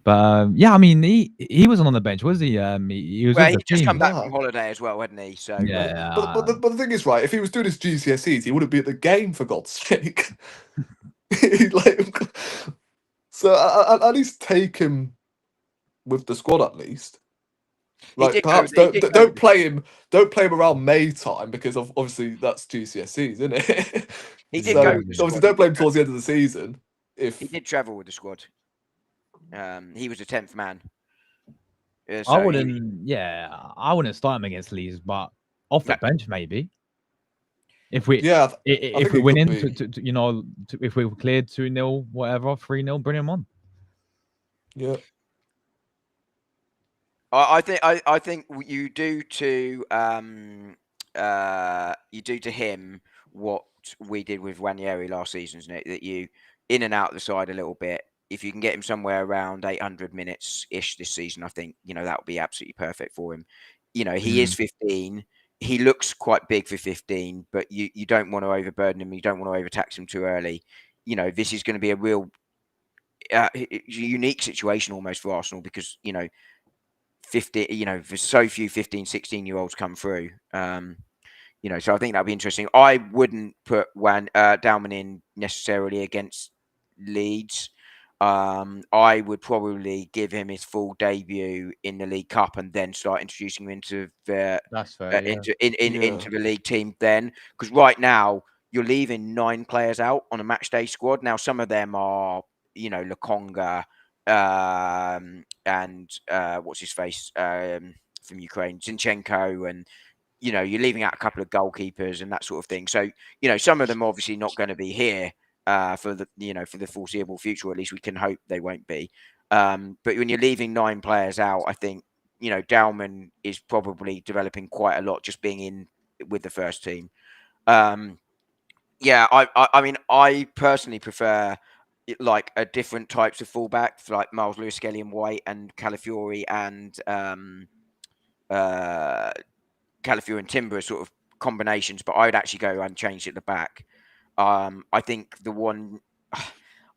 But yeah, I mean, he wasn't on the bench, was he? He was. Well, he'd just come back from holiday as well, hadn't he? So yeah. But the thing is, right? If he was doing his GCSEs, he wouldn't be at the game, for God's sake. So at least take him with the squad at least. Like perhaps don't play him around May time because obviously that's GCSEs, isn't it? He did go. Obviously, don't play him towards the end of the season. If he did travel with the squad, he was a 10th man. I wouldn't start him against Leeds, but off the bench maybe. If we win in, if we cleared 2-0, whatever, 3-0, bring him on. Yeah. I think you do to him what we did with Ranieri last season, isn't it? That you in and out of the side a little bit. If you can get him somewhere around 800 minutes ish this season, I think that would be absolutely perfect for him. He is 15. He looks quite big for 15, but you don't want to overburden him. You don't want to overtax him too early. This is going to be a real unique situation almost for Arsenal because 50, there's so few 15, 16-year-olds come through. So I think that'd be interesting. I wouldn't put Dalman in necessarily against Leeds. I would probably give him his full debut in the League Cup and then start introducing him into the into the league team then. Because right now you're leaving 9 players out on a match day squad. Now some of them are Lokonga and what's his face from Ukraine, Zinchenko, and you're leaving out a couple of goalkeepers and that sort of thing. So, some of them are obviously not going to be here for the foreseeable future, or at least we can hope they won't be. But when you're leaving 9 players out, I think, Dalman is probably developing quite a lot just being in with the first team. Yeah, I mean, I personally prefer like a different types of fullback, like Miles Lewis, Skelly and White, and Calafiori and Calafiori and Timber sort of combinations. But I'd actually go and change it at the back. I think the one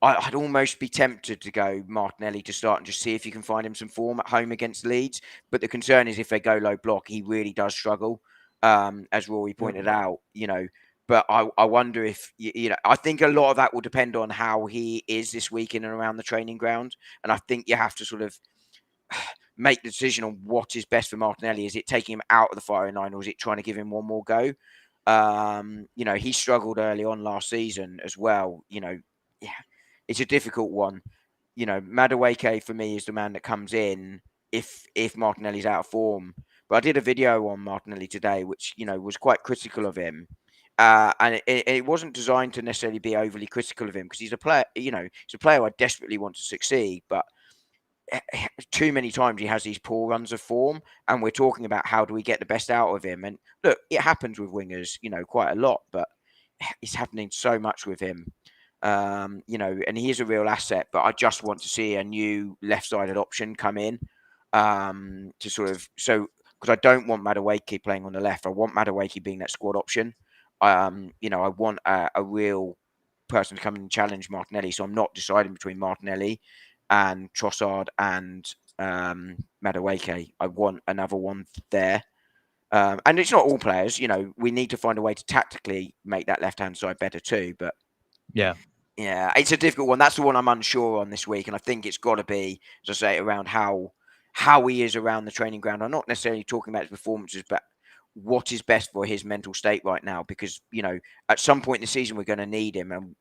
I'd almost be tempted to go Martinelli to start and just see if you can find him some form at home against Leeds. But the concern is if they go low block, he really does struggle, as Rory pointed out. But I wonder if, I think a lot of that will depend on how he is this week in and around the training ground. And I think you have to sort of make the decision on what is best for Martinelli. Is it taking him out of the firing line, or is it trying to give him one more go? He struggled early on last season as well. It's a difficult one. Madueke for me is the man that comes in if Martinelli's out of form. But I did a video on Martinelli today, which, was quite critical of him. And it wasn't designed to necessarily be overly critical of him, because he's a player, he's a player I desperately want to succeed, but too many times he has these poor runs of form, and we're talking about how do we get the best out of him. And look, it happens with wingers, quite a lot, but it's happening so much with him. And he is a real asset, but I just want to see a new left-sided option come in to sort of, because I don't want Madueke playing on the left. I want Madueke being that squad option. I want a real person to come in and challenge Martinelli. So I'm not deciding between Martinelli and Trossard and Madueke. I want another one there. And it's not all players. We need to find a way to tactically make that left-hand side better too. But yeah, it's a difficult one. That's the one I'm unsure on this week. And I think it's got to be, as I say, around how he is around the training ground. I'm not necessarily talking about his performances, but what is best for his mental state right now, because at some point in the season we're going to need him, and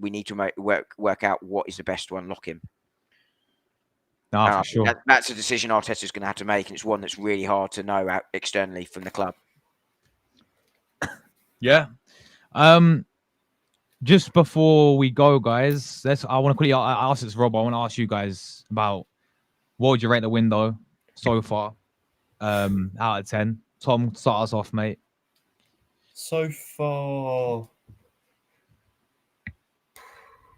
we need to work out what is the best to unlock him. no, for sure. That's a decision Arteta's going to have to make, and it's one that's really hard to know out externally from the club. Yeah. Just before we go, guys, I want to quickly ask this, Rob. I want to ask you guys about what would you rate the window so far out of 10. Thom, start us off, mate. So far,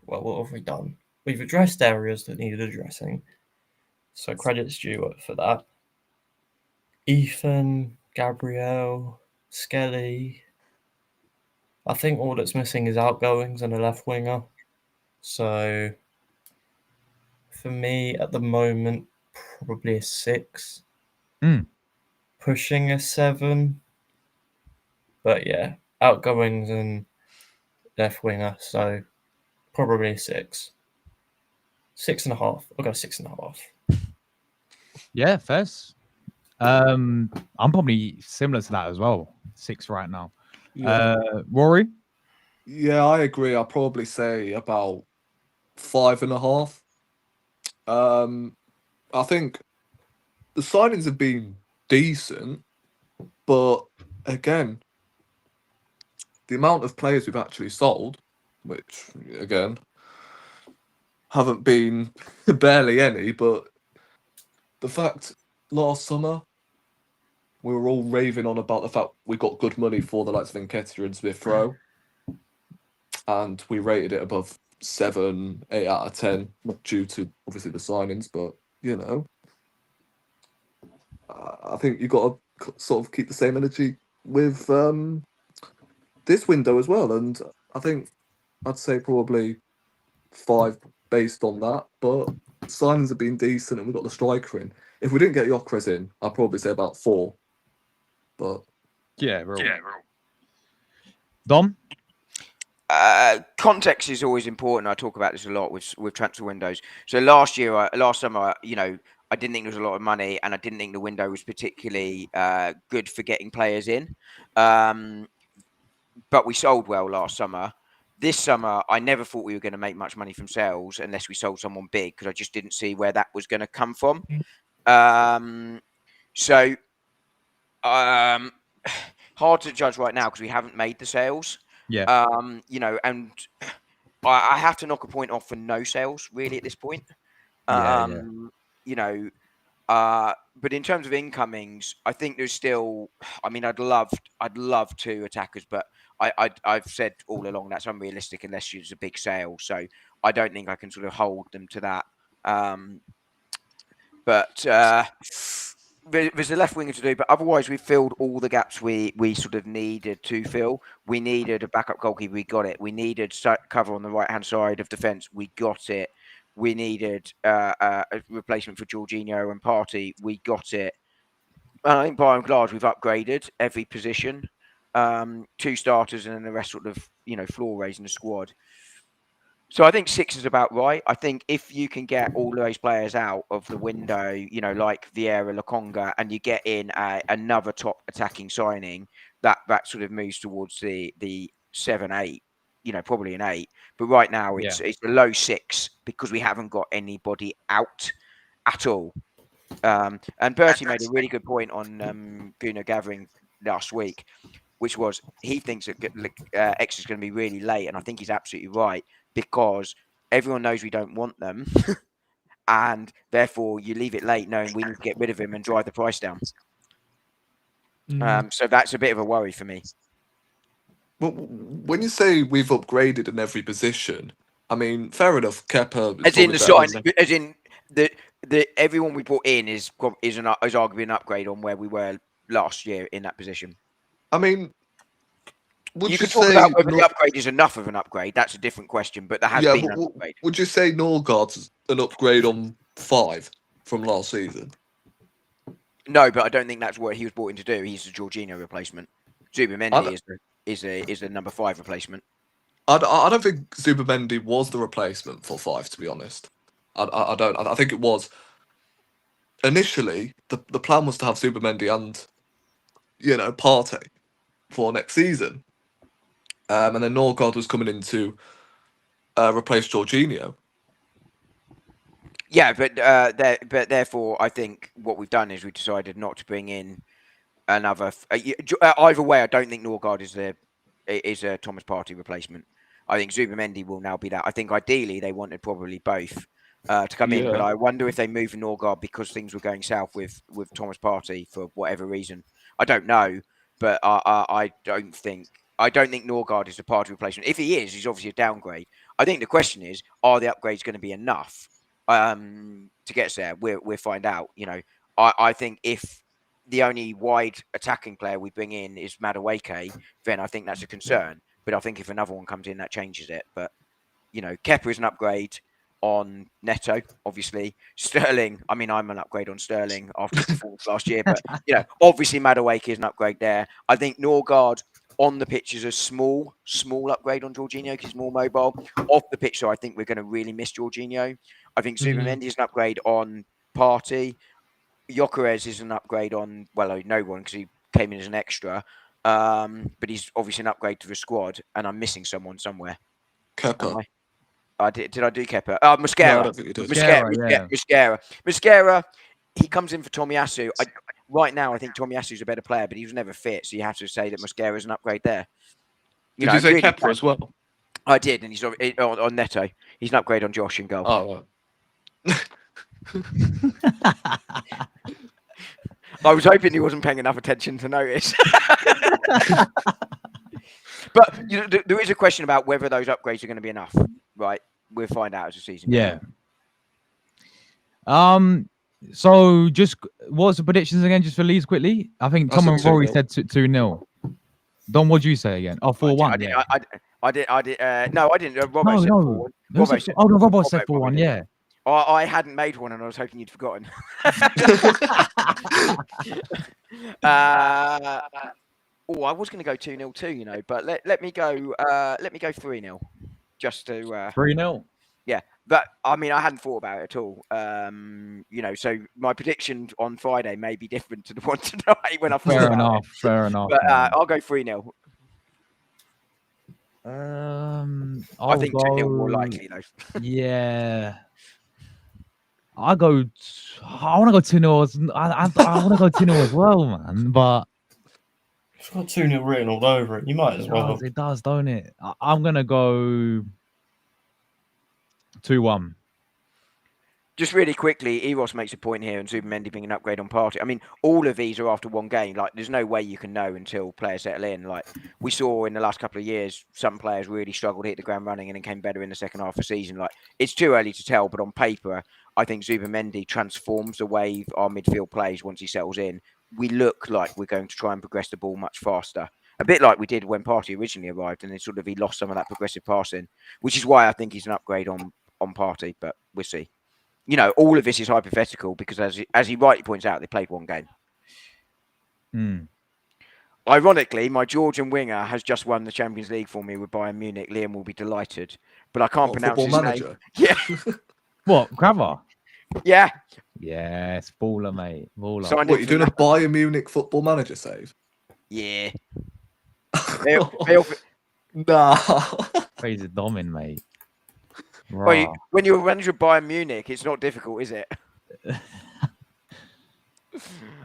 well, what have we done? We've addressed areas that needed addressing, so credit's due for that. Ethan, Gabriel, Skelly. I think all that's missing is outgoings and a left winger. So for me, at the moment, probably a 6. Pushing a 7. But yeah, outgoings and left winger, so probably a 6. 6.5. I'll go 6.5. Yeah, first. I'm probably similar to that as well. 6 right now. Yeah. Rory? Yeah, I agree. I'll probably say about 5.5. I think the signings have been decent, but again, the amount of players we've actually sold, which again haven't been barely any, but the fact last summer we were all raving on about the fact we got good money for the likes of Nketiah and Smith Rowe, and we rated it above 7, 8 out of 10, not due to obviously the signings, but I think you've got to sort of keep the same energy with this window as well. And I think I'd say probably 5 based on that. But signings have been decent, and we've got the striker in. If we didn't get Gyökeres in, I'd probably say about 4. But yeah, Dom? Context is always important. I talk about this a lot with transfer windows. So last summer, I didn't think there was a lot of money, and I didn't think the window was particularly good for getting players in. But we sold well last summer. This summer, I never thought we were going to make much money from sales unless we sold someone big, because I just didn't see where that was going to come from. hard to judge right now because we haven't made the sales. Yeah. You know, and I have to knock a point off for no sales really at this point. Yeah. You know, but in terms of incomings, I think there's still. I mean, I'd love 2 attackers, but I've said all along that's unrealistic unless it's a big sale. So I don't think I can sort of hold them to that. But there's a left winger to do, but otherwise we've filled all the gaps we sort of needed to fill. We needed a backup goalkeeper, we got it. We needed cover on the right hand side of defence, we got it. We needed a replacement for Jorginho and Partey, we got it. And I think by and large we've upgraded every position. 2 starters and then the rest sort of, you know, floor raising the squad. So I think 6 is about right. I think if you can get all those players out of the window, you know, like Vieira, Lokonga, and you get in another top attacking signing, that sort of moves towards the 7, 8, you know, probably an 8. But right now it's a low 6 because we haven't got anybody out at all. And Bertie made a really good point on Gunnar Gathering last week, which was he thinks that X is going to be really late, and I think he's absolutely right. Because everyone knows we don't want them, and therefore you leave it late knowing we need to get rid of him and drive the price down. So that's a bit of a worry for me. Well, when you say we've upgraded in every position, I mean, fair enough. Kepa, as in the sign, as in the everyone we brought in is arguably an upgrade on where we were last year in that position. I mean. You can talk about whether the upgrade is enough of an upgrade. That's a different question, but there has been an upgrade. Would you say Norgard's an upgrade on 5 from last season? No, but I don't think that's what he was brought in to do. He's a Jorginho replacement. Zubimendi is the number 5 replacement. I don't think Zubimendi was the replacement for 5, to be honest. I don't. I think it was initially the plan was to have Zubimendi and, you know, Partey for next season. And then Norgard was coming in to replace Jorginho. Yeah, but therefore, I think what we've done is we decided not to bring in another. Either way, I don't think Norgard is a Thomas Partey replacement. I think Zubimendi will now be that. I think ideally they wanted probably both to come in, but I wonder if they move Norgard because things were going south with Thomas Partey for whatever reason. I don't know, but I don't think Norgard is a Partey replacement. If he is, he's obviously a downgrade. I think the question is, are the upgrades going to be enough to get us there? We'll find out. You know, I think if the only wide attacking player we bring in is Madueke, then I think that's a concern. But I think if another one comes in, that changes it. But, you know, Kepa is an upgrade on Neto, obviously. Sterling, I mean, I'm an upgrade on Sterling after the performance last year. But, you know, obviously Madueke is an upgrade there. I think Norgard on the pitch is a small upgrade on Jorginho because he's more mobile. Off the pitch, so I think we're going to really miss Jorginho. I think Zubimendi is an upgrade on Partey. Gyökeres is an upgrade on, well, no one because he came in as an extra. But he's obviously an upgrade to the squad, and I'm missing someone somewhere. Kepa. Did I do Kepa? Mosquera. No, I don't think you did. Mosquera. He comes in for Tomiyasu. Right now, I think Tomiyasu's a better player, but he was never fit, so you have to say that Mosquera is an upgrade there. Did you say really Kepa as well? I did, and he's on Neto. He's an upgrade on Josh in goal. Oh, right. I was hoping he wasn't paying enough attention to notice. But you know, there is a question about whether those upgrades are going to be enough, right? We'll find out as the season goes on. So just what's the predictions again, just for Leeds quickly? I think Thom and Rory said 2-0. Don, what did you say again? Oh, 4-1. I did. No, I didn't. Robo said 4-1. Robbo said 4-1, yeah. I hadn't made one and I was hoping you'd forgotten. I was going to go 2-0 too, you know, but let me go 3-0 just to 3-0. Yeah, but I mean, I hadn't thought about it at all. You know, so my prediction on Friday may be different to the one tonight when I thought about it. Fair enough. But I'll go 3-0. I think 2-0 more likely though. Yeah. I want to go 2-0. I want to go 2-0 as well, man. But It's got 2-0 written all over it. You might as well. It does, don't it? I'm going to go 2-1. Just really quickly, Eros makes a point here, and Zubimendi being an upgrade on Partey. I mean, all of these are after one game. Like, there's no way you can know until players settle in. Like, we saw in the last couple of years, some players really struggled to hit the ground running and then came better in the second half of the season. Like, it's too early to tell, but on paper, I think Zubimendi transforms the way our midfield plays once he settles in. We look like we're going to try and progress the ball much faster. A bit like we did when Partey originally arrived, and then sort of he lost some of that progressive passing, which is why I think he's an upgrade on Partey, but we'll see. You know, all of this is hypothetical because, as he rightly points out, they played one game. Ironically, my Georgian winger has just won the Champions League for me with Bayern Munich. Liam will be delighted, but I can't pronounce his name. Yeah. What, Graver? Yeah. Yes, baller, mate. Baller. So what, you're doing a Bayern Munich Football Manager save? Yeah. Nah. Crazy Domin, mate. Well, when you're a manager of Bayern Munich, it's not difficult, is it? Have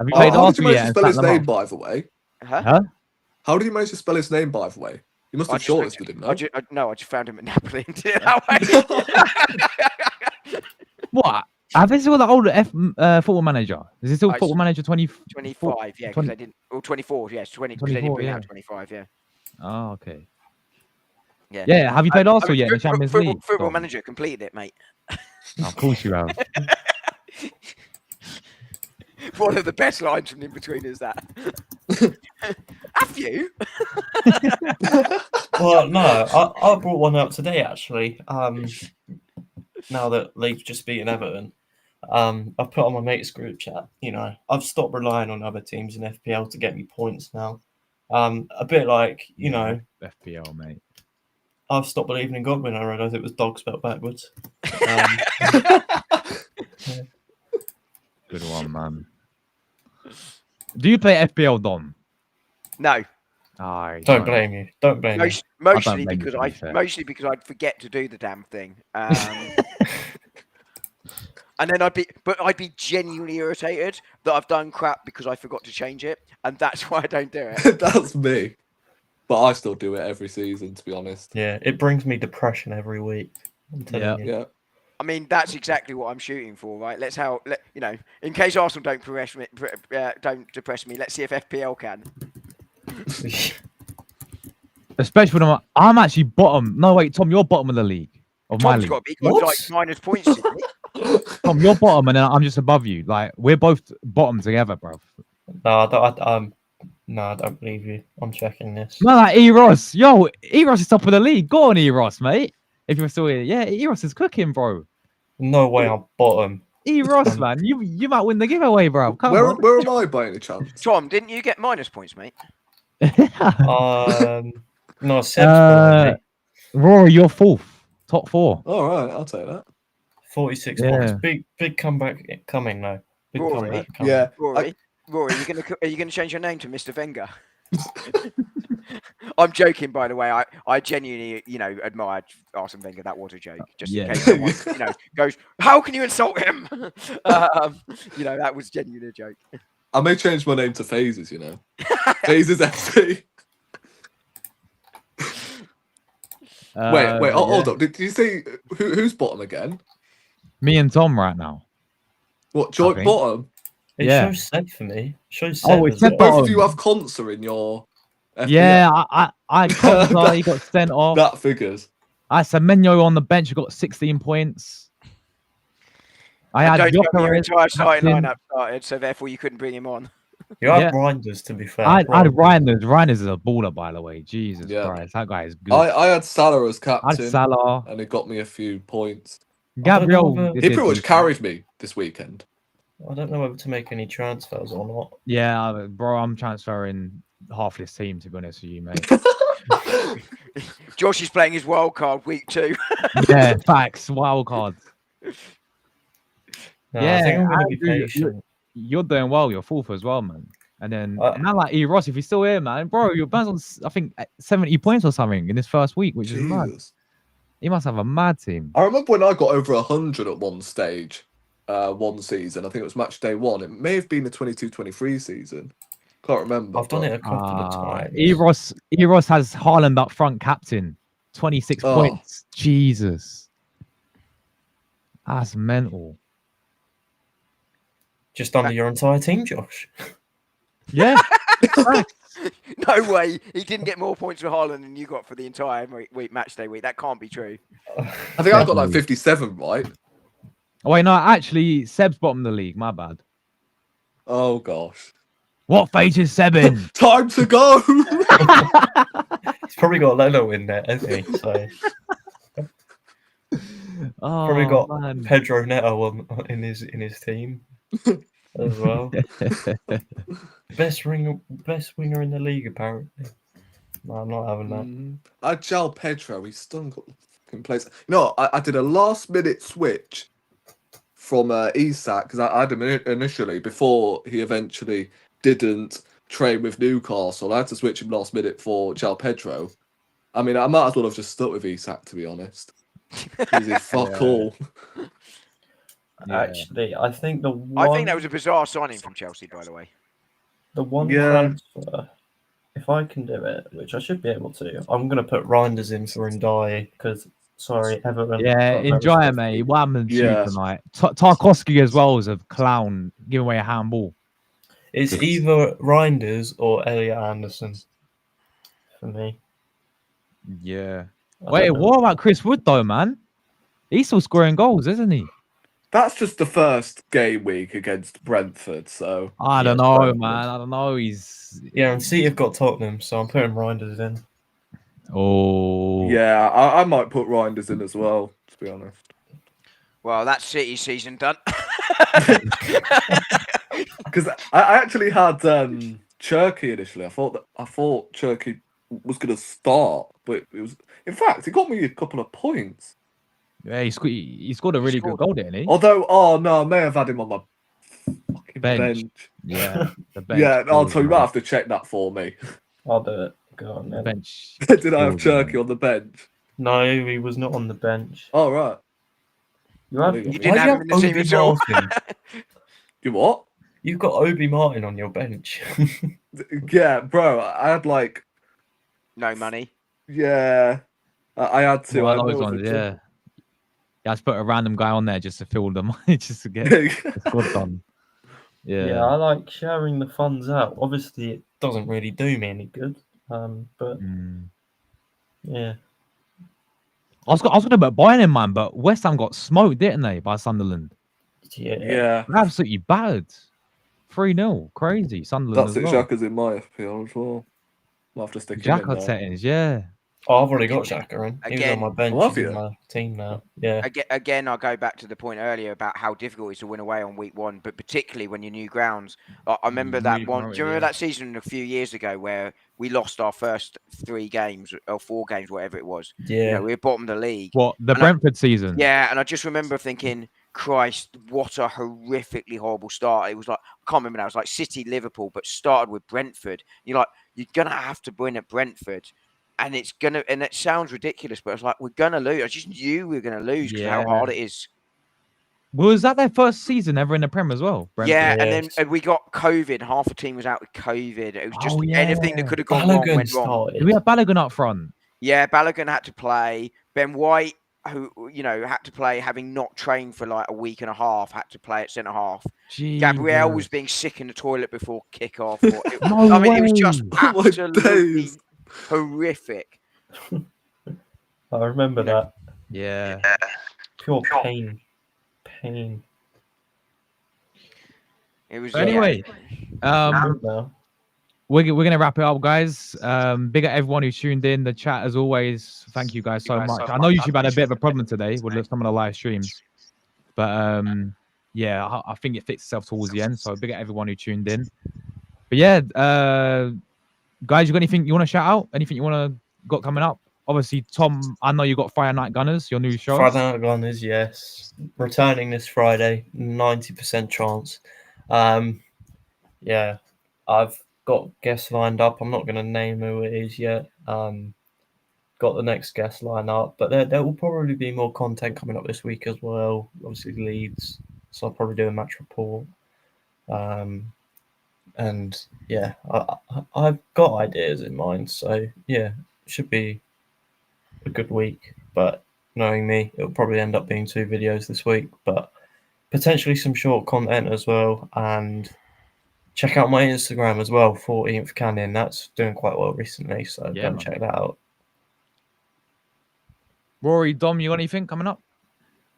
you played how did you manage yet to spell his name, by the way? Huh? How did you manage to spell his name, by the way? You must have shortlisted him, no? I just found him at Napoli and did it that way. What? Have they still got the older Football Manager? Is it still Football Manager 25, yeah, because I didn't... Or 24, yes, 20, because they didn't bring out 25, yeah. Oh, okay. Yeah. Yeah, have you played Arsenal yet in the Champions League? Football Manager completed it, mate. Of course you have. One of the best lines from in between is that. Have you? Well, no, I brought one up today, actually. Now that Leeds just beaten Everton, I've put on my mate's group chat. You know, I've stopped relying on other teams in FPL to get me points now. A bit like, you know... FPL, mate. I've stopped believing in God when I realised it was dog spelled backwards. Good one, man. Do you play FPL, Dom? No. Don't blame you. Don't blame you. Mostly because I'd forget to do the damn thing. And then I'd be genuinely irritated that I've done crap because I forgot to change it, and that's why I don't do it. That's me. But I still do it every season, to be honest. Yeah, it brings me depression every week. I'm telling you. Yeah. I mean, that's exactly what I'm shooting for, right? In case Arsenal don't depress me, let's see if FPL can. Especially when I'm actually bottom. No, wait, Tom, you're bottom of the league. Of my league. Got to be like minus points. Tom, you're bottom, and then I'm just above you. Like, we're both bottom together, bro. No, I don't believe you. I'm checking this. No, like Eros. Yo, Eros is top of the league. Go on, Eros, mate. If you're still here. Yeah, Eros is cooking, bro. No way I'm bottom. Eros, man. You might win the giveaway, bro. Come on. Where am I by any chance? Tom, didn't you get minus points, mate? No, Seb's Rory, you're fourth. Top 4. All right, I'll take that. 46 points. Big comeback coming, though. Big Rory, comeback coming. Yeah. Rory, are you gonna change your name to Mr. Wenger? I'm joking, by the way. I genuinely, admired Arsene Wenger. That was a joke. Just in case someone, goes, how can you insult him? That was genuinely a joke. I may change my name to Phases. Phases FC. Wait, hold up. Did you say who's bottom again? Me and Tom right now. What, joint bottom? It shows Seb for me. Shows Seb. Oh, it's Seb. Both of you have Conser in your FPL. Yeah, I Conser, he got sent off. That figures. I had Semenyo on the bench, who got 16 points. I had your entire starting lineup started, so therefore you couldn't bring him on. You had Reinders, to be fair. I had Reinders. Reinders is a baller, by the way. Jesus Christ, that guy is good. I had Salah as captain. I had Salah. And it got me a few points. Gabriel. He pretty much carried me this weekend. I don't know whether to make any transfers or not. Yeah, bro, I'm transferring half this team, to be honest with you, mate. Josh is playing his wild card week 2. Yeah, facts. Wild cards. No, I think I'm going to be patient. You're doing well. You're fourth as well, man. And then now, like Ross, if he's still here, man, bro, you're on, I think, 70 points or something in this first week, which is mad. He must have a mad team. I remember when I got over 100 at one stage, one season. I think it was match day 1. It may have been the 22-23 season. Can't remember. I've done but- it a couple of times. Eros has Haaland up front captain. 26 Oh. points. Jesus. That's mental. Just under your entire team, Josh. Yeah. No way. He didn't get more points for Haaland than you got for the entire week match day week. That can't be true. I think I got like Definitely. 57, right? Oh, wait, no, actually, Seb's bottom of the league. My bad. Oh gosh. What phase is Seb in? Time to go. He's probably got Leno in there, hasn't he? So probably got man. Pedro Neto in his team as well. Best winger in the league, apparently. No, I'm not having that. I João Pedro, he's still got fucking place. No, I did a last minute switch from Isak because I had him initially before he eventually didn't train with Newcastle. I had to switch him last minute for João Pedro. I mean, I might as well have just stuck with Isak, to be honest. Easy fuck all. Actually, I think I think that was a bizarre signing from Chelsea, by the way. the one Yeah. transfer. If I can do it, which I should be able to, I'm going to put Reinders in for Ndai because, sorry, Everton. Yeah, enjoy it, mate. What happened to Yeah. you tonight? Tarkowski as well is a clown giving away a handball. It's either Reinders or Elliot Anderson for me. Yeah. I Wait, don't know. what about Chris Wood, though, man? He's still scoring goals, isn't he? That's just the first game week against Brentford, so I don't it's know, Brentford. man. I don't know. He's. Yeah, and City have got Tottenham, so I'm putting Reinders in. Oh. yeah, I might put Reinders in as well, to be honest. Well, that's City season done. Because I actually had Cherky initially. I thought Cherky was going to start, but it was. In fact, he got me a couple of points. Yeah, he scored a really good goal, didn't he? Although, oh no, I may have had him on my fucking bench. Yeah. The bench. Yeah, I'll scores, tell you, you man. might have to check that for me. I'll do it. Go on, The then. bench. Did I have scores, Cherky man. on the bench? No, he was not on the bench. Oh, right. You have, You why didn't do have you him in the team Obi at all. Martin? You what? You've got Obi Martin on your bench. Yeah, bro, I had like, No money. yeah, I had to. One I of those know it was ones, a yeah. Yeah, I just put a random guy on there just to fill them, just to get triple. the squad done. Yeah. Yeah. I like sharing the funds out. Obviously, it doesn't really do me any good. But yeah. I was going to put Bayern in, man, but West Ham got smoked, didn't they, by Sunderland? Yeah. Yeah, They're absolutely battered. 3-0. Crazy. Sunderland that's as it. well. Xhaka's in my FPL as well. I'll have to stick him in Xhaka there. settings, yeah. Oh, I've already got Xhaka in. He was on Again- my bench. Oh, have He's in you? my team now. Yeah. Again, I'll go back to the point earlier about how difficult it is to win away on week one, but particularly when you're new grounds. I remember that Really one. promoted, Do you remember yeah. that season a few years ago where we lost our first 3 games or 4 games, whatever it was? Yeah. You know, we were bottom of the league. What, the And Brentford season? Yeah, and I just remember thinking, Christ, what a horrifically horrible start. It was like, I can't remember now, it was like City, Liverpool, but started with Brentford. You're like, you're going to have to win at Brentford. And and it sounds ridiculous, but it's like, we're going to lose. I just knew we were going to lose because how Yeah. hard it is. Was that their first season ever in the Prem as well? Brentford? Yeah, and then Yes. we got COVID. Half the team was out with COVID. It was just Oh, anything that yeah. could have gone wrong Balogun went wrong. started. Do we have Balogun up front? Yeah, Balogun had to play. Ben White, who had to play, having not trained for like a week and a half, had to play at centre half. Gabriel was Jesus. being sick in the toilet before kickoff. No I mean, it was just way. Oh my absolutely days. horrific. I remember that. Yeah. Pure pain. Pain. It was. But anyway, Now. we're gonna wrap it up, guys. Big at everyone who tuned in the chat as always. Thank you guys so much. I know YouTube had a bit of a problem today with some of the live streams, but yeah, I think it fixed itself towards the end. So big at everyone who tuned in. But yeah, guys, you got anything you want to shout out? Anything you want to got coming up? Obviously, Thom, I know you got Fire Night Gunners, your new show. Friday Night Gunners, yes. Returning this Friday, 90% chance. Yeah, I've got guests lined up. I'm not going to name who it is yet. Got the next guest lined up, but there will probably be more content coming up this week as well. Obviously, Leeds, so I'll probably do a match report. And yeah, I've got ideas in mind. So yeah, should be a good week. But knowing me, it'll probably end up being 2 videos this week, but potentially some short content as well. And check out my Instagram as well, 14th Cannon. That's doing quite well recently, so Yeah, go and man. check that out. Rory, Dom, you got anything coming up?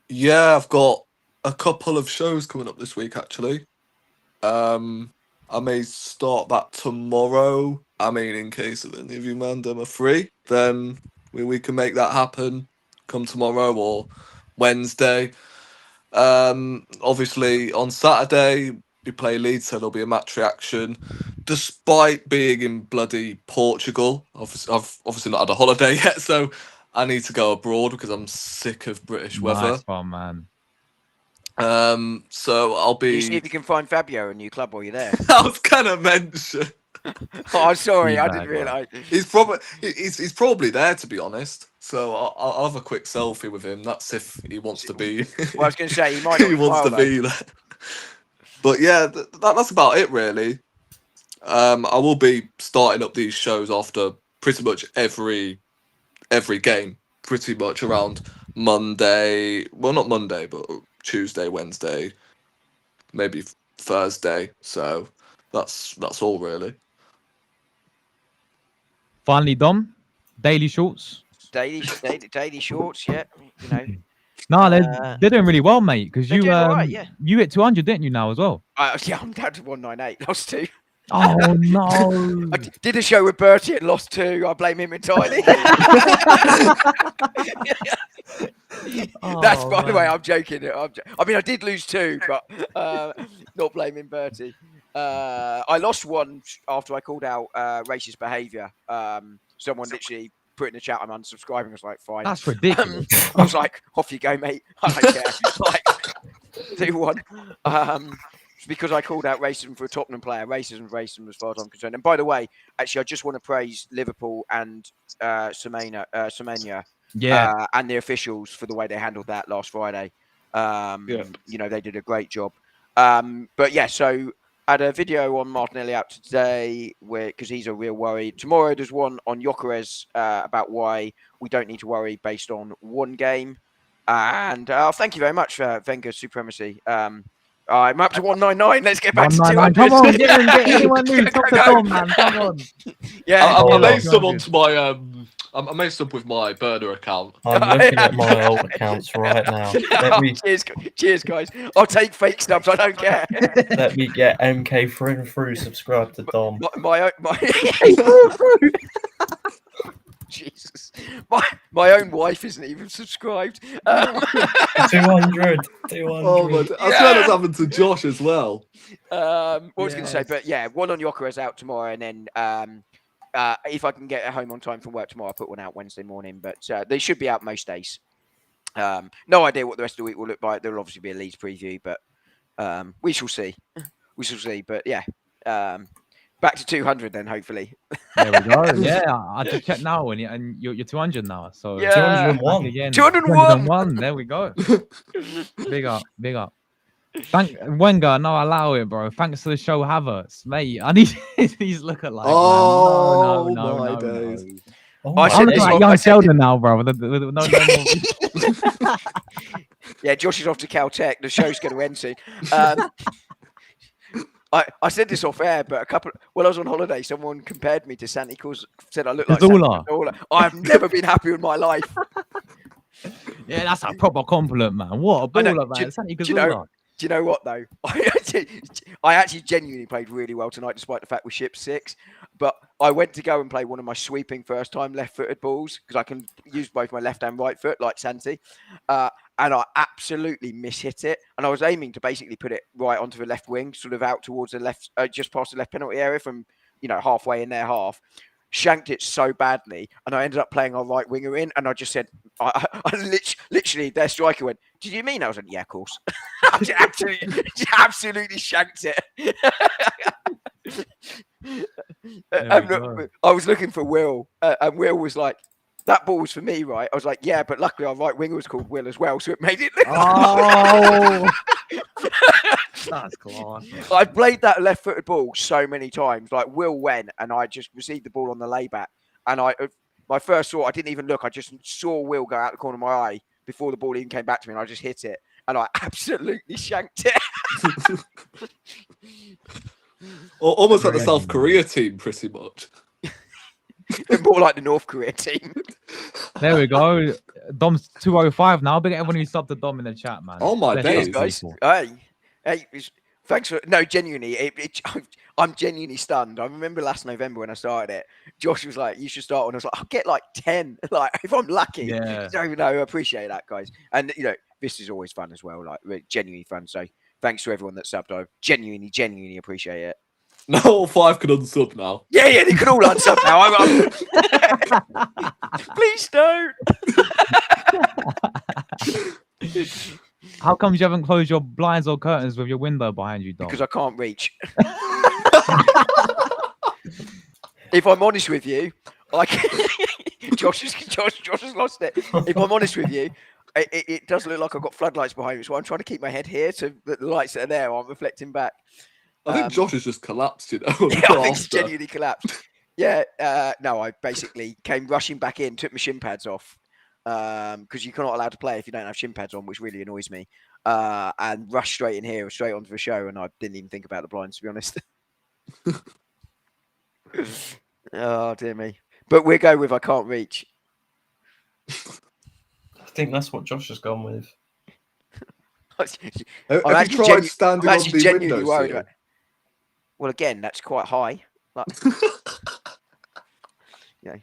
Yeah, I've got a couple of shows coming up this week actually. I may start that tomorrow. I mean, in case of any of you mandem are free, then we can make that happen. Come tomorrow or Wednesday. Obviously on Saturday we play Leeds, so there'll be a match reaction. Despite being in bloody Portugal, I've obviously not had a holiday yet, so I need to go abroad because I'm sick of British weather. Nice one, man. So I'll You see be. if you can find Fabio a new club while you're there. I was gonna mention. Oh, I'm sorry, I Feedback, didn't realise. He's probably there, to be honest. So I'll have a quick selfie with him. That's if he wants to be. Well, I was going to say he might not he wants to file, though. be there. But yeah, that's about it really. I will be starting up these shows after pretty much every game, pretty much around Monday. Well, not Monday, but Tuesday, Wednesday, maybe Thursday. So that's all really. Finally, Dom, daily shorts. Daily shorts, yeah. You know, No, they're doing really well, mate. Because they're you doing all right, yeah. you hit 200, didn't you? Now as well. Yeah, I'm down to 198, lost 2. Oh no! I did a show with Bertie and lost 2. I blame him entirely. That's by the way, I'm joking. I mean, I did lose 2, but not blaming Bertie. I lost 1 after I called out racist behaviour. Someone literally put in the chat, I'm unsubscribing. I was like, fine. That's ridiculous. I was like, off you go, mate. I don't care. Like, 2-1. Because I called out racism for a Tottenham player. Racism as far as I'm concerned. And by the way, actually, I just want to praise Liverpool and Semenya and the officials for the way they handled that last Friday. You know, they did a great job. But yeah, so I had a video on Martinelli out today because he's a real worry. Tomorrow there's one on Gyökeres about why we don't need to worry based on 1 game. And thank you very much for Wenger's supremacy. I'm up to 199. Let's get back to 200. Come on, get anyone new. Top the Thom, man. Come on. Yeah, I made some onto my I made some with my burner account. I'm looking at my old accounts right now. Cheers, guys. I'll take fake snubs. I don't care. Let me get MK through and through. Subscribe to Dom. My Jesus, my own wife isn't even subscribed. 200. Oh my! I swear that's happened to Josh as well. What was I going to say? But yeah, one on Gyökeres out tomorrow, and then if I can get home on time from work tomorrow, I'll put one out Wednesday morning. But they should be out most days. No idea what the rest of the week will look like. There'll obviously be a Leeds preview, but we shall see. We shall see. But yeah, back to 200 then, hopefully. There we go. Yeah, I just checked now, and you're 200 now. So yeah, 201 again. 201. There we go. Big up. Thank Wenger. No, allow it, bro. Thanks to the show Havertz, mate. I need these look alike. Oh, man. No, days. No. Oh, I'm looking like young Sheldon now, bro. No more. Yeah, Josh is off to Caltech. The show's going to end soon. I said this off air, but when I was on holiday, someone compared me to Santi Cazorla. Said I look like Santi Cazorla. I've never been happier in my life. Yeah, that's a proper compliment, man. What a baller, man. Santi Cazorla. Do you know what though? I actually genuinely played really well tonight, despite the fact we shipped 6. But I went to go and play one of my sweeping first-time left-footed balls because I can use both my left and right foot, like Santi. And I absolutely mishit it. And I was aiming to basically put it right onto the left wing, sort of out towards the left, just past the left penalty area from, halfway in their half. Shanked it so badly, and I ended up playing our right winger in. And I just said, I literally, their striker went, "Did you mean?" I was like, "Yeah, of course." absolutely shanked it. I was looking for Will, and Will was like, That ball was for me, right? I was like, yeah, but luckily our right winger was called Will as well, so it made it look. Oh, that's class. I played that left-footed ball so many times. Like Will went, and I just received the ball on the layback, and my first thought, I didn't even look. I just saw Will go out the corner of my eye before the ball even came back to me, and I just hit it, and I absolutely shanked it. Almost like the South Korea team, pretty much. More like the North Korea team. There we go. Dom's 205 now. Big everyone who subbed to Dom in the chat, man. Oh my Bless days, guys. people. Hey, thanks for genuinely. I'm genuinely stunned. I remember last November when I started it. Josh was like, "You should start," and I was like, "I'll get like 10, like if I'm lucky." Yeah. So no, I appreciate that, guys. And this is always fun as well. Like genuinely fun. So thanks to everyone that subbed. I genuinely appreciate it. Now all 5 can unsub now. Yeah, they can all unsub now. Please don't. How come you haven't closed your blinds or curtains with your window behind you, Dom? Because I can't reach. If I'm honest with you, Josh has lost it. If I'm honest with you, it does look like I've got floodlights behind me, so I'm trying to keep my head here so that the lights that are there aren't reflecting back. I think Josh has just collapsed, Yeah, I think he's genuinely collapsed. Yeah, no, I basically came rushing back in, took my shin pads off, because you're not allowed to play if you don't have shin pads on, which really annoys me, and rushed straight in here, straight onto the show, and I didn't even think about the blinds, to be honest. Oh, dear me. But we'll go with I can't reach. I think that's what Josh has gone with. Have you tried standing on the genuinely worried windowsill? about. Well, again, that's quite high. Like, yeah.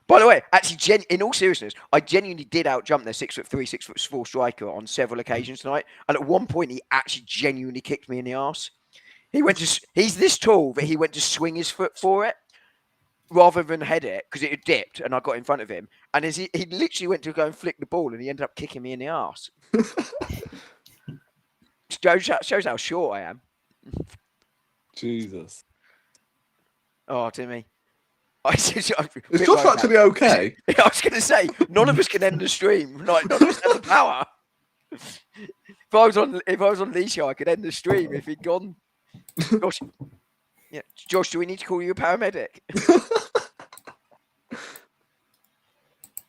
By the way, actually, in all seriousness, I genuinely did outjump their 6'3", 6'4" striker on several occasions tonight. And at one point, he actually genuinely kicked me in the arse. He's this tall that he went to swing his foot for it rather than head it because it had dipped, and I got in front of him. And he literally went to go and flick the ball, and he ended up kicking me in the arse. Shows how short I am. Jesus. Oh, Timmy. Is Josh actually okay? I was going to say, none of us can end the stream. Like, none of us have the power. If I was on Lee's show, I could end the stream if he'd gone. Josh, yeah. Josh, do we need to call you a paramedic?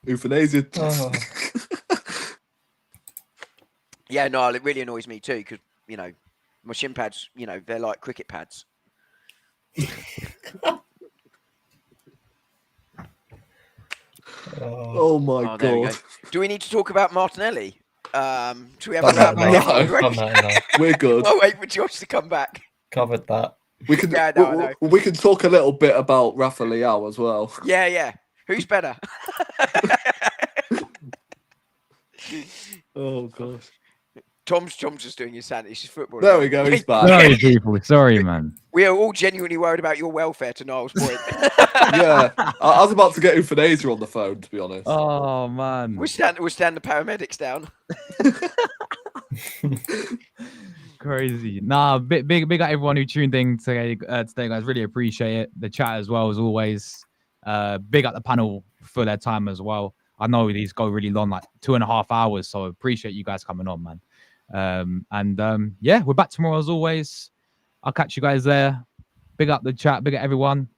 Euthanasia. Oh. Yeah, no, it really annoys me too because, my shin pads, they're like cricket pads. Oh my God. Do we need to talk about Martinelli? Do we have a wrap? No. We're good. I'll wait for Josh to come back. Covered that. We can we can talk a little bit about Rafa Leao as well. Yeah. Who's better? Oh gosh. Tom's just doing his sanity. He's football. There we go. He's back. Sorry, people. Sorry, man. We are all genuinely worried about your welfare, to Niall's point. Yeah, I was about to get euthanasia on the phone, to be honest. Oh man. We'll stand the paramedics down. Crazy. Nah, big up everyone who tuned in today, guys. Really appreciate it. The chat as well as always. Big up the panel for their time as well. I know these go really long, like 2.5 hours, so appreciate you guys coming on, man. Yeah, we're back tomorrow as always. I'll catch you guys there. Big up the chat, big up everyone.